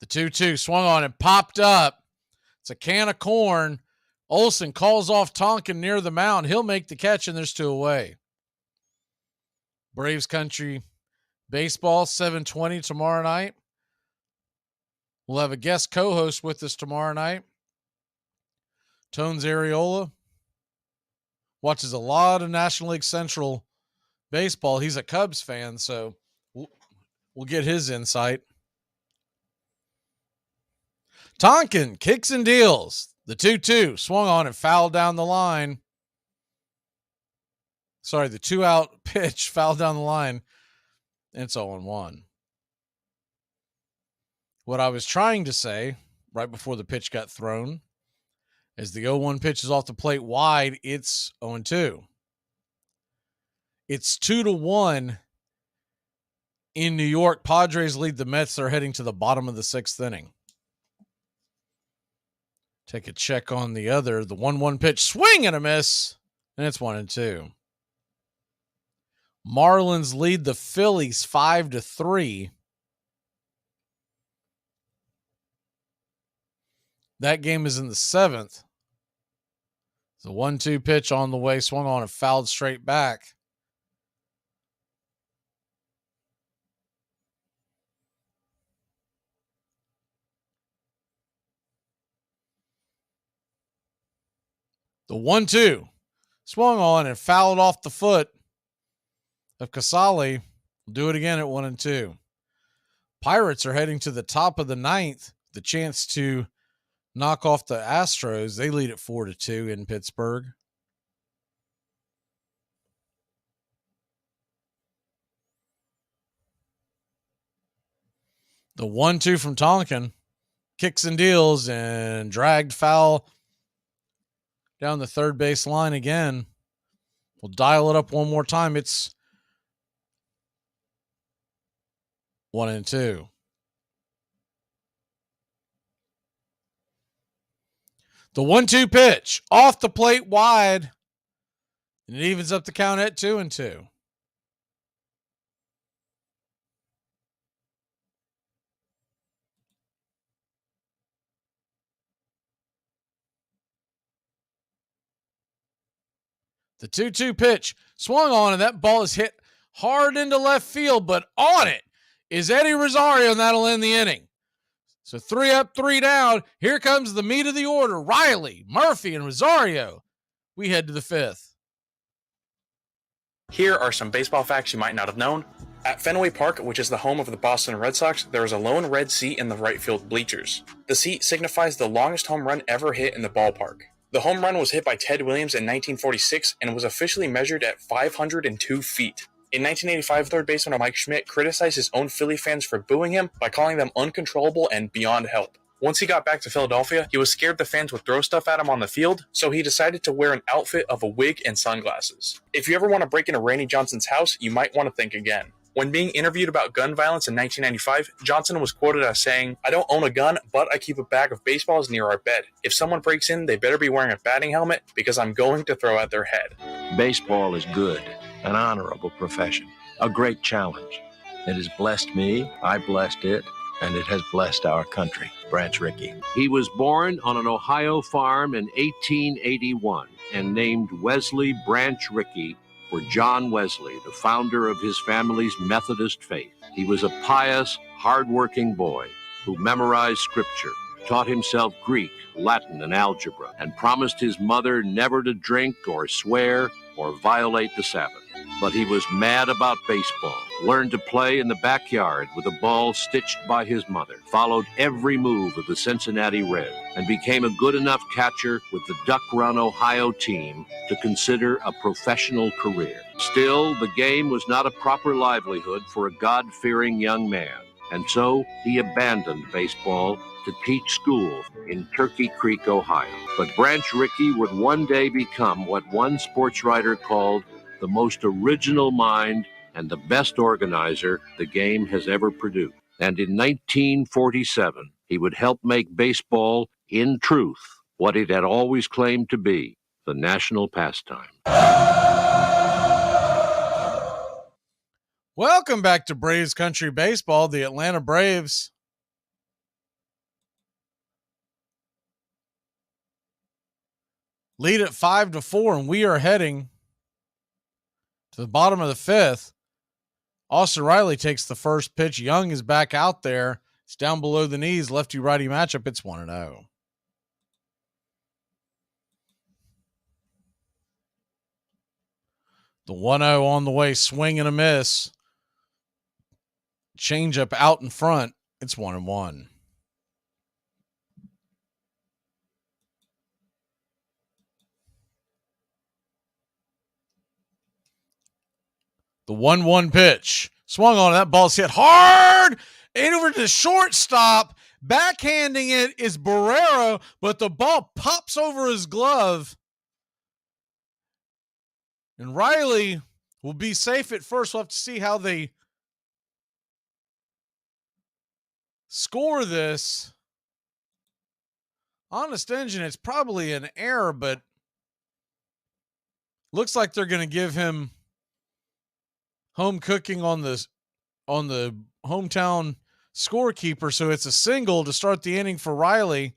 The 2-2 swung on and popped up. It's a can of corn. Olsen calls off Tonkin near the mound. He'll make the catch, and there's 2 away. Braves Country Baseball, 7:20 tomorrow night. We'll have a guest co-host with us tomorrow night. Tones Ariola watches a lot of National League Central baseball. He's a Cubs fan, so we'll get his insight. Tonkin kicks and deals. The 2-2 swung on and fouled down the line. Sorry, the 2-out pitch fouled down the line. And it's 0-1. What I was trying to say right before the pitch got thrown is the 0-1 pitch is off the plate wide. It's 0-2. It's 2-1 in New York. Padres lead the Mets. They're heading to the bottom of the 6th inning. Take a check on the 1-1 pitch, swing and a miss, and it's 1-2. Marlins lead the Phillies 5-3. That game is in the 7th. The 1-2 pitch on the way, swung on and fouled straight back. The 1-2 swung on and fouled off the foot of Casale. We'll do it again at 1-2. Pirates are heading to the top of the 9th. The chance to knock off the Astros. They lead at 4-2 in Pittsburgh. The 1-2 from Tonkin. Kicks and deals and dragged foul down the third base line again. We'll dial it up one more time. It's 1-2. The 1-2 pitch off the plate wide, and it evens up the count at 2-2. The 2-2 pitch swung on, and that ball is hit hard into left field, but on it is Eddie Rosario, and that'll end the inning. So 3 up, 3 down. Here comes the meat of the order. Riley, Murphy, and Rosario. We head to the 5th. Here are some baseball facts you might not have known. At Fenway Park, which is the home of the Boston Red Sox, there is a lone red seat in the right field bleachers. The seat signifies the longest home run ever hit in the ballpark. The home run was hit by Ted Williams in 1946 and was officially measured at 502 feet. In 1985, third baseman Mike Schmidt criticized his own Philly fans for booing him by calling them uncontrollable and beyond help. Once he got back to Philadelphia, he was scared the fans would throw stuff at him on the field, so he decided to wear an outfit of a wig and sunglasses. If you ever want to break into Randy Johnson's house, you might want to think again. When being interviewed about gun violence in 1995, Johnson was quoted as saying, "I don't own a gun, but I keep a bag of baseballs near our bed. If someone breaks in, they better be wearing a batting helmet because I'm going to throw at their head." Baseball is good, an honorable profession, a great challenge. It has blessed me, I blessed it, and it has blessed our country. Branch Rickey. He was born on an Ohio farm in 1881 and named Wesley Branch Rickey for John Wesley, the founder of his family's Methodist faith. He was a pious, hard-working boy who memorized scripture, taught himself Greek, Latin, and algebra, and promised his mother never to drink or swear or violate the Sabbath. But he was mad about baseball, learned to play in the backyard with a ball stitched by his mother, followed every move of the Cincinnati Reds, and became a good enough catcher with the Duck Run, Ohio team to consider a professional career. Still, the game was not a proper livelihood for a God-fearing young man, and so he abandoned baseball to teach school in Turkey Creek, Ohio. But Branch Rickey would one day become what one sports writer called the most original mind and the best organizer the game has ever produced. And in 1947, he would help make baseball, in truth, what it had always claimed to be, the national pastime. Welcome back to Braves Country Baseball. The Atlanta Braves lead at 5-4, and we are heading to the bottom of the fifth. Austin Riley takes the first pitch. Young is back out there. It's down below the knees. Lefty-righty matchup. It's 1-0. The 1-0 on the way. Swing and a miss. Changeup out in front. It's 1-1. The 1-1 pitch. Swung on. That ball's hit hard. And over to the shortstop. Backhanding it is Barrero, but the ball pops over his glove. And Riley will be safe at first. We'll have to see how they score this. Honest Engine, it's probably an error, but looks like they're going to give him home cooking on the hometown scorekeeper. So it's a single to start the inning for Riley.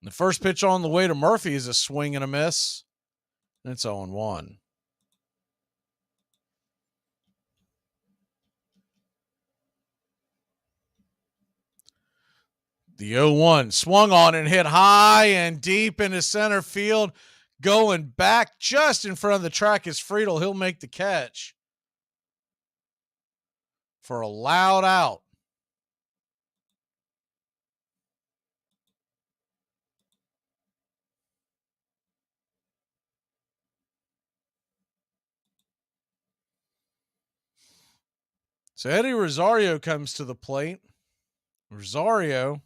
The first pitch on the way to Murphy is a swing and a miss. And it's 0-1. The 0-1 swung on and hit high and deep into center field. Going back just in front of the track is Friedel. He'll make the catch for a loud out. So Eddie Rosario comes to the plate. Rosario,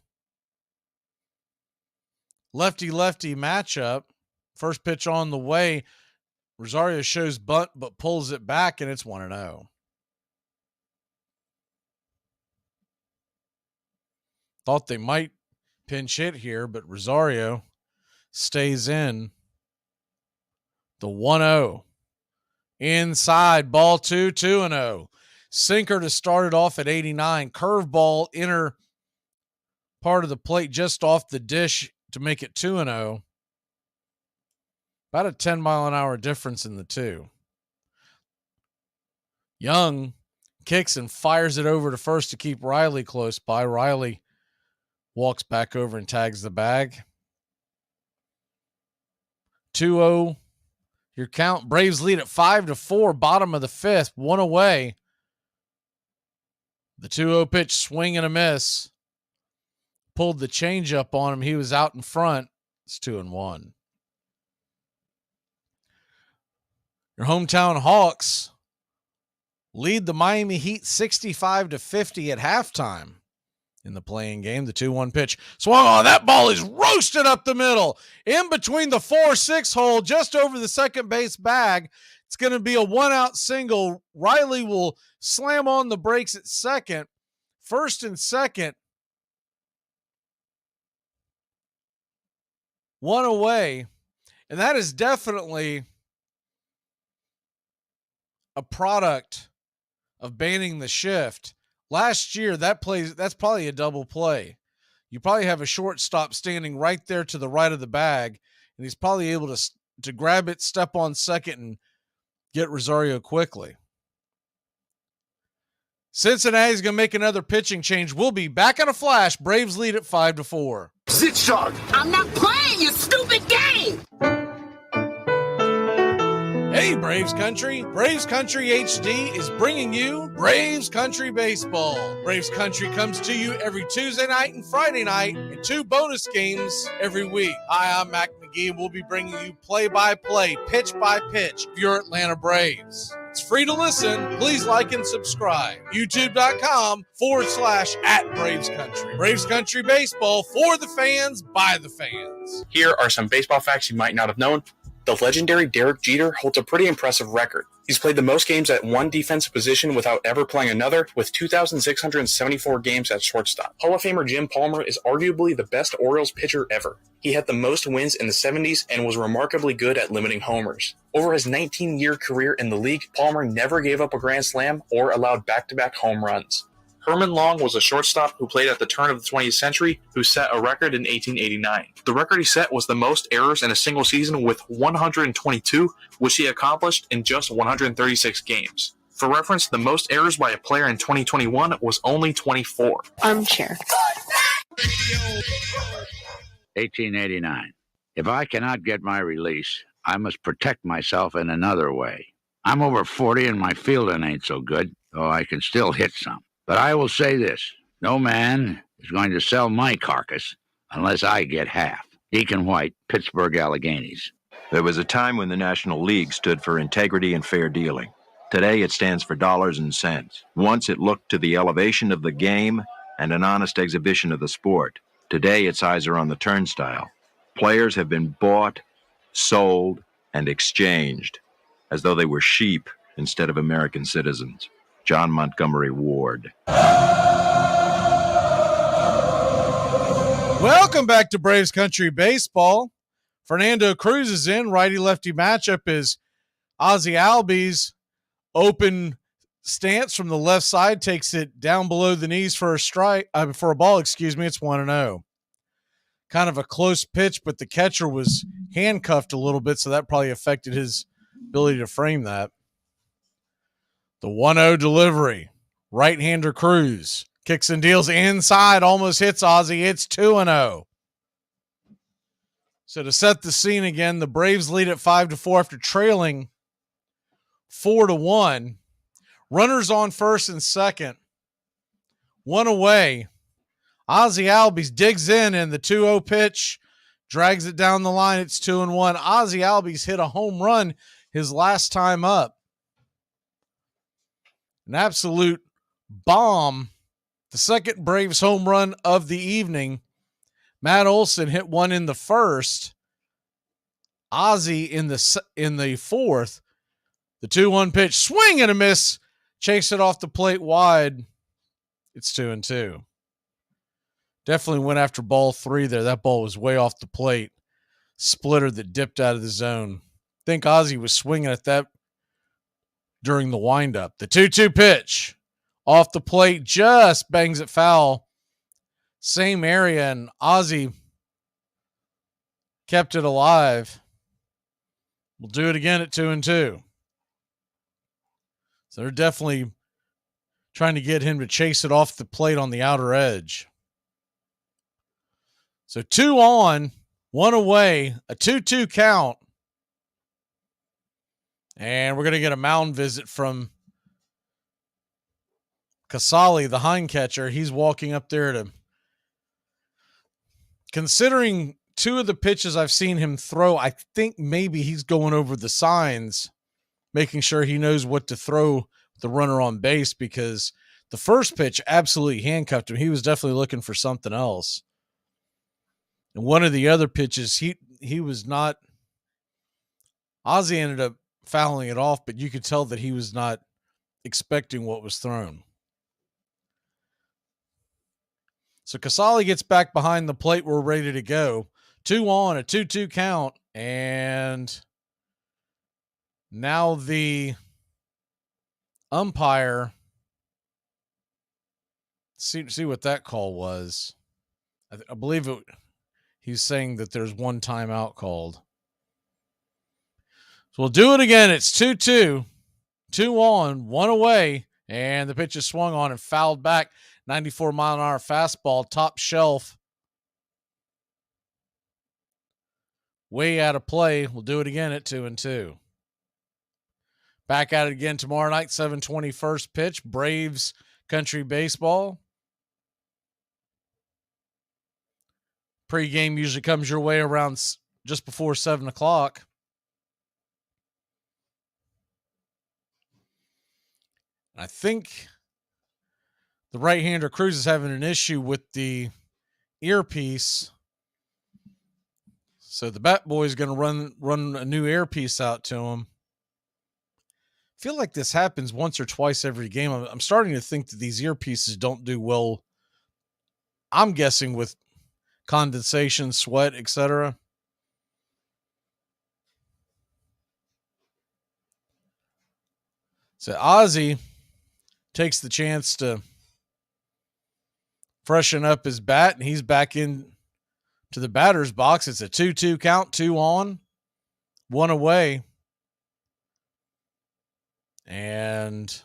lefty-lefty matchup. First pitch on the way. Rosario shows bunt but pulls it back, and it's 1-0. Thought they might pinch hit here, but Rosario stays in. The 1-0. Inside, ball 2, 2-0. Sinker to start it off at 89. Curveball, inner part of the plate just off the dish to make it 2-0. About a 10-mile-an-hour difference in the two. Young kicks and fires it over to first to keep Riley close by. Riley walks back over and tags the bag. 2-0. Your count. Braves lead at 5-4. Bottom of the fifth. One away. The 2-0 pitch, swing and a miss. Pulled the changeup on him. He was out in front. It's 2-1. Your hometown Hawks lead the Miami Heat 65-50 at halftime. in the playing game. The 2-1 pitch swung on. That ball is roasted up the middle in between the 4-6 hole, just over the second base bag. It's going to be a 1-out single. Riley will slam on the brakes at second. First and second, one away. And that is definitely a product of banning the shift. Last year, that's probably a double play. You probably have a shortstop standing right there to the right of the bag, and he's probably able to grab it, step on second, and get Rosario quickly. Cincinnati's going to make another pitching change. We'll be back in a flash. Braves lead at 5-4. Sit sharp. I'm not playing your stupid game. Hey, Braves Country. Braves Country HD is bringing you Braves Country Baseball. Braves Country comes to you every Tuesday night and Friday night, and 2 bonus games every week. Hi, I'm Mac Magee, and we'll be bringing you play-by-play, pitch-by-pitch of your Atlanta Braves. It's free to listen. Please like and subscribe. YouTube.com/@Braves Country. Braves Country Baseball, for the fans, by the fans. Here are some baseball facts you might not have known. The legendary Derek Jeter holds a pretty impressive record. He's played the most games at one defensive position without ever playing another, with 2,674 games at shortstop. Hall of Famer Jim Palmer is arguably the best Orioles pitcher ever. He had the most wins in the 70s and was remarkably good at limiting homers. Over his 19-year career in the league, Palmer never gave up a grand slam or allowed back-to-back home runs. Herman Long was a shortstop who played at the turn of the 20th century who set a record in 1889. The record he set was the most errors in a single season with 122, which he accomplished in just 136 games. For reference, the most errors by a player in 2021 was only 24. Armchair. 1889. If I cannot get my release, I must protect myself in another way. I'm over 40 and my fielding ain't so good, though I can still hit some. But I will say this, no man is going to sell my carcass unless I get half. Deacon White, Pittsburgh Alleghenies. There was a time when the National League stood for integrity and fair dealing. Today it stands for dollars and cents. Once it looked to the elevation of the game and an honest exhibition of the sport. Today its eyes are on the turnstile. Players have been bought, sold, and exchanged as though they were sheep instead of American citizens. John Montgomery Ward. Welcome back to Braves Country Baseball. Fernando Cruz is in. Righty-lefty matchup is Ozzie Albies. Open stance from the left side, takes it down below the knees for a strike, for a ball, It's 1-0. Kind of a close pitch, but the catcher was handcuffed a little bit, so that probably affected his ability to frame that. The 1-0 delivery. Right-hander Cruz. Kicks and deals inside. Almost hits Ozzie. It's 2-0. So to set the scene again, the Braves lead at 5-4 after trailing 4-1. Runners on first and second. One away. Ozzie Albies digs in, and the 2-0 pitch drags it down the line. It's 2-1. Ozzie Albies hit a home run his last time up. An absolute bomb. The second Braves home run of the evening. Matt Olson hit one in the first. Ozzie in the fourth. The 2-1 pitch, swing and a miss. Chase it off the plate wide. It's 2-2. Definitely went after ball 3 there. That ball was way off the plate. Splitter that dipped out of the zone. I think Ozzie was swinging at that during the windup. The 2-2 pitch off the plate, just bangs it foul. Same area, and Ozzie kept it alive. We'll do it again at 2-2. So they're definitely trying to get him to chase it off the plate on the outer edge. So 2 on, 1 away, a 2-2 count. And we're going to get a mound visit from Casali, the hind catcher. He's walking up there to, considering 2 of the pitches I've seen him throw, I think maybe he's going over the signs, making sure he knows what to throw the runner on base, because The first pitch absolutely handcuffed him. He was definitely looking for something else. And one of the other pitches, he was not. Ozzie ended up fouling it off, but you could tell that he was not expecting what was thrown. So Casale gets back behind the plate. We're ready to go. 2 on, a 2-2 count. And now the umpire, see what that call was. I believe he's saying that there's one timeout called. So we'll do it again. It's 2-2. 2 on, 1 away. And the pitch is swung on and fouled back. 94-mile-an-hour fastball, top shelf. Way out of play. We'll do it again at 2-2. Back at it again tomorrow night, 7:20 first pitch. Braves Country Baseball. Pre-game usually comes your way around just before 7 o'clock. I think the right-hander Cruz is having an issue with the earpiece. So the bat boy is going to run a new earpiece out to him. I feel like this happens once or twice every game. I'm starting to think that these earpieces don't do well. I'm guessing with condensation, sweat, etc. So Ozzie takes the chance to freshen up his bat, and he's back in to the batter's box. It's a 2-2 count, 2 on, 1 away. And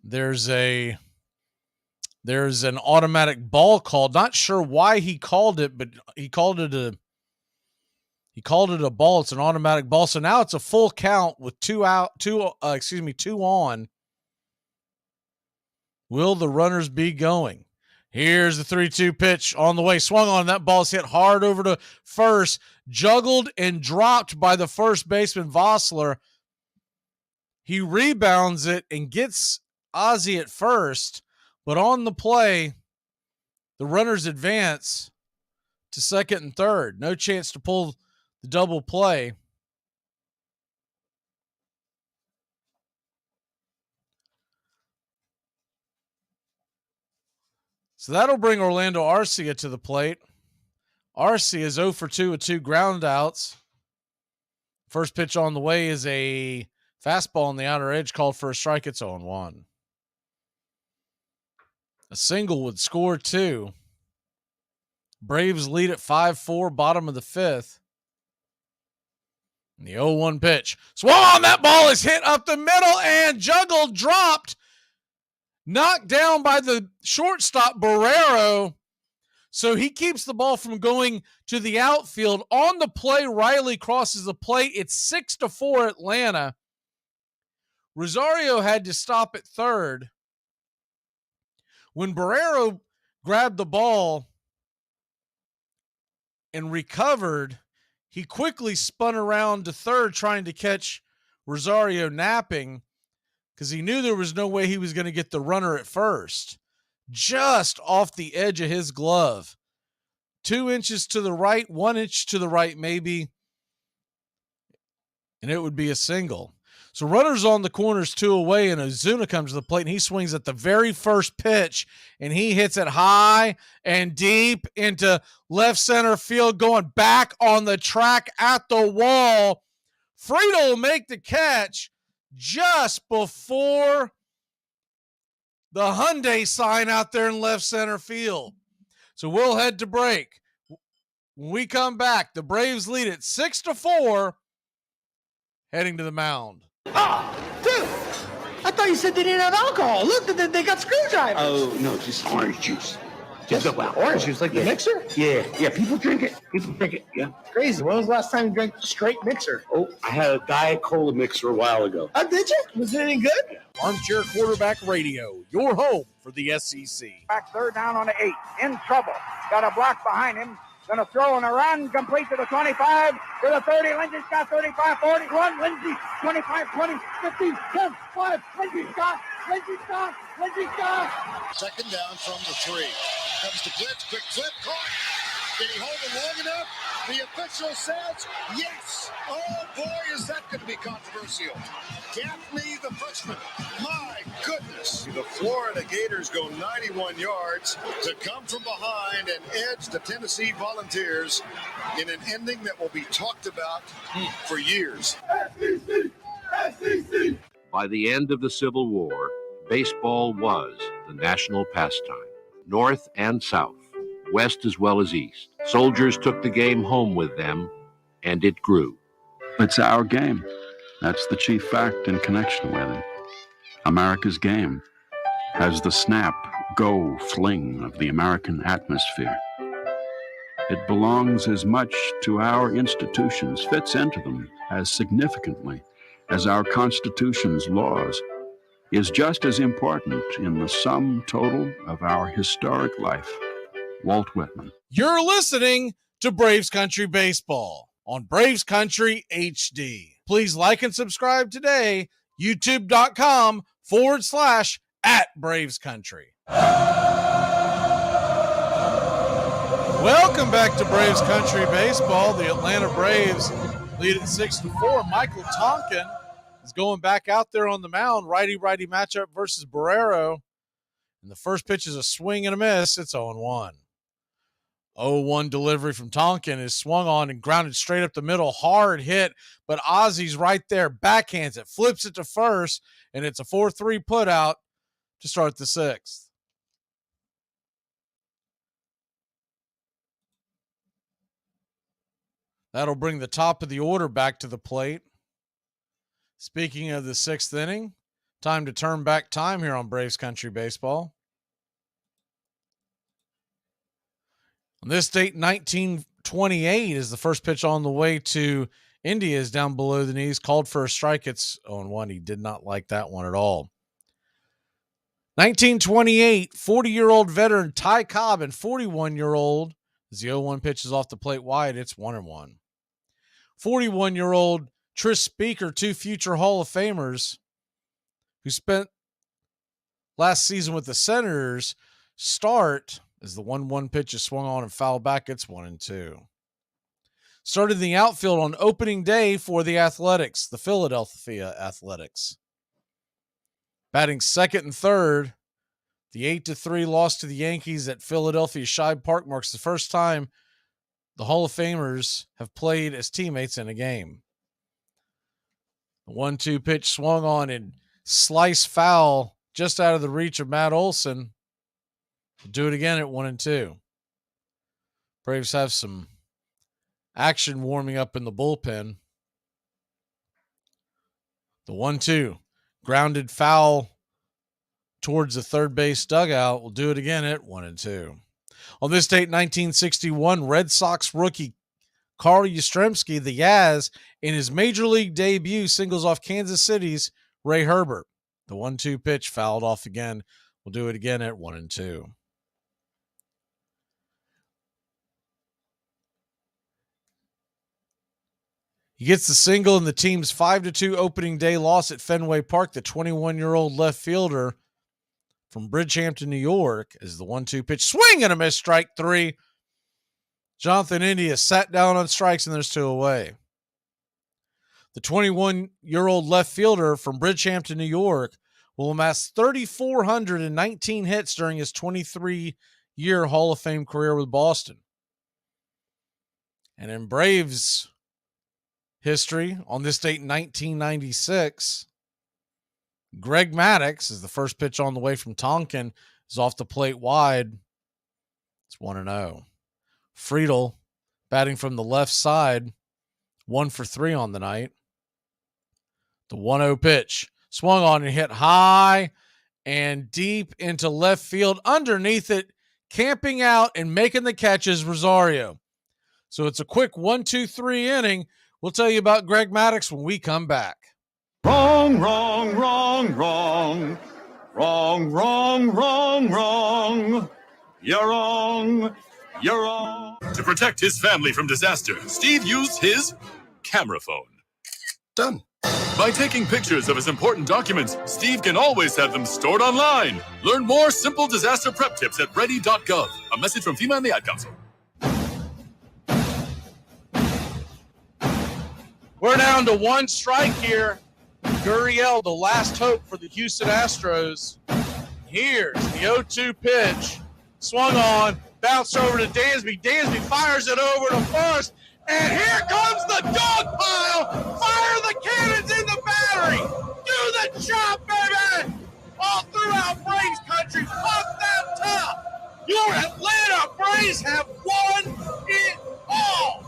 there's an automatic ball called. Not sure why he called it, but he called it a ball. It's an automatic ball. So now it's a full count with 2 on. Will the runners be going? Here's the 3-2 pitch on the way. Swung on. That ball's hit hard over to first. Juggled and dropped by the first baseman, Vossler. He rebounds it and gets Ozzie at first. But on the play, the runners advance to second and third. No chance to pull the double play. So that'll bring Orlando Arcia to the plate. Arcia is 0 for 2 with 2 ground outs. First pitch on the way is a fastball on the outer edge called for a strike. It's 0-1. A single would score 2. Braves lead at 5-4, bottom of the 5th. And the 0-1 pitch. Swung on, that ball is hit up the middle and juggled, dropped. Knocked down by the shortstop, Barrero. So he keeps the ball from going to the outfield. On the play, Riley crosses the plate. It's 6-4 Atlanta. Rosario had to stop at third. When Barrero grabbed the ball and recovered, he quickly spun around to third trying to catch Rosario napping, because he knew there was no way he was going to get the runner at first. Just off the edge of his glove. 2 inches to the right, 1 inch to the right maybe, and it would be a single. So runners on the corners, 2 away, and Ozuna comes to the plate, and he swings at the very first pitch, and he hits it high and deep into left center field, going back on the track at the wall. Friedel will make the catch just before the Hyundai sign out there in left center field. So we'll head to break. When we come back, the Braves lead it 6-4, heading to the mound. Oh, dude! I thought you said they didn't have alcohol. Look, they got screwdrivers. Oh, no, just orange juice. Just orange juice, like the mixer? Yeah, people drink it. Yeah. Crazy. When was the last time you drank straight mixer? Oh, I had a Diet Cola mixer a while ago. Oh, did you? Was it any good? Armchair Quarterback Radio, your home for the SEC. Back third down on the 8. In trouble. Got a block behind him. Going to throw on a run, complete to the 25, to the 30. Lindsey's got 35, 41. Lindsey, 25, 20, 15, 10, 5. Lindsey's got Lindsey stop! Lindsey stop! Second down from the 3. Comes to blitz, quick flip, caught. Did he hold it long enough? The official says yes. Oh boy, is that going to be controversial. Gaffney, the freshman. My goodness. The Florida Gators go 91 yards to come from behind and edge the Tennessee Volunteers in an ending that will be talked about for years. By the end of the Civil War, baseball was the national pastime, North and South, West as well as East. Soldiers took the game home with them, and it grew. It's our game. That's the chief fact in connection with it. America's game has the snap, go, fling of the American atmosphere. It belongs as much to our institutions, fits into them as significantly as our Constitution's laws, is just as important in the sum total of our historic life. Walt Whitman. You're listening to Braves Country Baseball on Braves Country HD. Please like and subscribe today, youtube.com/@Braves Country. Welcome back to Braves Country Baseball. The Atlanta Braves lead at 6-4. Michael Tonkin is going back out there on the mound. Righty-righty matchup versus Barrero. And the first pitch is a swing and a miss. It's 0-1. 0-1 delivery from Tonkin is swung on and grounded straight up the middle. Hard hit, but Ozzy's right there. Backhands it, flips it to first, and it's a 4-3 putout to start the 6th. That'll bring the top of the order back to the plate. Speaking of the 6th inning, time to turn back time here on Braves Country Baseball. On this date, 1928, is the first pitch on the way to India is down below the knees, called for a strike. It's 0-1. He did not like that one at all. 1928, 40-year-old veteran Ty Cobb and 41-year-old, as the 0-1 pitch is off the plate wide, it's 1-1. 41-year-old Tris Speaker, 2 future Hall of Famers who spent last season with the Senators, start as the 1-1 pitch is swung on and fouled back. It's 1-2. Started in the outfield on opening day for the Athletics, the Philadelphia Athletics. Batting second and third, the 8-3 loss to the Yankees at Philadelphia Shibe Park marks the first time the Hall of Famers have played as teammates in a game. The 1-2 pitch swung on and slice foul just out of the reach of Matt Olson. We'll do it again at 1-2. Braves have some action warming up in the bullpen. The 1-2 grounded foul towards the third base dugout. We'll do it again at 1-2. On this date, 1961, Red Sox rookie Carl Yastrzemski, the Yaz, in his major league debut, singles off Kansas City's Ray Herbert. The 1-2 pitch fouled off again. We'll do it again at 1-2. He gets the single in the team's 5-2 opening day loss at Fenway Park. The 21-year-old left fielder from Bridgehampton, New York, as the 1-2 pitch swing and a miss, strike 3. Jonathan India sat down on strikes, and there's 2 away. The 21-year-old left fielder from Bridgehampton, New York, will amass 3,419 hits during his 23-year Hall of Fame career with Boston. And in Braves history, on this date, 1996, Greg Maddux, is the first pitch on the way from Tonkin, is off the plate wide. It's 1-0. Friedel, batting from the left side, 1 for 3 on the night. The 1-0 pitch swung on and hit high and deep into left field. Underneath it, camping out and making the catches, Rosario. So it's a quick 1-2-3 inning. We'll tell you about Greg Maddux when we come back. Wrong, wrong, wrong, wrong. Wrong, wrong, wrong, wrong. You're wrong. You're wrong. To protect his family from disaster, Steve used his camera phone. Done. By taking pictures of his important documents, Steve can always have them stored online. Learn more simple disaster prep tips at ready.gov. A message from FEMA and the Ad Council. We're down to one strike here. Gurriel, the last hope for the Houston Astros. Here's the 0-2 pitch. Swung on, bounced over to Dansby. Dansby fires it over to Forrest. And here comes the dog pile. Fire the cannons in the battery. Do the job, baby. All throughout Braves country. Fuck that top. Your Atlanta Braves have won it all.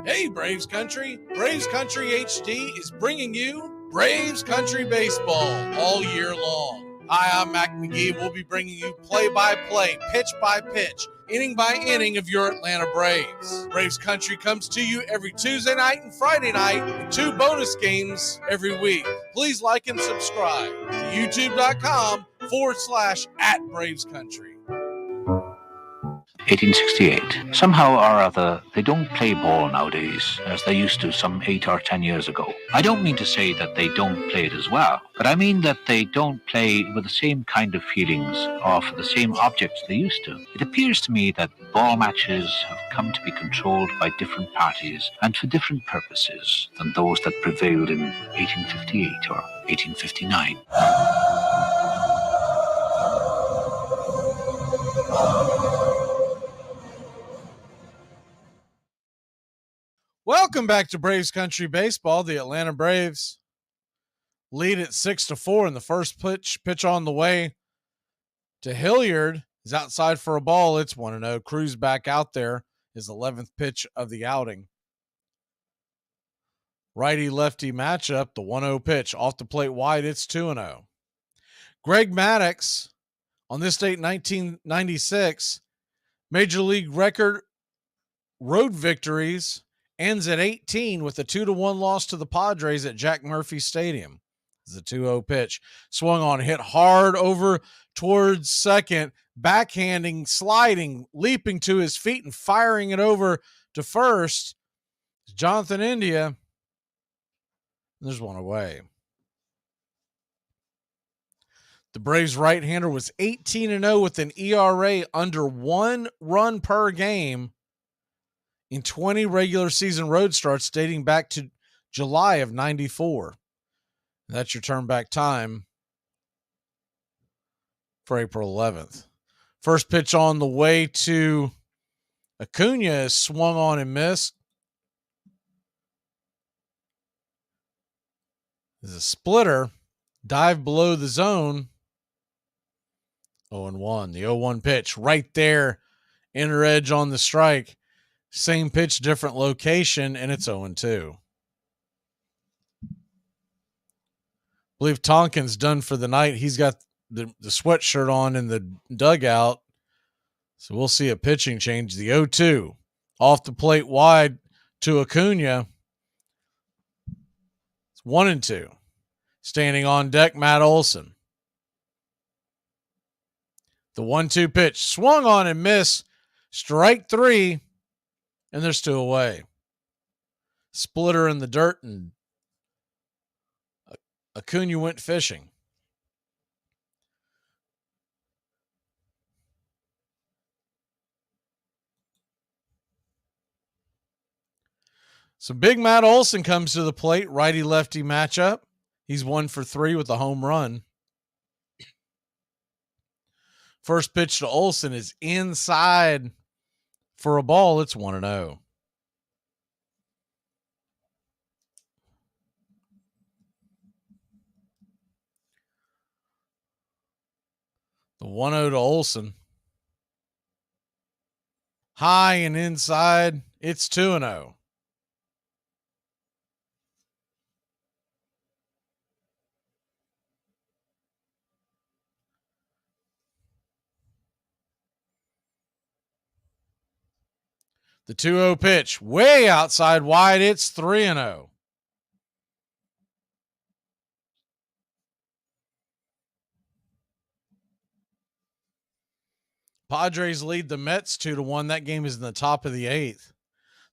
Hey, Braves Country. Braves Country HD is bringing you Braves Country Baseball all year long. Hi, I'm Mac Magee. We'll be bringing you play-by-play, pitch-by-pitch, inning-by-inning of your Atlanta Braves. Braves Country comes to you every Tuesday night and Friday night, and 2 bonus games every week. Please like and subscribe to youtube.com/@BravesCountry. 1868. Somehow or other, they don't play ball nowadays as they used to some 8 or 10 years ago. I don't mean to say that they don't play it as well, but I mean that they don't play with the same kind of feelings or for the same objects they used to. It appears to me that ball matches have come to be controlled by different parties and for different purposes than those that prevailed in 1858 or 1859. Welcome back to Braves Country Baseball. The Atlanta Braves lead at 6-4 in the first pitch. Pitch on the way to Hilliard is outside for a ball. It's 1-0. Cruz back out there. His 11th pitch of the outing. Righty-lefty matchup. The 1-0 pitch off the plate wide. It's 2-0. Greg Maddux on this date, 1996, Major League record road victories. Ends at 18 with a 2-1 loss to the Padres at Jack Murphy Stadium. It's a 2-0 pitch. Swung on, hit hard over towards second, backhanding, sliding, leaping to his feet and firing it over to first. Jonathan India. There's one away. The Braves right-hander was 18-0 with an ERA under 1 run per game in 20 regular season road starts dating back to July of 94. That's your turn back time for April 11th. First pitch on the way to Acuna is swung on and missed. There's a splitter, dive below the zone. 0-1. The 0-1 pitch right there, inner edge on the strike. Same pitch, different location, and it's 0-2. I believe Tonkin's done for the night. He's got the sweatshirt on in the dugout. So we'll see a pitching change. The 0-2 off the plate wide to Acuna. It's 1-2. Standing on deck, Matt Olson. The 1-2 pitch swung on and missed. Strike 3. And there's 2 away. Splitter in the dirt, and Acuna went fishing. So Big Matt Olson comes to the plate, righty-lefty matchup. He's 1 for 3 with a home run. First pitch to Olson is inside for a ball. It's 1-0. The 1-0 to Olson. High and inside. It's 2-0. The 2-0 pitch, way outside wide. It's 3-0. Padres lead the Mets 2-1. That game is in the top of the 8th.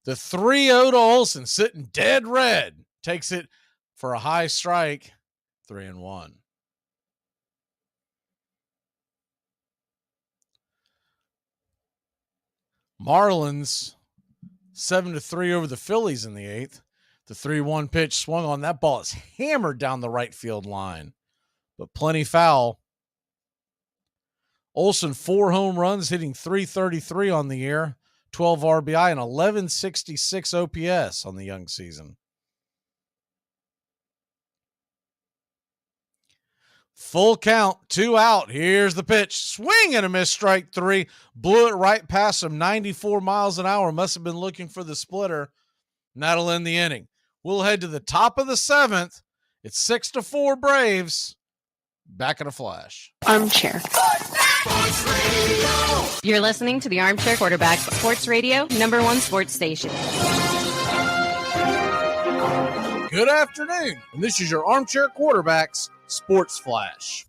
The 3-0 to Olsen, sitting dead red. Takes it for a high strike, 3-1. Marlins 7-3 over the Phillies in the 8th. The 3-1 pitch swung on. That ball is hammered down the right field line, but plenty foul. Olsen, 4 home runs, hitting .333 on the year, 12 RBI, and 1166 OPS on the young season. Full count, 2 out. Here's the pitch. Swing and a miss, strike 3. Blew it right past him, 94 miles an hour. Must have been looking for the splitter. And that'll end the inning. We'll head to the top of the 7th. It's 6-4 Braves. Back in a flash. Armchair. You're listening to the Armchair Quarterback Sports Radio, #1 sports station. Good afternoon, and this is your Armchair Quarterbacks Sports Flash.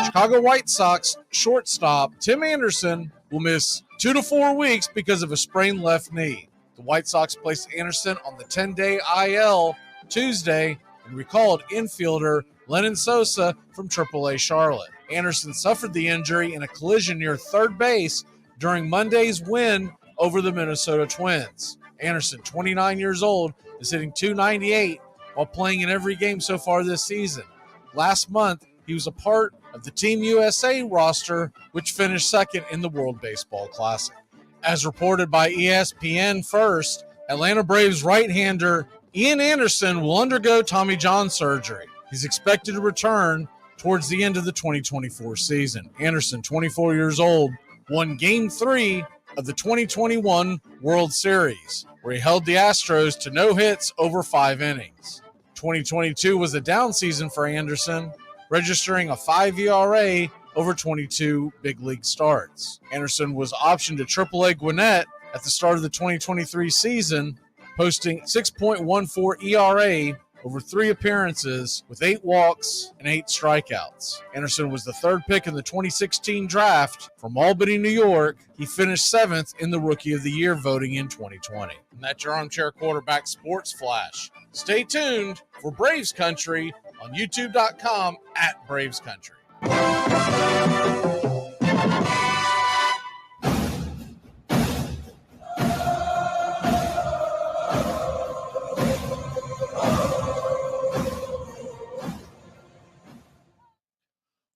Chicago White Sox shortstop Tim Anderson will miss 2 to 4 weeks because of a sprained left knee. The White Sox placed Anderson on the 10-day IL Tuesday and recalled infielder Lennon Sosa from AAA Charlotte. Anderson suffered the injury in a collision near third base during Monday's win over the Minnesota Twins. Anderson, 29 years old, is hitting .298 while playing in every game so far this season. Last month, he was a part of the Team USA roster, which finished second in the World Baseball Classic. As reported by ESPN First, Atlanta Braves right-hander Ian Anderson will undergo Tommy John surgery. He's expected to return towards the end of the 2024 season. Anderson, 24 years old, won Game 3 of the 2021 World Series, where he held the Astros to no hits over 5 innings. 2022 was a down season for Anderson, registering a 5 ERA over 22 big league starts. Anderson was optioned to AAA Gwinnett at the start of the 2023 season, posting 6.14 ERA over 3 appearances with 8 walks and 8 strikeouts. Anderson was the 3rd pick in the 2016 draft from Albany, New York. He finished 7th in the Rookie of the Year voting in 2020. And that's your Armchair Quarterback Sports Flash. Stay tuned for Braves Country on youtube.com @Braves Country.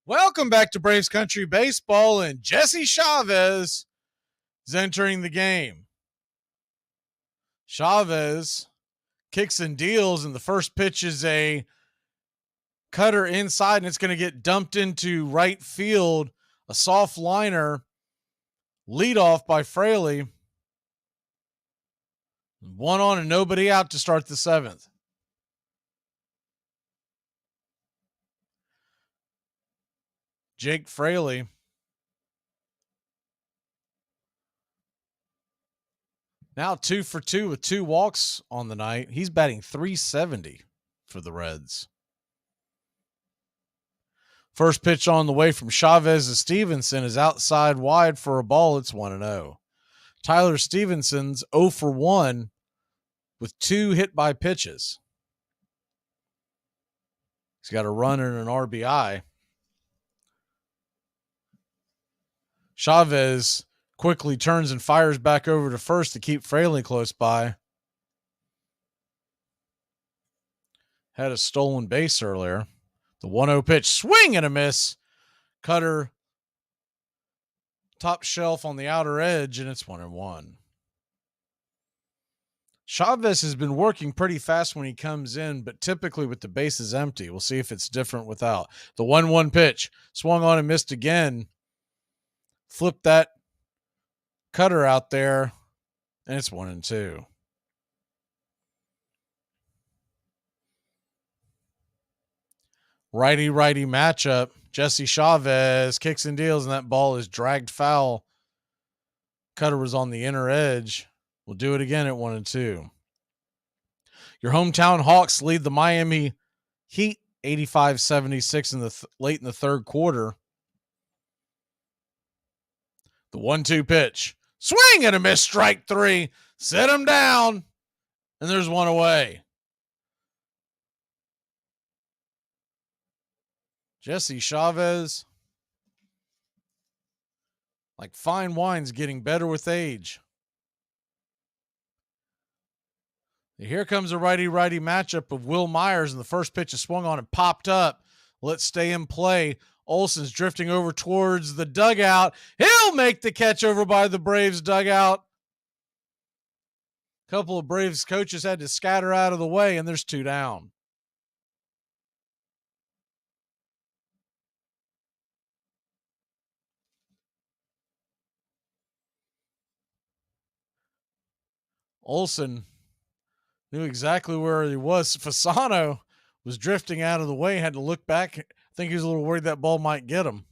Welcome back to Braves Country Baseball, and Jesse Chavez is entering the game. Chavez kicks and deals, and the first pitch is a cutter inside, and it's going to get dumped into right field. A soft liner, lead off by Fraley. 1 on and nobody out to start the 7th. Jake Fraley now 2 for 2 with 2 walks on the night. He's batting .370 for the Reds. First pitch on the way from Chavez to Stevenson is outside wide for a ball. It's 1-0. Tyler Stevenson's 0 for 1 with 2 hit by pitches. He's got a run and an RBI. Chavez quickly turns and fires back over to first to keep Fraley close by. Had a stolen base earlier. The 1-0 pitch, swing and a miss. Cutter top shelf on the outer edge, and it's 1-1. Chavez has been working pretty fast when he comes in, but typically with the bases empty. We'll see if it's different without. The 1-1 pitch, swung on and missed again. Flip that cutter out there, and it's 1-2. Righty-righty matchup. Jesse Chavez kicks and deals, and that ball is dragged foul. Cutter was on the inner edge. We'll do it again at 1-2. Your hometown Hawks lead the Miami Heat 85-76 late in the third quarter. The 1-2 pitch, Swing and a miss, strike 3. Set him down. And there's one away. Jesse Chavez, like fine wine's getting better with age. Here comes a righty-righty matchup of Will Myers, and the first pitch is swung on and popped up. Let's stay in play. Olson's drifting over towards the dugout. He'll make the catch over by the Braves dugout. A couple of Braves coaches had to scatter out of the way, and there's 2 down. Olson knew exactly where he was. Fasano was drifting out of the way, had to look back. I think he was a little worried that ball might get him.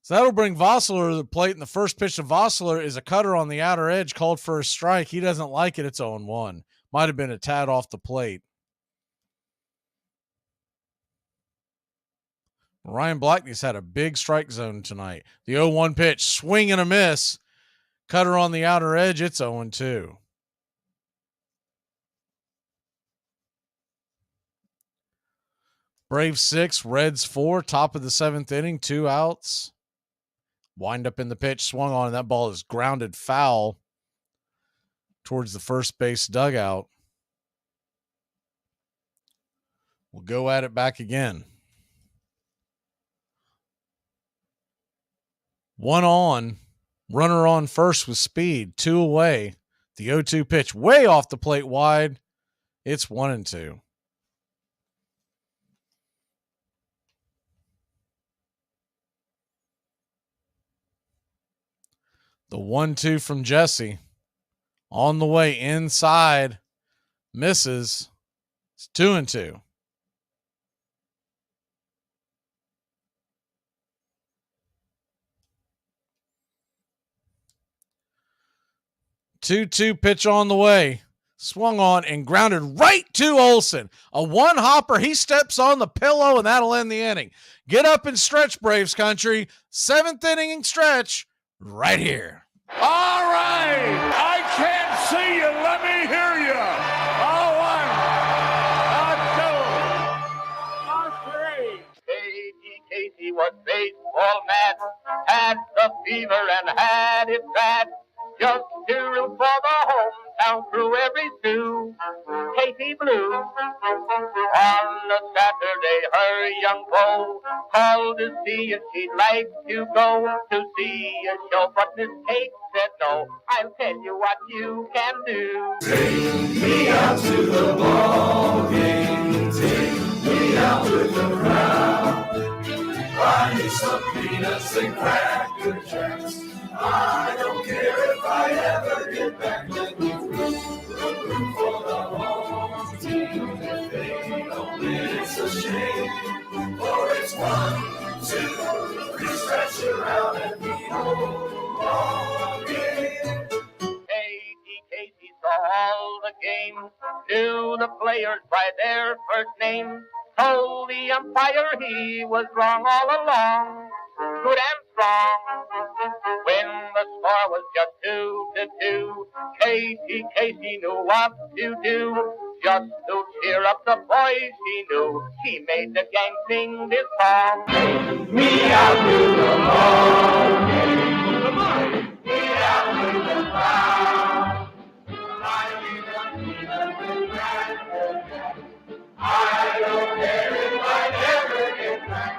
So that'll bring Vossler to the plate, and the first pitch to Vossler is a cutter on the outer edge, called for a strike. He doesn't like it. It's 0-1. Might have been a tad off the plate. Ryan Blackney's had a big strike zone tonight. The 0-1 pitch, swing and a miss. Cutter on the outer edge. It's 0-2. Braves 6, Reds 4, top of the 7th inning, 2 outs. Wind up in the pitch, swung on, and that ball is grounded foul towards the first base dugout. We'll go at it back again. 1 on, runner on first with speed, 2 away. The 0-2 pitch way off the plate wide. It's 1-2. The 1-2 from Jesse. On the way inside. Misses. It's 2-2. Two pitch on the way. Swung on and grounded right to Olson. A 1 hopper. He steps on the pillow, and that'll end the inning. Get up and stretch, Braves country. 7th inning stretch right here. All right. I can't see you. Let me hear you. A 1, a 2, a 3. Casey was baseball mad, had the fever and had it bad. Just to root for the hometown crew every stew. Casey Blue. On a Saturday, her young beau called to see if she'd like to go to see a show, but Miss Kate said no. I'll tell you what you can do. Take me out to the ball game. Take me out with the crowd. Buy me some peanuts and cracker jacks. I don't care if I ever get back. Let me root for the home team. If they don't win, it's a shame. For it's 1, 2, 3, stretch around and be home all game. Casey saw all the games, knew the players by their first names, told the umpire he was wrong all along, good and strong. When the score was just 2-2, Casey knew what to do. Just to cheer up the boys she knew, she made the gang sing this song. Take me out to the ball game. Come on. Take me out to the crowd. I don't care if I never get back.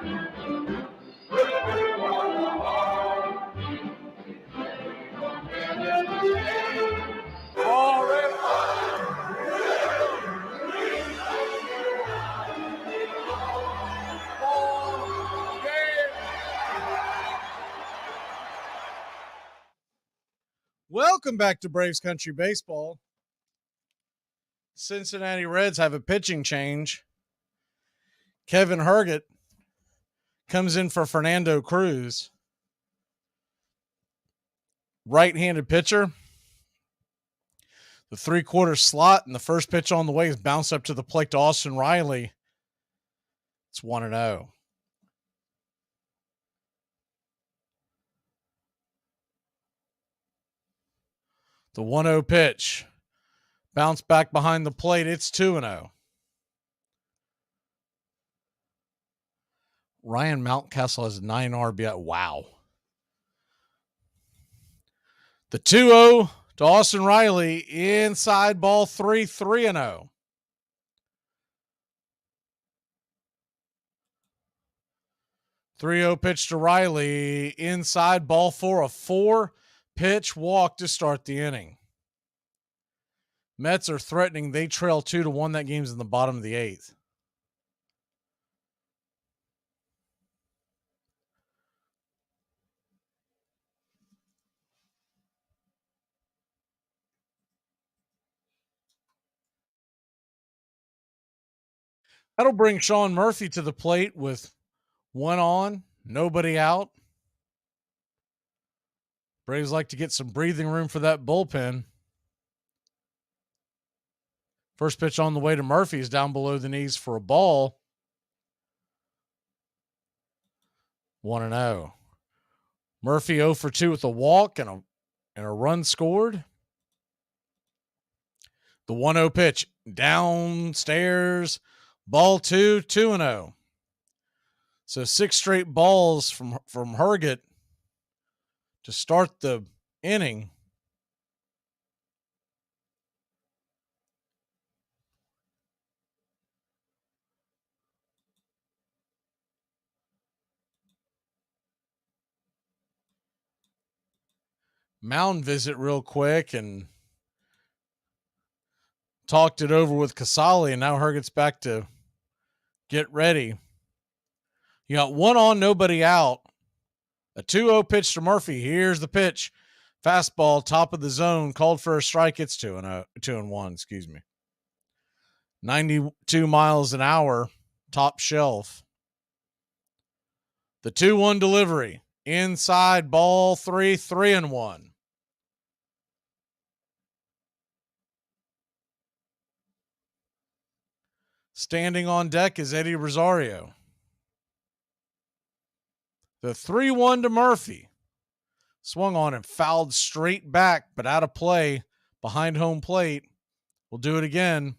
Welcome back to Braves Country Baseball. Cincinnati Reds have a pitching change. Kevin Herget comes in for Fernando Cruz. Right-handed pitcher. The 3/4 slot, and the first pitch on the way is bounced up to the plate to Austin Riley. It's 1-0. The 1-0 pitch. Bounce back behind the plate. It's 2-0. Ryan Mountcastle has 9 RBI. Wow. The 2-0 to Austin Riley. Inside ball 3, 3-0. The 3-0 pitch to Riley. Inside ball 4. A 4-pitch walk to start the inning. Mets are threatening. They trail 2-1. That game's in the bottom of the 8th. That'll bring Sean Murphy to the plate with 1 on, nobody out. Braves like to get some breathing room for that bullpen. First pitch on the way to Murphy is down below the knees for a ball. 1-0. Murphy 0 for 2 with a walk and a run scored. The 1-0 pitch downstairs. Ball 2, 2-0. So 6 straight balls from Herget to start the inning. Mound visit real quick and talked it over with Casali, and now Herget's back to get ready. You got 1 on, nobody out. A 2-0 pitch to Murphy. Here's the pitch. Fastball, top of the zone, called for a strike. It's 2-1, excuse me. 92 miles an hour, top shelf. The 2-1 delivery. Inside, ball 3, 3-1. Standing on deck is Eddie Rosario. The 3-1 to Murphy. Swung on and fouled straight back, but out of play behind home plate. We'll do it again.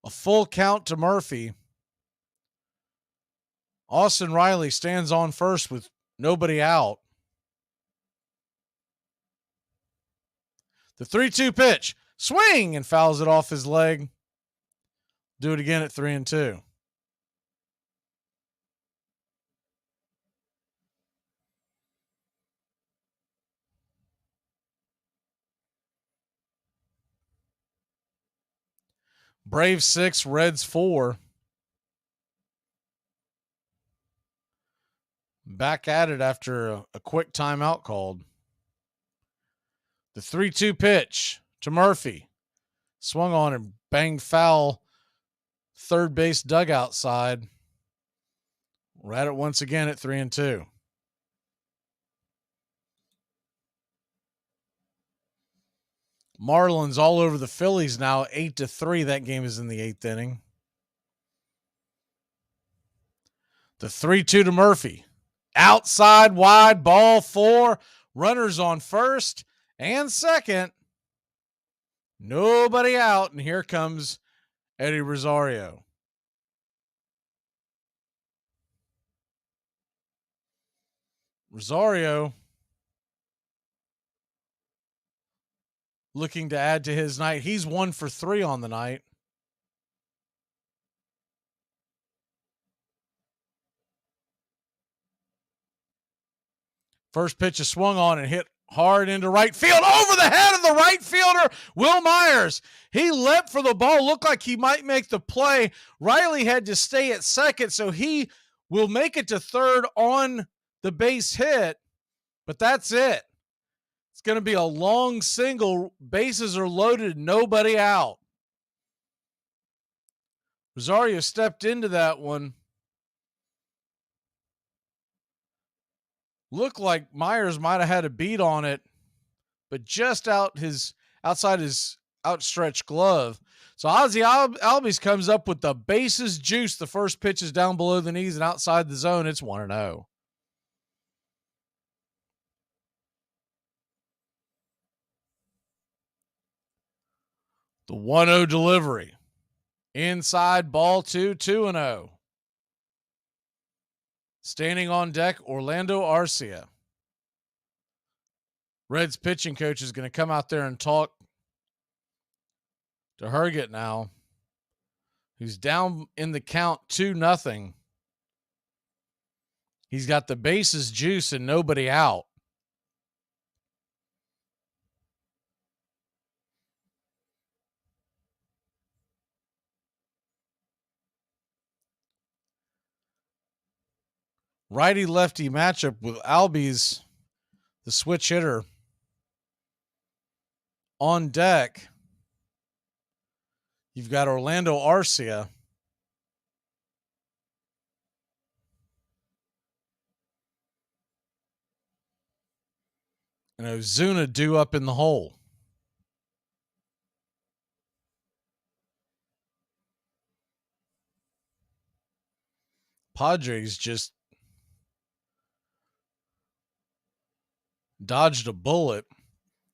A full count to Murphy. Austin Riley stands on first with nobody out. The 3-2 pitch. Swing and fouls it off his leg. Do it again at 3-2. Braves 6, Reds 4. Back at it after a quick timeout called. The 3-2 pitch to Murphy. Swung on and banged foul. Third base dugout side. We're at it once again at 3-2. Marlins all over the Phillies now, 8-3. That game is in the 8th inning. The 3-2 to Murphy. Outside wide, ball 4. Runners on first and second. Nobody out, and here comes Eddie Rosario. Rosario looking to add to his night. He's 1 for 3 on the night. First pitch is swung on and hit hard into right field, over the head of the right fielder, Will Myers. He leapt for the ball, looked like he might make the play. Riley had to stay at second, so he will make it to third on the base hit, but that's it. It's going to be a long single. Bases are loaded, nobody out. Rosario stepped into that one. Looked like Myers might have had a beat on it, but just outside his outstretched glove. So Ozzie Albies comes up with the bases juice. The first pitch is down below the knees and outside the zone. It's 1-0. The 1-0 delivery. Inside, ball 2-0. Standing on deck, Orlando Arcia. Reds pitching coach is going to come out there and talk to Herget now, who's down in the count 2-0. He's got the bases juice and nobody out. Righty-lefty matchup with Albies, the switch hitter, on deck. You've got Orlando Arcia. And Ozuna due up in the hole. Padres just dodged a bullet.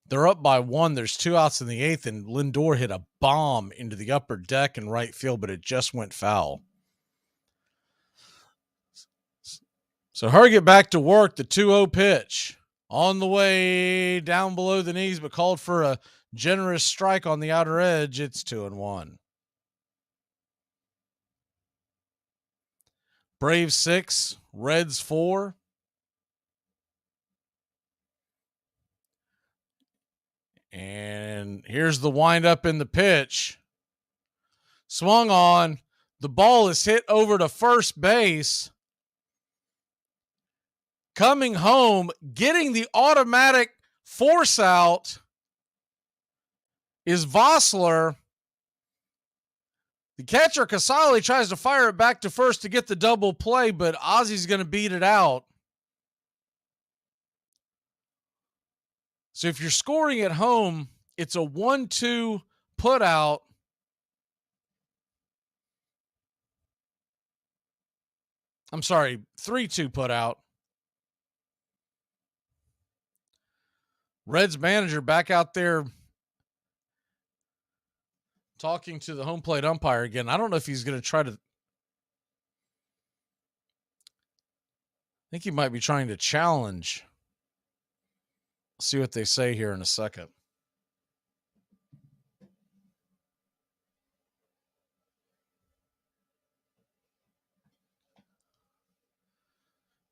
They're up by 1. There's 2 outs in the 8th, and Lindor hit a bomb into the upper deck in right field, but it just went foul. So Herget back to work. The 2-0 pitch on the way down below the knees, but called for a generous strike on the outer edge. It's 2-1. Braves 6, Reds 4. And here's the windup in the pitch. Swung on. The ball is hit over to first base. Coming home, getting the automatic force out is Vossler. The catcher, Casali, tries to fire it back to first to get the double play, but Ozzy's going to beat it out. So if you're scoring at home, it's a 1-2 put out. I'm sorry, 3-2 put out. Reds manager back out there talking to the home plate umpire again. I don't know if he's going to try to. I think he might be trying to challenge. See what they say here in a second.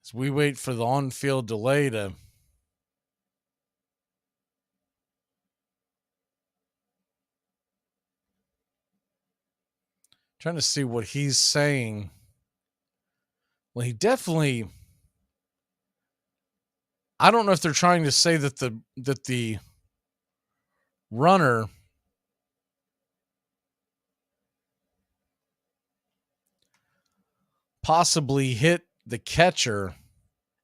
As we wait for the on-field delay to trying to see what he's saying. Well, he definitely, I don't know if they're trying to say that the runner possibly hit the catcher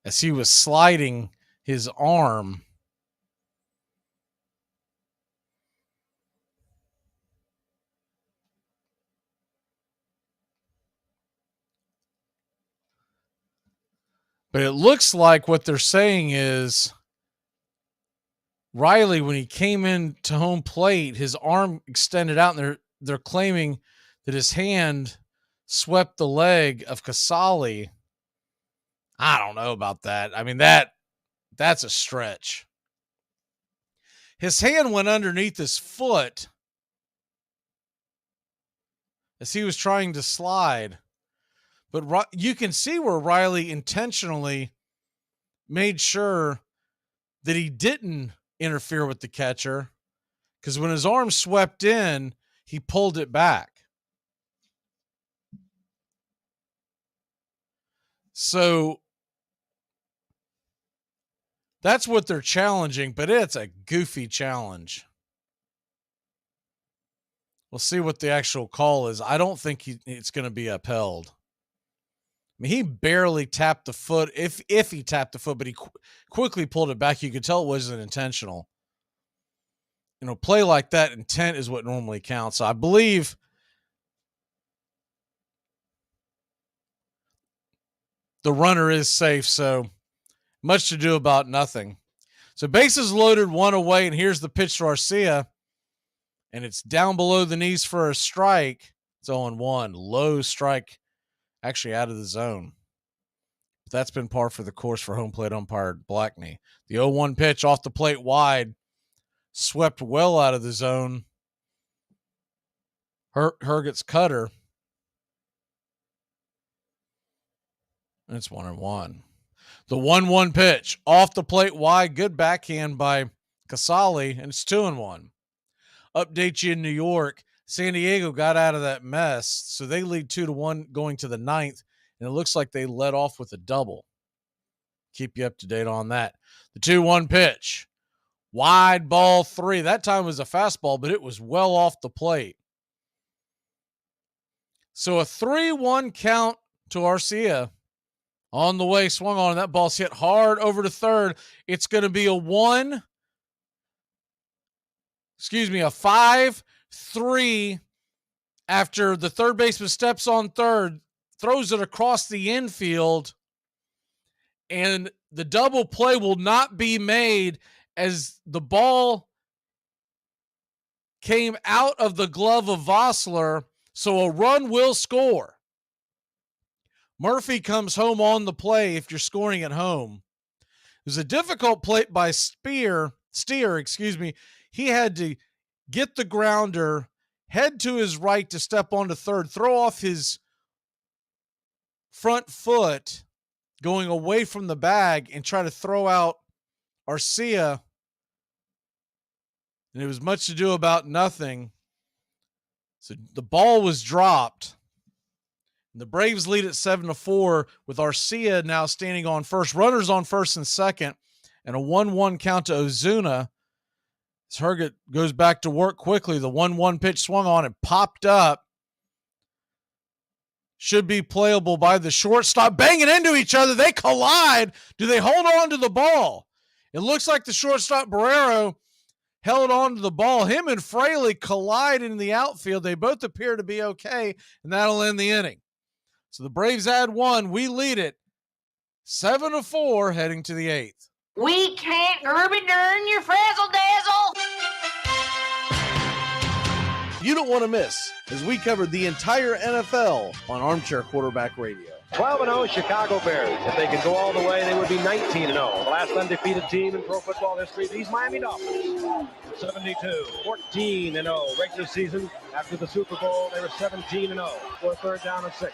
as he was sliding his arm. But it looks like what they're saying is Riley, when he came into home plate, his arm extended out, and they're claiming that his hand swept the leg of Casali. I don't know about that. I mean, that's a stretch. His hand went underneath his foot as he was trying to slide. But you can see where Riley intentionally made sure that he didn't interfere with the catcher, because when his arm swept in, he pulled it back. So that's what they're challenging, but it's a goofy challenge. We'll see what the actual call is. I don't think it's going to be upheld. I mean, he barely tapped the foot, if he tapped the foot, but he quickly pulled it back. You could tell it wasn't intentional. Play like that, intent is what normally counts. So I believe the runner is safe, so much to do about nothing. So bases loaded, 1 away, and here's the pitch to Arcia. and it's down below the knees for a strike. It's 0-1. Low strike, actually out of the zone. But that's been par for the course for home plate umpire Blackney. The 0-1 pitch off the plate wide, swept well out of the zone. Herget's cutter. And it's 1-1. The 1-1 pitch off the plate wide, good backhand by Casali, and it's 2-1. Update you in New York. San Diego got out of that mess, so they lead 2-1 going to the ninth, and it looks like they led off with a double. Keep you up to date on that. The 2-1 pitch. Wide ball 3. That time was a fastball, but it was well off the plate. So a 3-1 count to Arcia. On the way, swung on, and that ball's hit hard over to third. It's going to be a 5-3 after the third baseman steps on third, throws it across the infield, and the double play will not be made as the ball came out of the glove of Vossler, so a run will score. Murphy comes home on the play if you're scoring at home. It was a difficult play by Steer. He had to get the grounder, head to his right to step onto third, throw off his front foot going away from the bag and try to throw out Arcia. And it was much ado about nothing. So the ball was dropped. The Braves lead at 7-4 with Arcia now standing on first. Runners on first and second, and a 1-1 count to Ozuna. As Herget goes back to work quickly, the 1-1 pitch swung on and popped up. Should be playable by the shortstop. Banging into each other. They collide. Do they hold on to the ball? It looks like the shortstop Barrero held on to the ball. Him and Fraley collide in the outfield. They both appear to be okay, and that'll end the inning. So the Braves add 1. We lead it 7-4 heading to the 8th. We can't Urban Dern your frazzle dazzle. You don't want to miss as we covered the entire NFL on Armchair Quarterback Radio. 12-0 Chicago Bears. If they could go all the way, they would be 19-0. The last undefeated team in pro football history, these Miami Dolphins. 72, 14-0 regular season. After the Super Bowl, they were 17-0 for a third down and 6.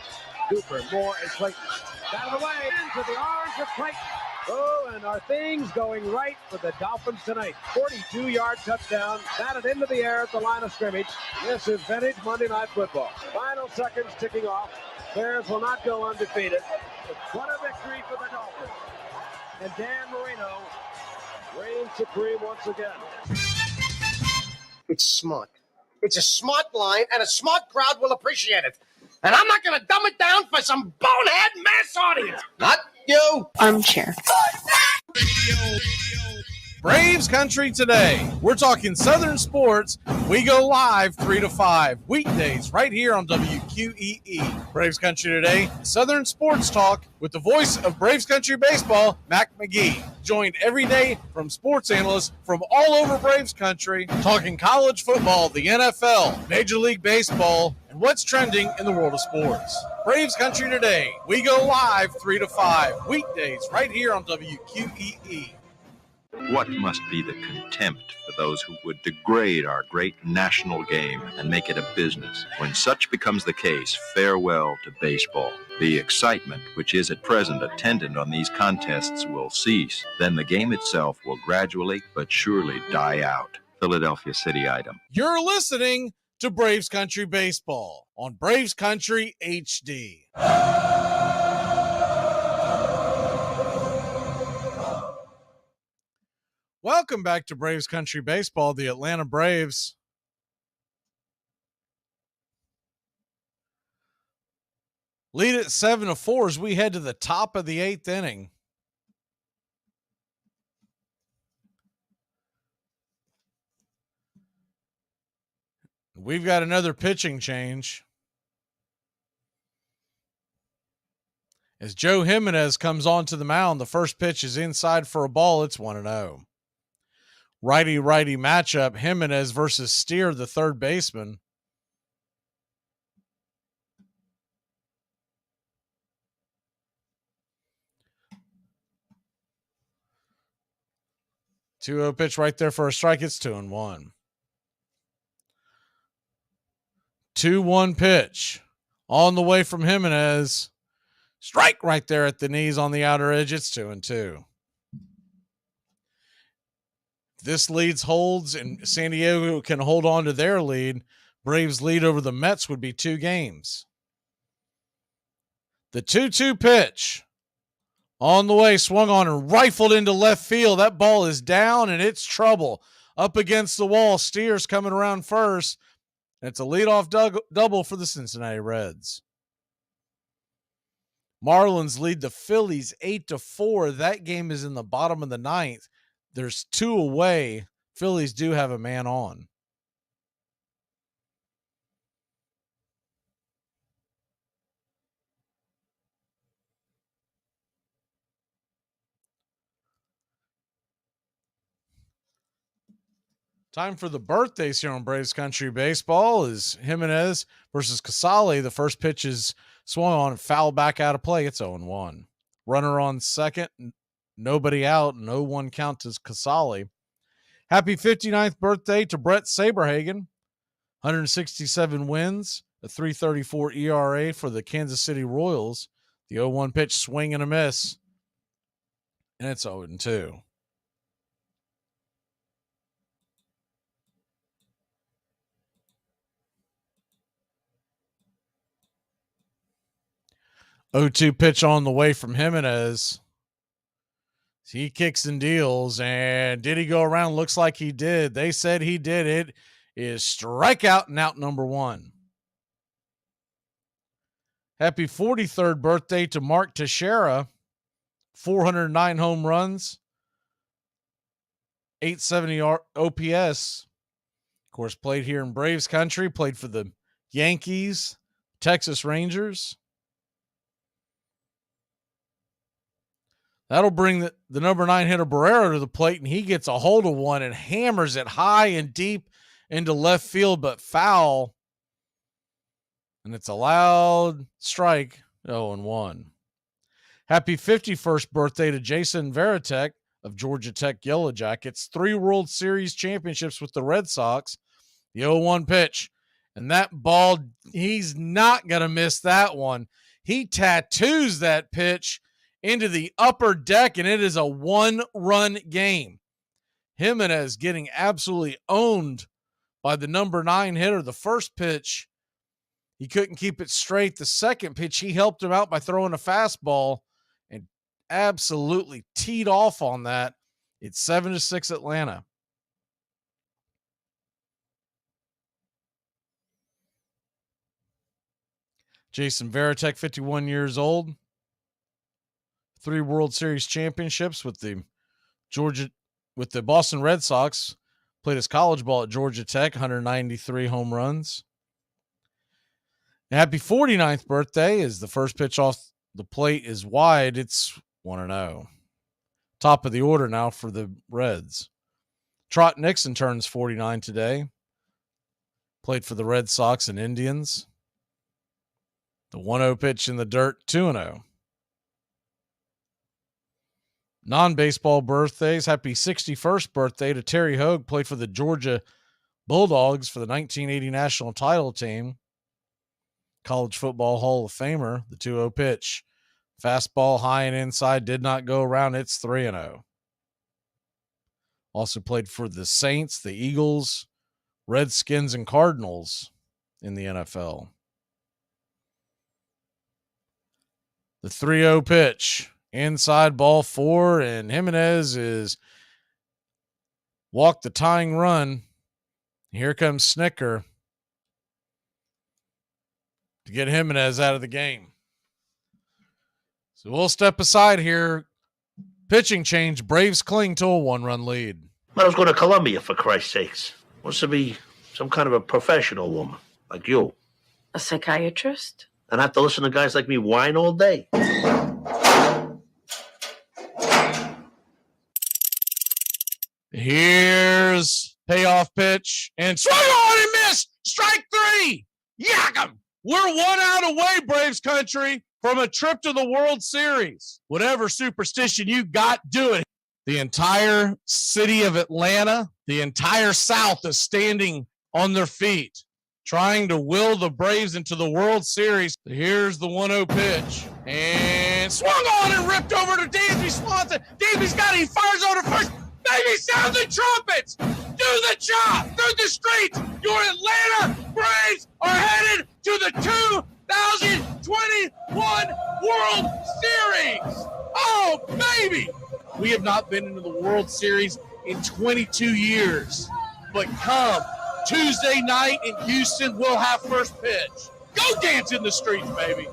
Cooper, Moore, and Clayton. Out of the way, into the arms of Clayton. Oh, and are things going right for the Dolphins tonight? 42-yard touchdown, batted into the air at the line of scrimmage. This is vintage Monday Night Football. Final seconds ticking off. Bears will not go undefeated. What a victory for the Dolphins. And Dan Marino reigns supreme once again. It's smart. It's a smart line, and a smart crowd will appreciate it. And I'm not going to dumb it down for some bonehead mass audience. Not you. Armchair. Braves Country today. We're talking Southern sports. We go live 3 to 5 weekdays right here on WQEE. Braves Country today. Southern sports talk with the voice of Braves Country baseball, Mac Magee. Joined every day from sports analysts from all over Braves Country, talking college football, the NFL, Major League Baseball, and what's trending in the world of sports. Braves Country today. We go live 3 to 5 weekdays right here on WQEE. What must be the contempt for those who would degrade our great national game and make it a business? When such becomes the case, farewell to baseball. The excitement which is at present attendant on these contests will cease. Then the game itself will gradually but surely die out. Philadelphia City item. You're listening to Braves Country Baseball on Braves Country HD. Welcome back to Braves Country Baseball. The Atlanta Braves lead at 7-4 as we head to the top of the 8th inning. We've got another pitching change as Joe Jimenez comes onto the mound. The first pitch is inside for a ball. It's 1-0. righty-righty matchup, Jimenez versus Steer, the third baseman. Two-0 pitch right there for a strike. It's 2-1. 2-1 pitch on the way from Jimenez. Strike right there at the knees on the outer edge. It's 2-2. This leads holds and San Diego can hold on to their lead. Braves' lead over the Mets would be 2 games. The 2-2 pitch on the way, swung on and rifled into left field. That ball is down and it's trouble. Up against the wall, Steers coming around first. It's a leadoff double for the Cincinnati Reds. Marlins lead the Phillies 8-4. That game is in the bottom of the 9th. There's 2 away. Phillies do have a man on. Time for the birthdays here on Braves Country Baseball is Jimenez versus Casale. The first pitch is swung on and fouled back out of play. It's 0-1. Runner on second. Nobody out. No one count to Casale. Happy 59th birthday to Brett Saberhagen. 167 wins, a 3.34 ERA for the Kansas City Royals. The 0-1 pitch, swing and a miss. And it's 0-2. O2 pitch on the way from Jimenez. He kicks and deals, and did he go around? Looks like he did. They said he did. It is strikeout and out number 1. Happy 43rd birthday to Mark Teixeira. 409 home runs, 870 OPS. Of course, played here in Braves country, played for the Yankees, Texas Rangers. That'll bring the number 9 hitter Barrera to the plate, and he gets a hold of one and hammers it high and deep into left field, but foul. And it's a loud strike, 0-1. Happy 51st birthday to Jason Varitek of Georgia Tech Yellow Jackets. 3 World Series championships with the Red Sox. The 0-1 pitch. And that ball, he's not going to miss that one. He tattoos that pitch into the upper deck, and it is a 1-run game. Jimenez getting absolutely owned by the number 9 hitter. The first pitch, he couldn't keep it straight. The second pitch, he helped him out by throwing a fastball and absolutely teed off on that. It's 7-6 Atlanta. Jason Varitek, 51 years old. 3 World Series championships with the Boston Red Sox. Played his college ball at Georgia Tech, 193 home runs. And happy 49th birthday is the first pitch off the plate is wide. It's 1-0. Top of the order now for the Reds. Trot Nixon turns 49 today. Played for the Red Sox and Indians. The 1-0 pitch in the dirt, 2-0. Non-baseball birthdays. Happy 61st birthday to Terry Hogue. Played for the Georgia Bulldogs for the 1980 national title team. College Football Hall of Famer. The 2-0 pitch. Fastball high and inside. Did not go around. It's 3-0. Also played for the Saints, the Eagles, Redskins, and Cardinals in the NFL. The 3-0 pitch. Inside, ball 4, and Jimenez is walked the tying run. Here comes Snicker to get Jimenez out of the game. So we'll step aside here. Pitching change. Braves cling to a 1-run lead. I was going to Columbia, for Christ's sakes. Wants to be some kind of a professional woman, like you. A psychiatrist? And I have to listen to guys like me whine all day. Here Payoff pitch and swung on and missed. Strike three. Yak 'em. We're 1 out away, Braves country, from a trip to the World Series. Whatever superstition you got, do it. The entire city of Atlanta, the entire South is standing on their feet, trying to will the Braves into the World Series. Here's the 1-0 pitch. And swung on and ripped over to Dansby Swanson. Dansby's got it. He fires over to first. Baby, sound the trumpets. Do the chop through the streets. Your Atlanta Braves are headed to the 2021 World Series. Oh, baby. We have not been into the World Series in 22 years. But come Tuesday night in Houston, we'll have first pitch. Go dance in the streets, baby.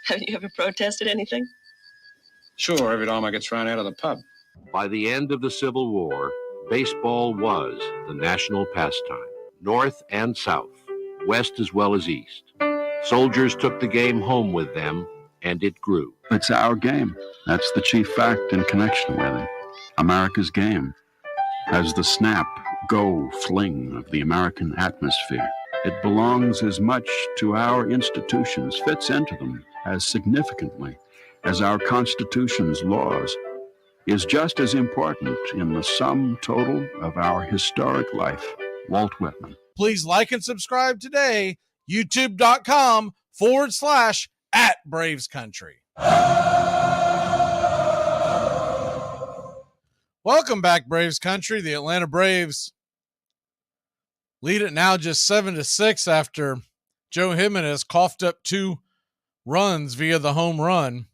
Have you ever protested anything? Sure, every time I get thrown out of the pub. By the end of the Civil War, baseball was the national pastime, North and South, West as well as East. Soldiers took the game home with them, and it grew. It's our game. That's the chief fact in connection with it. America's game has the snap, go, fling of the American atmosphere. It belongs as much to our institutions, fits into them as significantly as our Constitution's laws, is just as important in the sum total of our historic life. Walt Whitman. Please like and subscribe today, youtube.com/@BravesCountry. Welcome back, Braves Country. The Atlanta Braves lead it now just 7-6 after Joe Jimenez coughed up 2 runs via the home run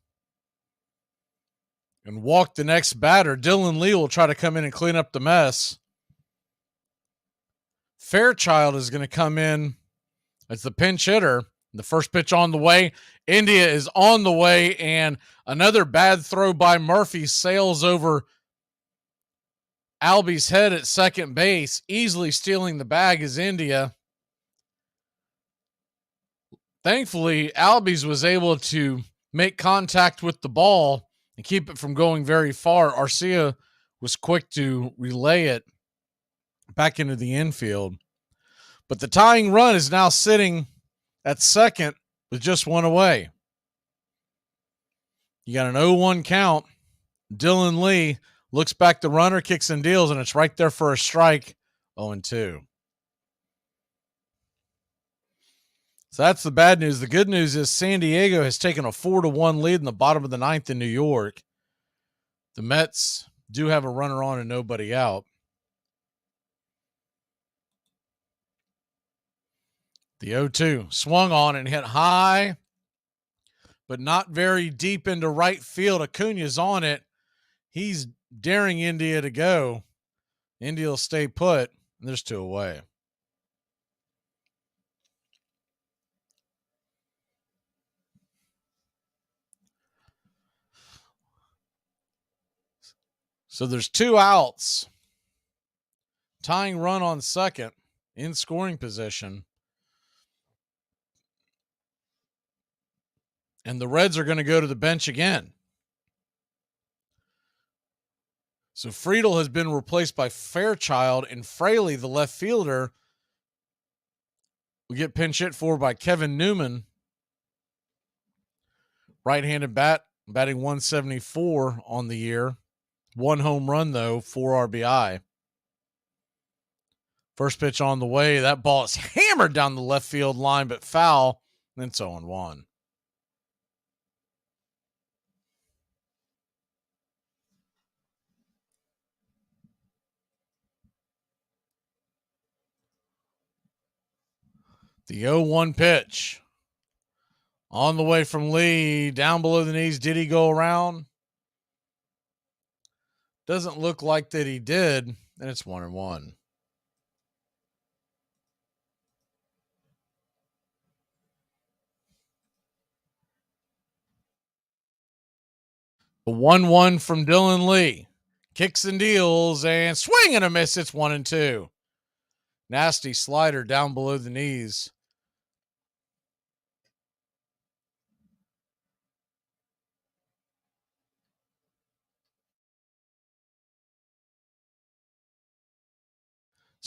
and walked the next batter. Dylan Lee will try to come in and clean up the mess. Fairchild is going to come in as the pinch hitter. The first pitch on the way. India is on the way, and another bad throw by Murphy sails over Albie's head at second base. Easily stealing the bag is India. Thankfully, Albies was able to make contact with the ball and keep it from going very far. Arcia was quick to relay it back into the infield. But the tying run is now sitting at second with just 1 away. You got an 0-1 count. Dylan Lee looks back the runner, kicks and deals, and it's right there for a strike. 0-2. So that's the bad news. The good news is San Diego has taken a 4-1 lead in the bottom of the 9th in New York. The Mets do have a runner on and nobody out. The 0-2 swung on and hit high, but not very deep into right field. Acuna's on it. He's daring India to go. India will stay put, and there's 2 away. So there's 2 outs. Tying run on second in scoring position. And the Reds are going to go to the bench again. So Friedel has been replaced by Fairchild, and Fraley, the left fielder, will get pinch hit for by Kevin Newman. Right-handed bat, batting 174 on the year. 1 home run, though, 4 RBI. First pitch on the way. That ball is hammered down the left field line, but foul. And it's 0-1. The 0-1 pitch. On the way from Lee, down below the knees. Did he go around? Doesn't look like that he did, and it's 1-1. The 1-1 from Dylan Lee. Kicks and deals, and swing and a miss. It's 1-2. Nasty slider down below the knees.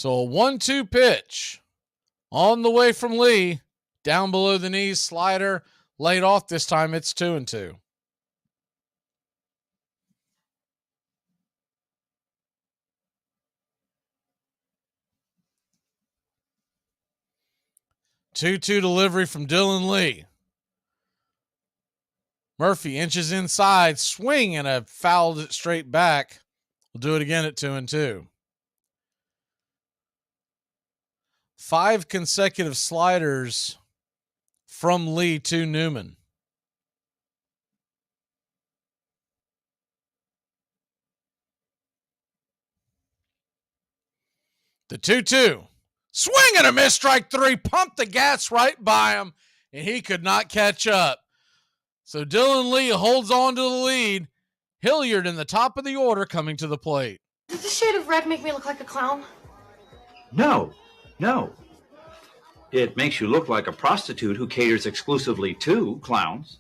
So a 1-2 pitch on the way from Lee, down below the knees, slider, laid off. This time it's 2-2. Two-two delivery from Dylan Lee. Murphy inches inside, swing, and a fouled it straight back. We'll do it again at 2-2. 5 consecutive sliders from Lee to Newman. The 2-2. Swing and a miss, strike 3. Pumped the gas right by him, and he could not catch up. So Dylan Lee holds on to the lead. Hilliard in the top of the order coming to the plate. Does this shade of red make me look like a clown? No. It makes you look like a prostitute who caters exclusively to clowns.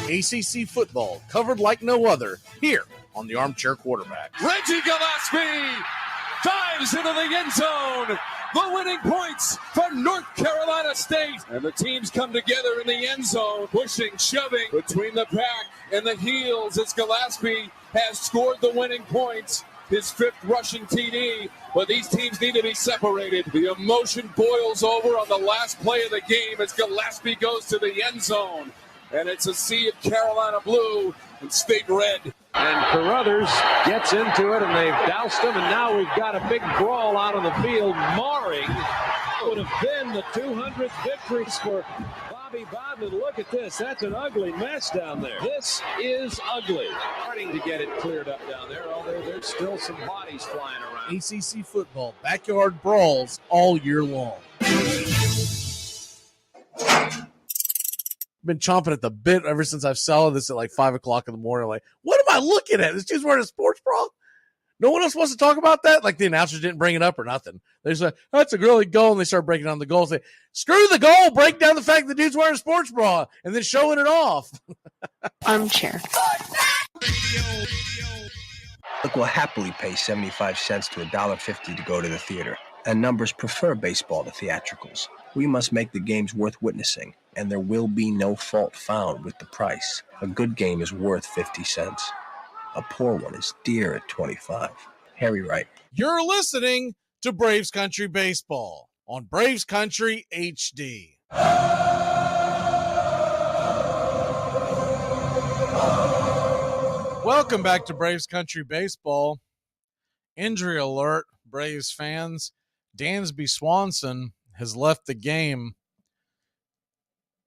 ACC football covered like no other here on the Armchair Quarterback. Reggie Gillespie dives into the end zone. The winning points for North Carolina State. And the teams come together in the end zone, pushing, shoving between the back and the heels as Gillespie has scored the winning points, his 5th rushing TD. But these teams need to be separated. The emotion boils over on the last play of the game as Gillespie goes to the end zone. And it's a sea of Carolina blue and State red. And Carruthers gets into it, and they've doused him, and now we've got a big brawl out on the field. Marring would have been the 200th victories for Bobby Bodman. Look at this. That's an ugly mess down there. This is ugly. Starting to get it cleared up down there, although there's still some bodies flying around. ACC football, backyard brawls all year long. Been chomping at the bit ever since I've sold this at like 5 o'clock in the morning. Like, what am I looking at? This dude's wearing a sports bra. No one else wants to talk about that. Like the announcers didn't bring it up or nothing. They say that's a really goal, and they start breaking down the goal. Say, screw the goal. Break down the fact the dude's wearing a sports bra, and then showing it off. Armchair. Look will happily pay 75 cents to $1.50 to go to the theater, and numbers prefer baseball to theatricals. We must make the games worth witnessing, and there will be no fault found with the price. A good game is worth 50 cents. A poor one is dear at 25. Harry Wright. You're listening to Braves Country Baseball on Braves Country HD. Welcome back to Braves Country Baseball. Injury alert, Braves fans. Dansby Swanson has left the game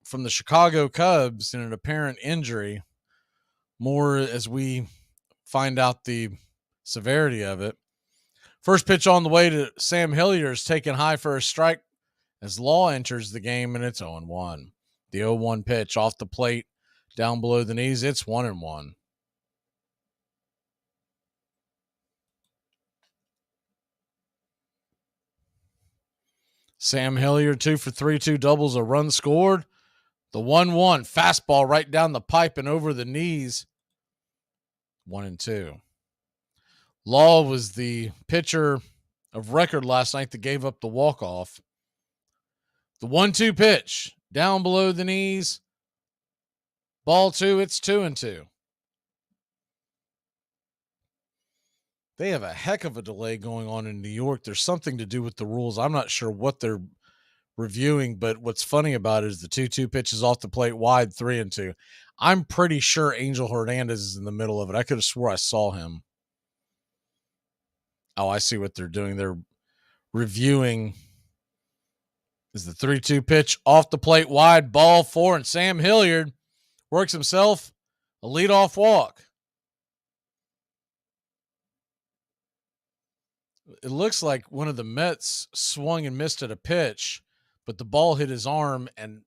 from the Chicago Cubs in an apparent injury. More as we find out the severity of it. First pitch on the way to Sam Hilliard is taken high for a strike as Law enters the game, and it's 0-1. The 0-1 pitch off the plate, down below the knees, it's 1-1. Sam Hilliard, 2 for 3, 2 doubles, a run scored. The 1-1 fastball right down the pipe and over the knees. 1-2. Law was the pitcher of record last night that gave up the walk-off. The 1-2 pitch down below the knees. Ball 2, it's 2-2. They have a heck of a delay going on in New York. There's something to do with the rules. I'm not sure what they're reviewing, but what's funny about it is the 2-2 pitches off the plate wide, 3-2. I'm pretty sure Angel Hernandez is in the middle of it. I could have swore I saw him. Oh, I see what they're doing. They're reviewing. Is the 3-2 pitch off the plate wide, ball 4, and Sam Hilliard works himself a leadoff walk. It looks like one of the Mets swung and missed at a pitch, but the ball hit his arm, and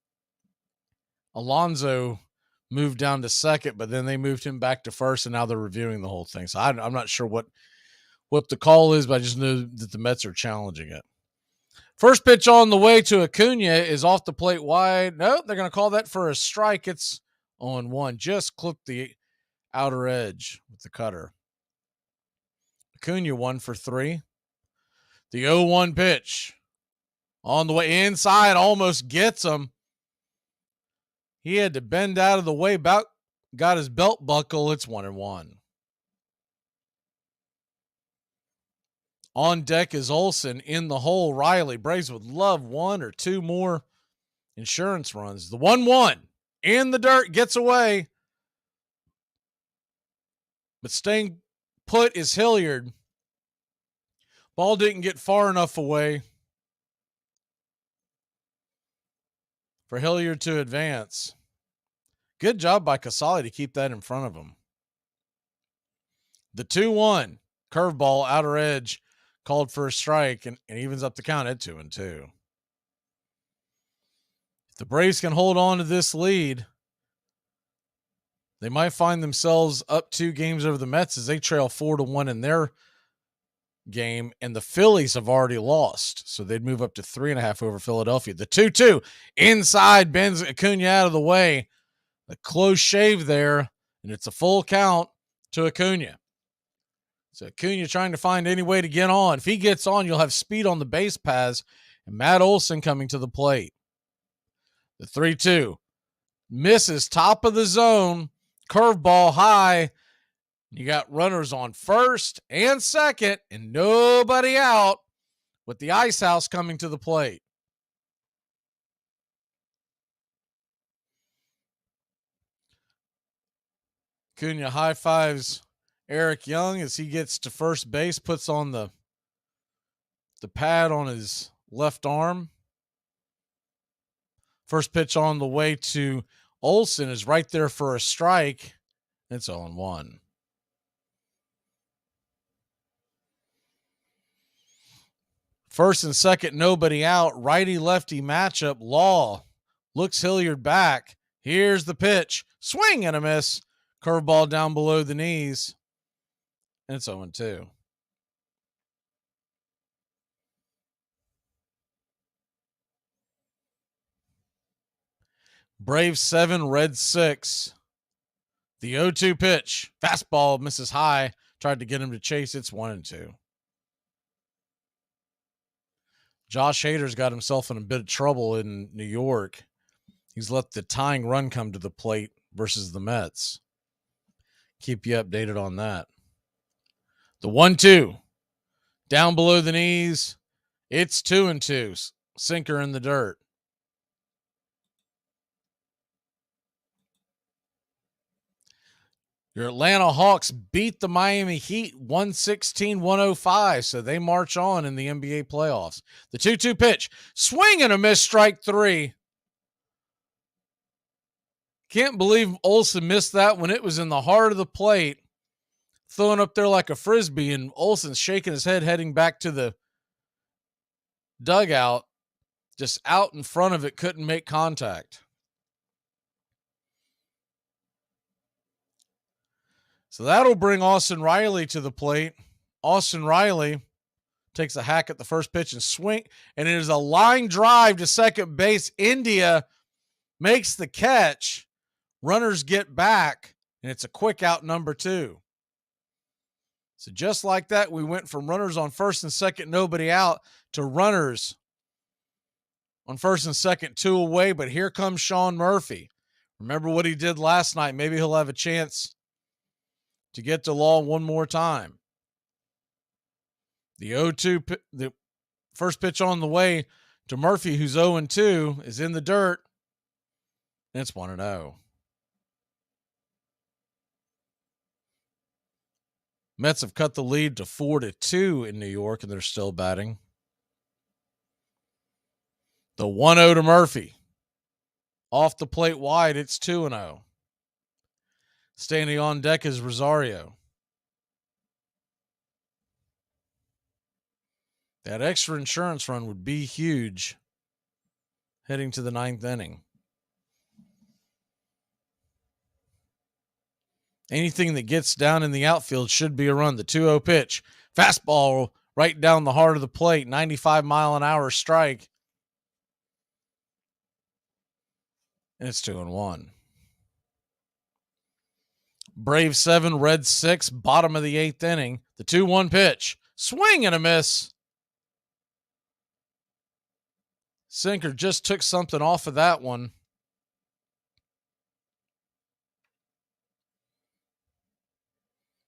Alonso moved down to second, but then they moved him back to first, and now they're reviewing the whole thing. So I'm not sure what the call is, but I just know that the Mets are challenging it. First pitch on the way to Acuna is off the plate wide. No, they're going to call that for a strike. It's 0-1. Just clipped the outer edge with the cutter. Acuna 1 for 3. The 0-1 pitch on the way inside, almost gets him. He had to bend out of the way, about got his belt buckle. It's 1-1. On deck is Olson. In the hole, Riley. Braves would love 1 or 2 more insurance runs. The 1-1 in the dirt, gets away. But staying put is Hilliard. Ball didn't get far enough away for Hilliard to advance. Good job by Casali to keep that in front of him. The 2-1 curveball, outer edge, called for a strike, and evens up the count at 2-2. If the Braves can hold on to this lead, they might find themselves up 2 games over the Mets as they trail 4-1 in their game, and the Phillies have already lost, so they'd move up to 3.5 over Philadelphia. The 2-2 inside, bends Acuna out of the way. A close shave there, and it's a full count to Acuna. So Acuna trying to find any way to get on. If he gets on, you'll have speed on the base paths, and Matt Olson coming to the plate. The 3-2 misses, top of the zone, curveball high. You got runners on first and second and nobody out, with the ice house coming to the plate. Acuna high fives Eric Young as he gets to first base, puts on the pad on his left arm. First pitch on the way to Olson is right there for a strike. It's 0-1. First and second, nobody out. Righty-lefty matchup. Law looks Hilliard back. Here's the pitch. Swing and a miss. Curveball down below the knees. And it's 0-2. Braves 7, Reds 6. The 0-2 pitch. Fastball misses high. Tried to get him to chase. It's 1-2. Josh Hader's got himself in a bit of trouble in New York. He's let the tying run come to the plate versus the Mets. Keep you updated on that. The 1-2. Down below the knees. It's 2-2. Sinker in the dirt. Your Atlanta Hawks beat the Miami Heat 116-105, so they march on in the NBA playoffs. The 2-2 pitch. Swing and a miss, strike 3. Can't believe Olson missed that when it was in the heart of the plate, throwing up there like a frisbee, and Olson's shaking his head heading back to the dugout, just out in front of it, couldn't make contact. So that'll bring Austin Riley to the plate. Austin Riley takes a hack at the first pitch and swing, and it is a line drive to second base. India makes the catch. Runners get back, and it's a quick out, number 2. So just like that, we went from runners on first and second, nobody out, to runners on first and second, 2 away. But here comes Sean Murphy. Remember what he did last night. Maybe he'll have a chance to get to Law one more time. The 0-2, the first pitch on the way to Murphy, who's 0-2, is in the dirt, and it's 1-0. Mets have cut the lead to 4-2 in New York, and they're still batting. The 1-0 to Murphy. Off the plate wide, it's 2-0. Standing on deck is Rosario. That extra insurance run would be huge heading to the 9th inning. Anything that gets down in the outfield should be a run. The 2-0 pitch. Fastball right down the heart of the plate. 95-mile-an-hour strike. And it's 2-1. Braves 7, Reds 6, bottom of the 8th inning. The 2-1 pitch. Swing and a miss. Sinker just took something off of that one.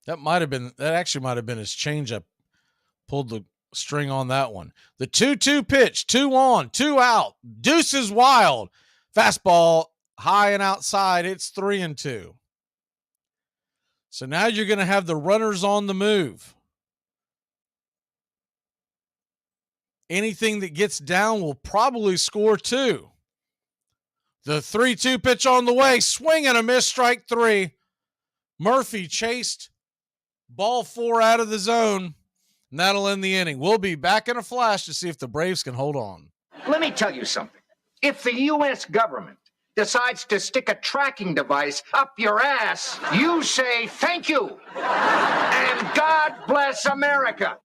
That actually might have been his changeup. Pulled the string on that one. The 2-2 pitch, 2 on, 2 out. Deuces wild. Fastball high and outside. It's 3-2. So now you're going to have the runners on the move. Anything that gets down will probably score 2. The 3-2 pitch on the way. Swing and a miss, strike 3. Murphy chased ball 4 out of the zone. And that'll end the inning. We'll be back in a flash to see if the Braves can hold on. Let me tell you something. If the U.S. government decides to stick a tracking device up your ass, you say thank you. And God bless America.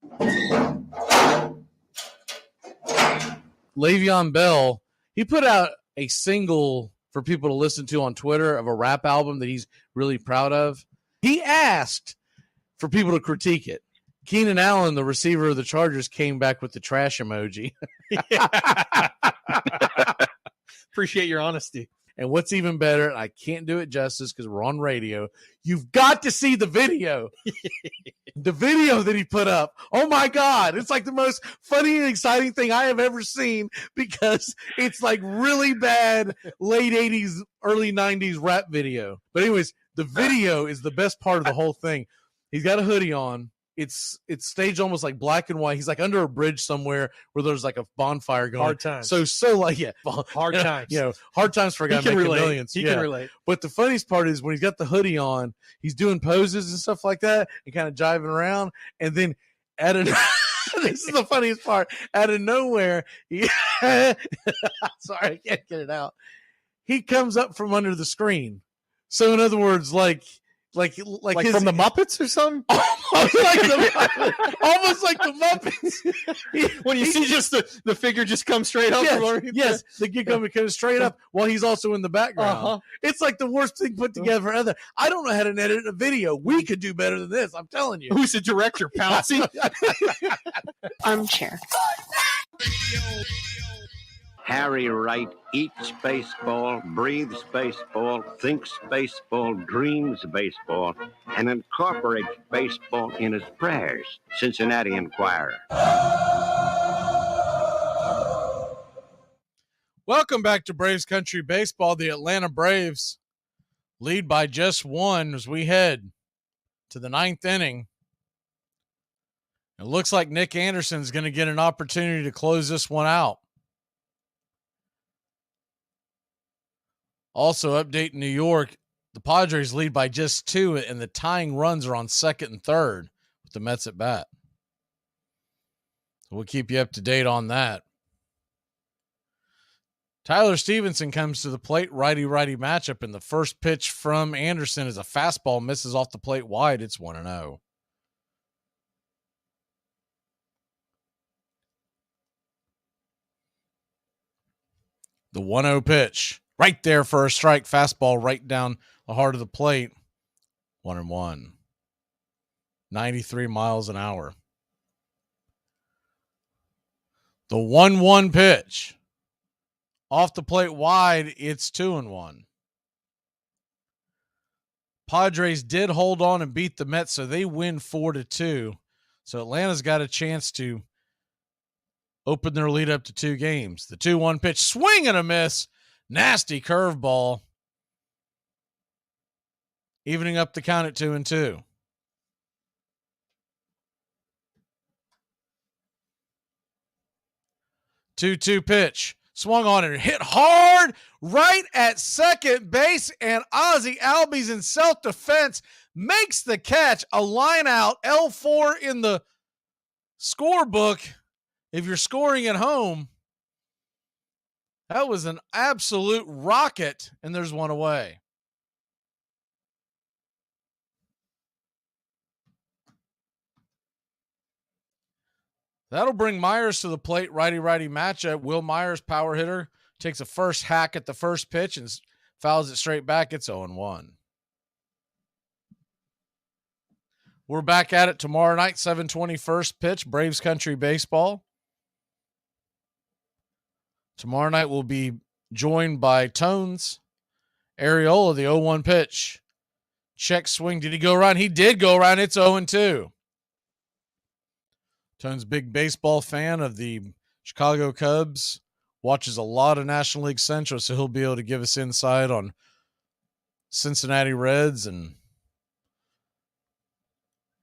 Le'Veon Bell, he put out a single for people to listen to on Twitter of a rap album that he's really proud of. He asked for people to critique it. Keenan Allen, the receiver of the Chargers, came back with the trash emoji. Appreciate your honesty. And what's even better, I can't do it justice because we're on radio, you've got to see the video. The video that he put up. Oh, my God. It's like the most funny and exciting thing I have ever seen because it's like really bad late 80s, early 90s rap video. But anyways, the video is the best part of the whole thing. He's got a hoodie on. It's staged almost like black and white. He's like under a bridge somewhere where there's like a bonfire going. Hard times. So like, yeah. Hard times. Hard times for a guy making millions. He can relate. But the funniest part is when he's got the hoodie on, he's doing poses and stuff like that and kind of jiving around. And then this is the funniest part. Out of nowhere, sorry, I can't get it out. He comes up from under the screen. So in other words, like from the Muppets or something? Almost like the Muppets. When you see just the figure just come straight up. Yes, the gig comes straight up while he's also in the background. Uh-huh. It's like the worst thing put together ever. I don't know how to edit a video. We could do better than this. I'm telling you. Who's the director, Pouncey? Armchair. Harry Wright eats baseball, breathes baseball, thinks baseball, dreams baseball, and incorporates baseball in his prayers. Cincinnati Enquirer. Welcome back to Braves Country Baseball. The Atlanta Braves lead by just 1 as we head to the 9th inning. It looks like Nick Anderson's going to get an opportunity to close this one out. Also, update in New York, the Padres lead by just 2, and the tying runs are on 2nd and 3rd with the Mets at bat. So we'll keep you up to date on that. Tyler Stevenson comes to the plate, righty-righty matchup, and the first pitch from Anderson is a fastball, misses off the plate wide. It's 1-0. The 1-0 pitch. Right there for a strike, fastball right down the heart of the plate. 1-1. 93 miles an hour. The 1-1 pitch. Off the plate wide, it's 2-1. Padres did hold on and beat the Mets, so they win 4-2. So Atlanta's got a chance to open their lead up to 2 games. The 2-1 pitch, swing and a miss. Nasty curveball. Evening up the count at 2-2. Two pitch. Swung on and hit hard right at second base. And Ozzie Albies in self-defense makes the catch. A line out. L4 in the scorebook. If you're scoring at home. That was an absolute rocket, and there's one away. That'll bring Myers to the plate, righty-righty matchup. Will Myers, power hitter, takes a first hack at the first pitch and fouls it straight back. It's 0-1. We're back at it tomorrow night, 7:20 first pitch, Braves Country Baseball. Tomorrow night we'll be joined by Tones. Areola, the 0-1 pitch. Check swing. Did he go around? He did go around. It's 0-2. Tones, big baseball fan of the Chicago Cubs. Watches a lot of National League Central, so he'll be able to give us insight on Cincinnati Reds, and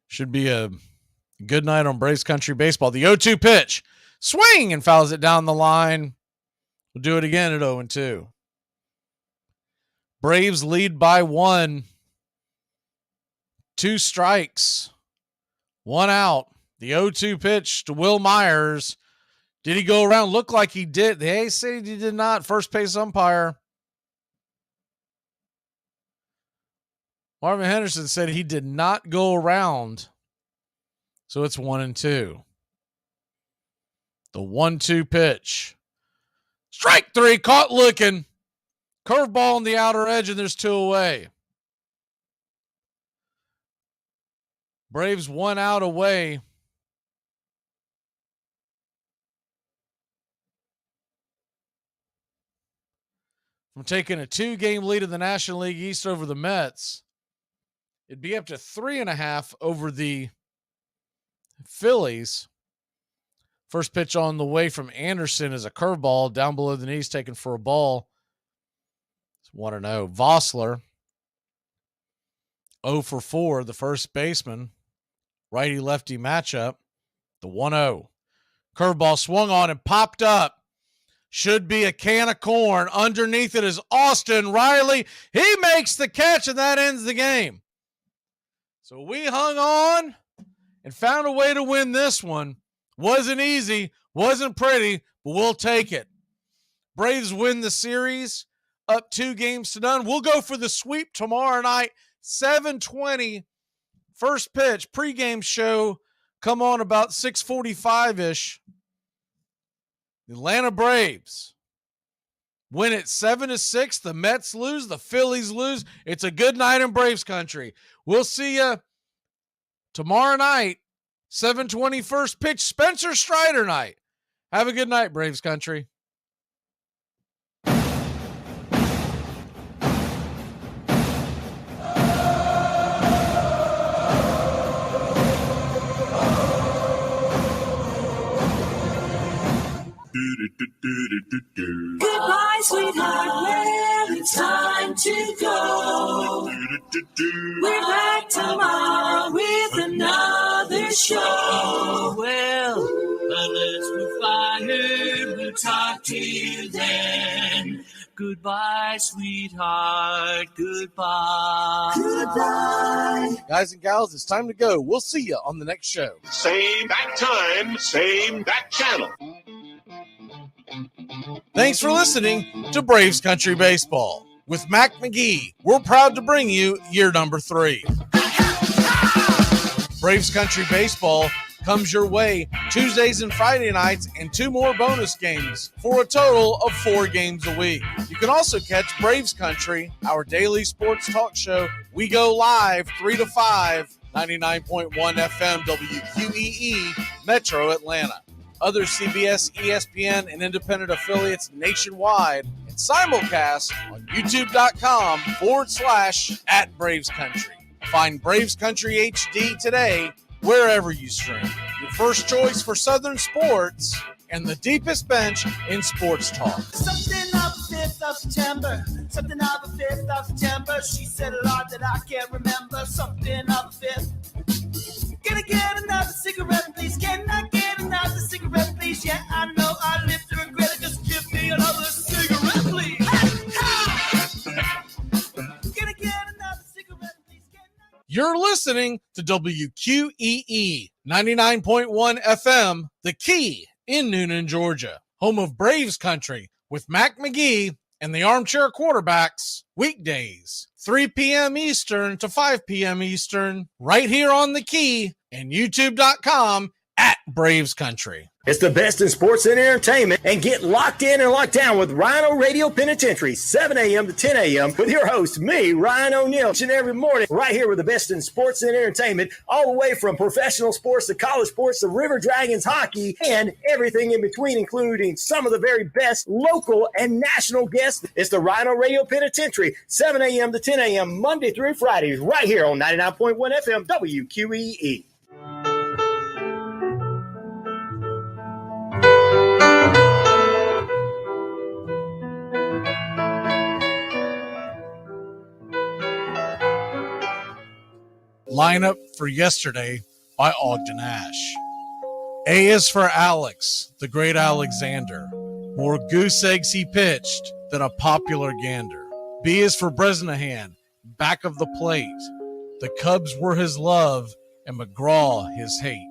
should be a good night on Braves Country Baseball. The 0-2 pitch. Swing, and fouls it down the line. We'll do it again at 0-2. Braves lead by 1. 2 strikes. 1 out. The 0-2 pitch to Will Myers. Did he go around? Looked like he did. They said he did not. First base umpire Marvin Henderson said he did not go around. So it's 1-2. The 1-2 pitch. Strike 3, caught looking. Curveball on the outer edge, and there's 2 away. Braves 1 out away. From taking a 2-game lead in the National League East over the Mets. It'd be up to 3.5 over the Phillies. First pitch on the way from Anderson is a curveball down below the knees, taken for a ball. It's 1-0. Vossler, 0 for 4, the first baseman. Righty-lefty matchup. The 1-0. Curveball swung on and popped up. Should be a can of corn. Underneath it is Austin Riley. He makes the catch, and that ends the game. So we hung on and found a way to win this one. Wasn't easy, wasn't pretty, but we'll take it. Braves win the series, up 2-0. We'll go for the sweep tomorrow night, 7:20. First pitch, pregame show, come on about 6:45-ish. The Atlanta Braves win it 7-6. The Mets lose, the Phillies lose. It's a good night in Braves country. We'll see you tomorrow night, 7:20 first pitch, Spencer Strider night. Have a good night, Braves country. Goodbye, sweetheart, well, it's time to go. We're back tomorrow with another show. Well, unless we're fired, we'll talk to you then. Goodbye, sweetheart, goodbye. Goodbye. Guys and gals, it's time to go. We'll see you on the next show. Same bat time, same bat channel. Thanks for listening to Braves Country Baseball. With Mac Magee, we're proud to bring you year number 3. Braves Country Baseball comes your way Tuesdays and Friday nights and 2 more bonus games for a total of 4 games a week. You can also catch Braves Country, our daily sports talk show. We go live 3 to 5, 99.1 FM WQEE, Metro Atlanta. Other CBS, ESPN, and independent affiliates nationwide, and simulcast on youtube.com/@BravesCountry. Find Braves Country HD today wherever you stream. Your first choice for Southern sports and the deepest bench in sports talk. Something of the 5th of September. Something of the 5th of September. She said a lot that I can't remember. Something of the 5th. Can I get another cigarette, please? Can I get another cigarette, please? Yeah, I know I live to regret it. Just give me another cigarette, please. Can I get another cigarette, please? You're listening to WQEE 99.1 FM, The Key in Noonan, Georgia, home of Braves Country with Mac Magee and the Armchair Quarterbacks, weekdays, 3 p.m. Eastern to 5 p.m. Eastern, right here on The Key and youtube.com/Braves Country. It's the best in sports and entertainment, and get locked in and locked down with Rhino Radio Penitentiary, 7 a.m. to 10 a.m. with your host, me, Ryan O'Neill, each and every morning, right here with the best in sports and entertainment, all the way from professional sports to college sports to River Dragons hockey and everything in between, including some of the very best local and national guests. It's the Rhino Radio Penitentiary, 7 a.m. to 10 a.m. Monday through Fridays, right here on 99.1 FM WQEE. Lineup for yesterday by Ogden Ash. A is for Alex, the great Alexander. More goose eggs he pitched than a popular gander. B is for Bresnahan, back of the plate. The Cubs were his love and McGraw his hate.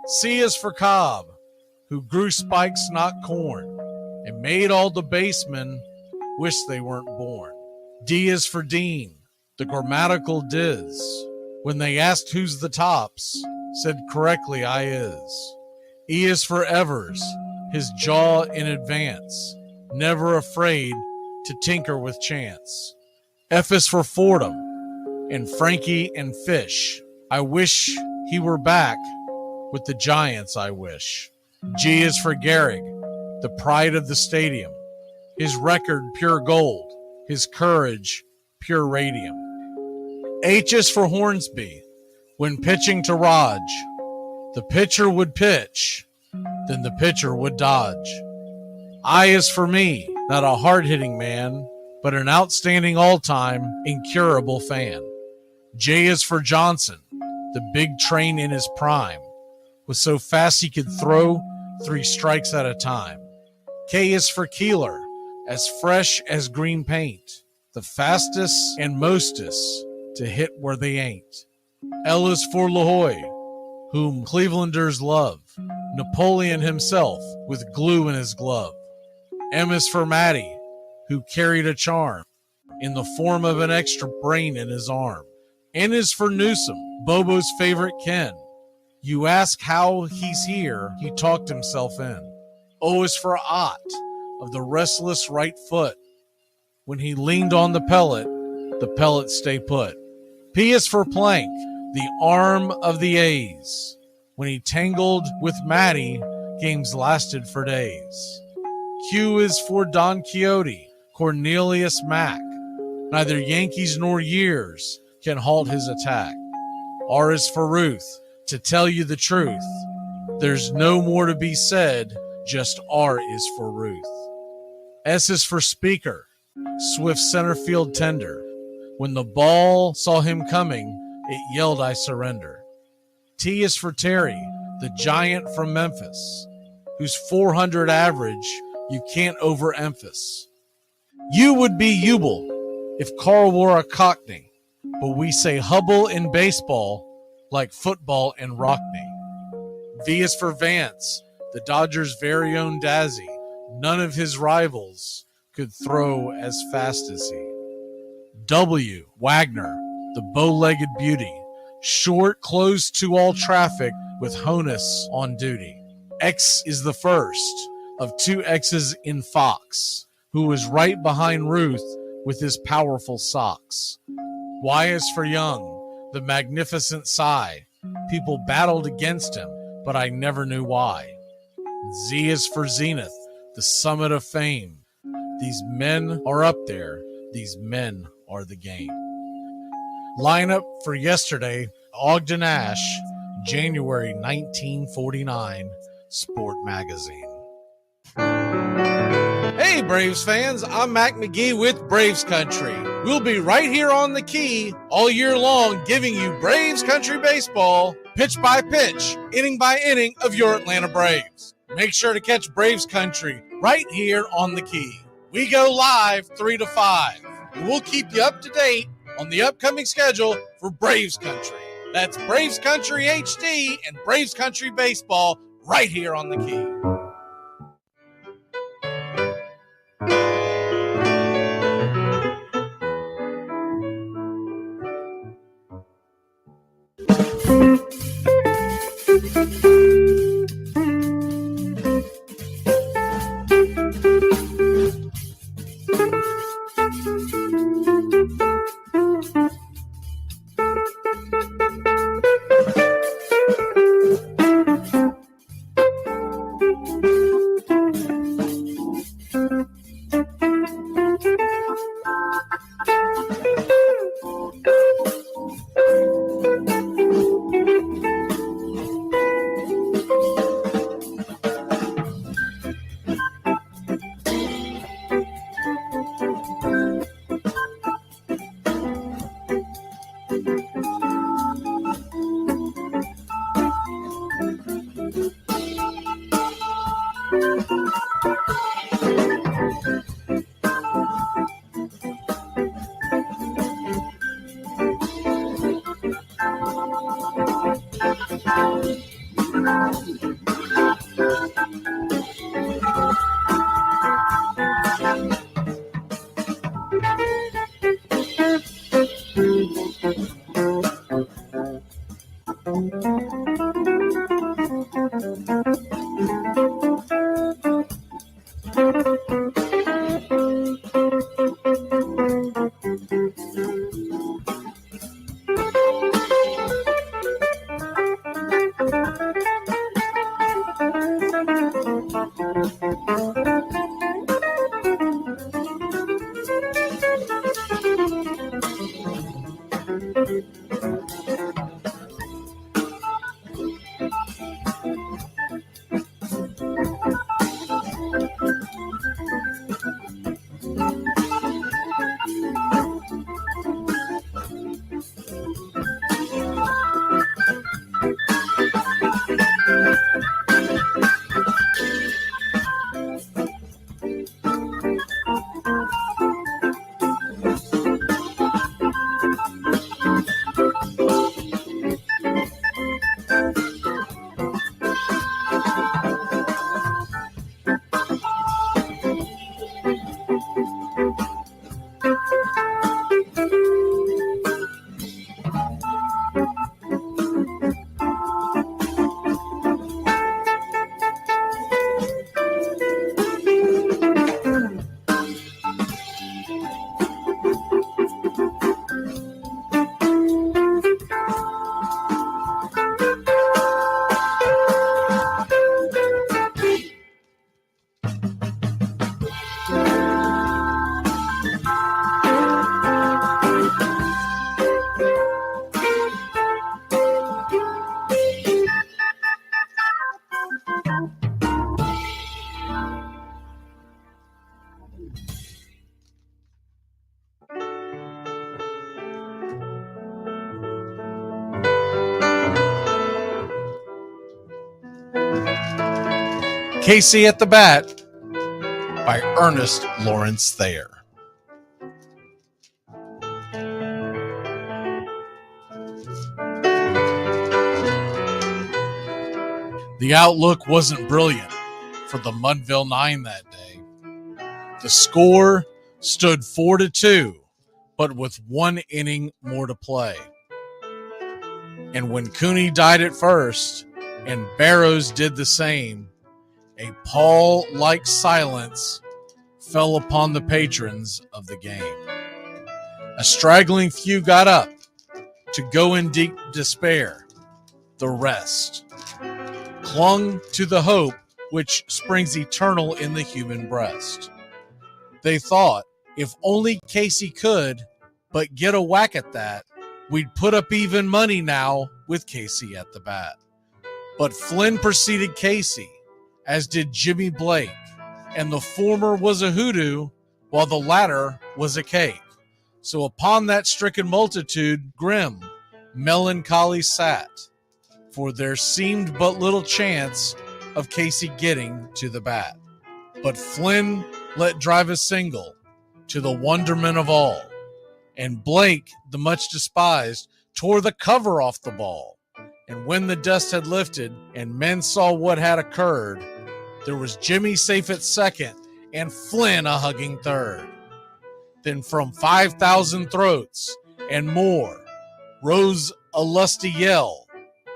C is for Cobb, who grew spikes, not corn, and made all the basemen wish they weren't born. D is for Dean, the grammatical diz. When they asked who's the tops, said correctly I is. E is for Evers, his jaw in advance, never afraid to tinker with chance. F is for Fordham, and Frankie and Fish. I wish he were back with the Giants, I wish. G is for Gehrig, the pride of the stadium, his record pure gold, his courage pure radium. H is for Hornsby. When pitching to Raj, the pitcher would pitch, then the pitcher would dodge. I is for me, not a hard-hitting man, but an outstanding all-time, incurable fan. J is for Johnson, the big train in his prime, was so fast he could throw 3 strikes at a time. K is for Keeler, as fresh as green paint, the fastest and mostest to hit where they ain't. L is for LaHoy, whom Clevelanders love, Napoleon himself with glue in his glove. M is for Matty, who carried a charm in the form of an extra brain in his arm. N is for Newsom, Bobo's favorite Ken. You ask how he's here, he talked himself in. O is for Ott, of the restless right foot. When he leaned on the pellet stay put. P is for Plank, the arm of the A's. When he tangled with Matty, games lasted for days. Q is for Don Quixote, Cornelius Mack. Neither Yankees nor years can halt his attack. R is for Ruth, to tell you the truth. There's no more to be said, just R is for Ruth. S is for Speaker, swift center field tender. When the ball saw him coming, it yelled, I surrender. T is for Terry, the giant from Memphis, whose 400 average you can't overemphasize. U would be Ubel if Carl wore a Cockney, but we say Hubble in baseball like football in Rockney. V is for Vance, the Dodgers' very own Dazzy. None of his rivals could throw as fast as he. W, Wagner, the bow-legged beauty, short, closed to all traffic with Honus on duty. X is the first of 2 X's in Fox, who was right behind Ruth with his powerful socks. Y is for Young, the magnificent sigh. People battled against him, but I never knew why. Z is for Zenith, the summit of fame. These men are up there. These men are the game. Lineup for yesterday, Ogden Ash, January 1949, Sport Magazine. Hey Braves fans, I'm Mac Magee with Braves Country. We'll be right here on the key all year long giving you Braves Country baseball, pitch by pitch, inning by inning of your Atlanta Braves. Make sure to catch Braves Country right here on the key. We go live 3 to 5. And we'll keep you up to date on the upcoming schedule for Braves Country. That's Braves Country HD and Braves Country Baseball right here on the key. Casey at the Bat by Ernest Lawrence Thayer. The outlook wasn't brilliant for the Mudville Nine that day. The score stood 4-2, but with one inning more to play. And when Cooney died at first and Barrows did the same, a pall-like silence fell upon the patrons of the game. A straggling few got up to go in deep despair. The rest clung to the hope which springs eternal in the human breast. They thought, if only Casey could but get a whack at that, we'd put up even money now with Casey at the bat. But Flynn preceded Casey, as did Jimmy Blake, and the former was a hoodoo, while the latter was a cake. So upon that stricken multitude, grim, melancholy sat, for there seemed but little chance of Casey getting to the bat. But Flynn let drive a single, to the wonderment of all, and Blake, the much despised, tore the cover off the ball. And when the dust had lifted and men saw what had occurred, there was Jimmy safe at second and Flynn a hugging third. Then from 5,000 throats and more rose a lusty yell.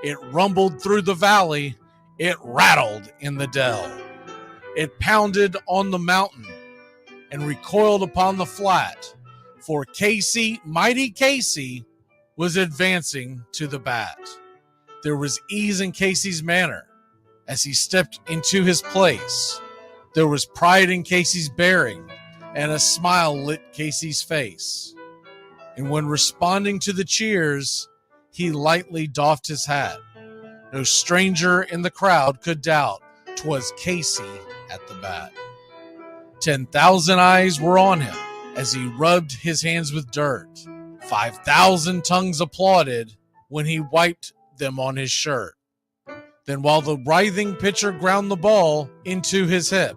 It rumbled through the valley, it rattled in the dell. It pounded on the mountain and recoiled upon the flat, for Casey, mighty Casey, was advancing to the bat. There was ease in Casey's manner as he stepped into his place. There was pride in Casey's bearing, and a smile lit Casey's face. And when responding to the cheers, he lightly doffed his hat. No stranger in the crowd could doubt 'twas Casey at the bat. 10,000 eyes were on him as he rubbed his hands with dirt. 5,000 tongues applauded when he wiped them on his shirt. Then while the writhing pitcher ground the ball into his hip,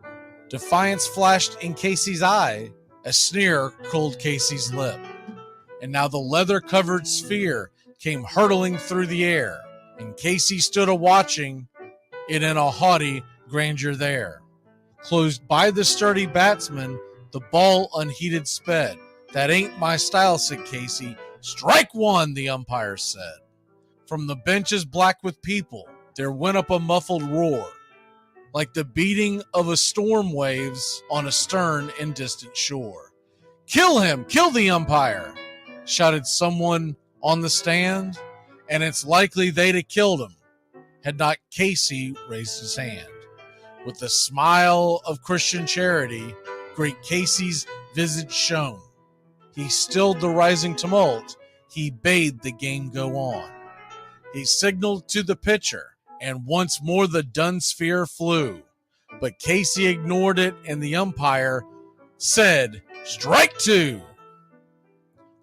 Defiance flashed in Casey's eye. A sneer curled Casey's lip. And now the leather-covered sphere came hurtling through the air, and Casey stood a-watching it in a haughty grandeur there. Closed by the sturdy batsman, the ball unheeded sped. That ain't my style, said Casey. Strike one, the umpire said. From the benches black with people, there went up a muffled roar, like the beating of a storm waves on a stern and distant shore. Kill him! Kill the umpire! Shouted someone on the stand, and it's likely they'd have killed him had not Casey raised his hand. With a smile of Christian charity, great Casey's visage shone. He stilled the rising tumult. He bade the game go on. He signaled to the pitcher, and once more the dun sphere flew. But Casey ignored it, and the umpire said, "Strike two."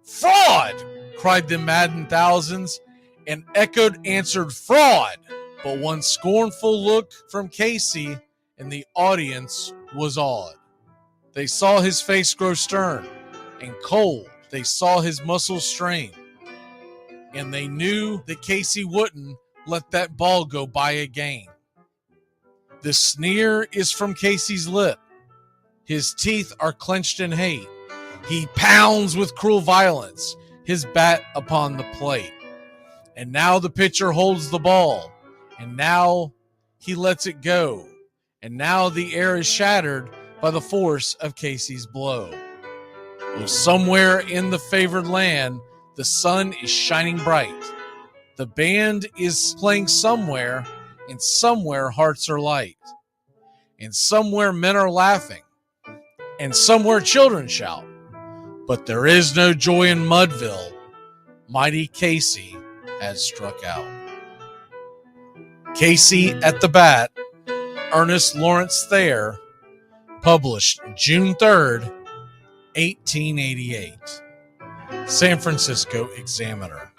"Fraud!" cried the maddened thousands, and echoed answered, "Fraud!" But one scornful look from Casey, and the audience was awed. They saw his face grow stern and cold. They saw his muscles strain, and they knew that Casey wouldn't let that ball go by again. The sneer is from Casey's lip. His teeth are clenched in hate. He pounds with cruel violence his bat upon the plate. And now the pitcher holds the ball, and now he lets it go. And now the air is shattered by the force of Casey's blow. Oh, somewhere in the favored land, the sun is shining bright. The band is playing somewhere, and somewhere hearts are light. And somewhere men are laughing, and somewhere children shout. But there is no joy in Mudville. Mighty Casey has struck out. Casey at the Bat, Ernest Lawrence Thayer, published June 3rd, 1888. San Francisco Examiner.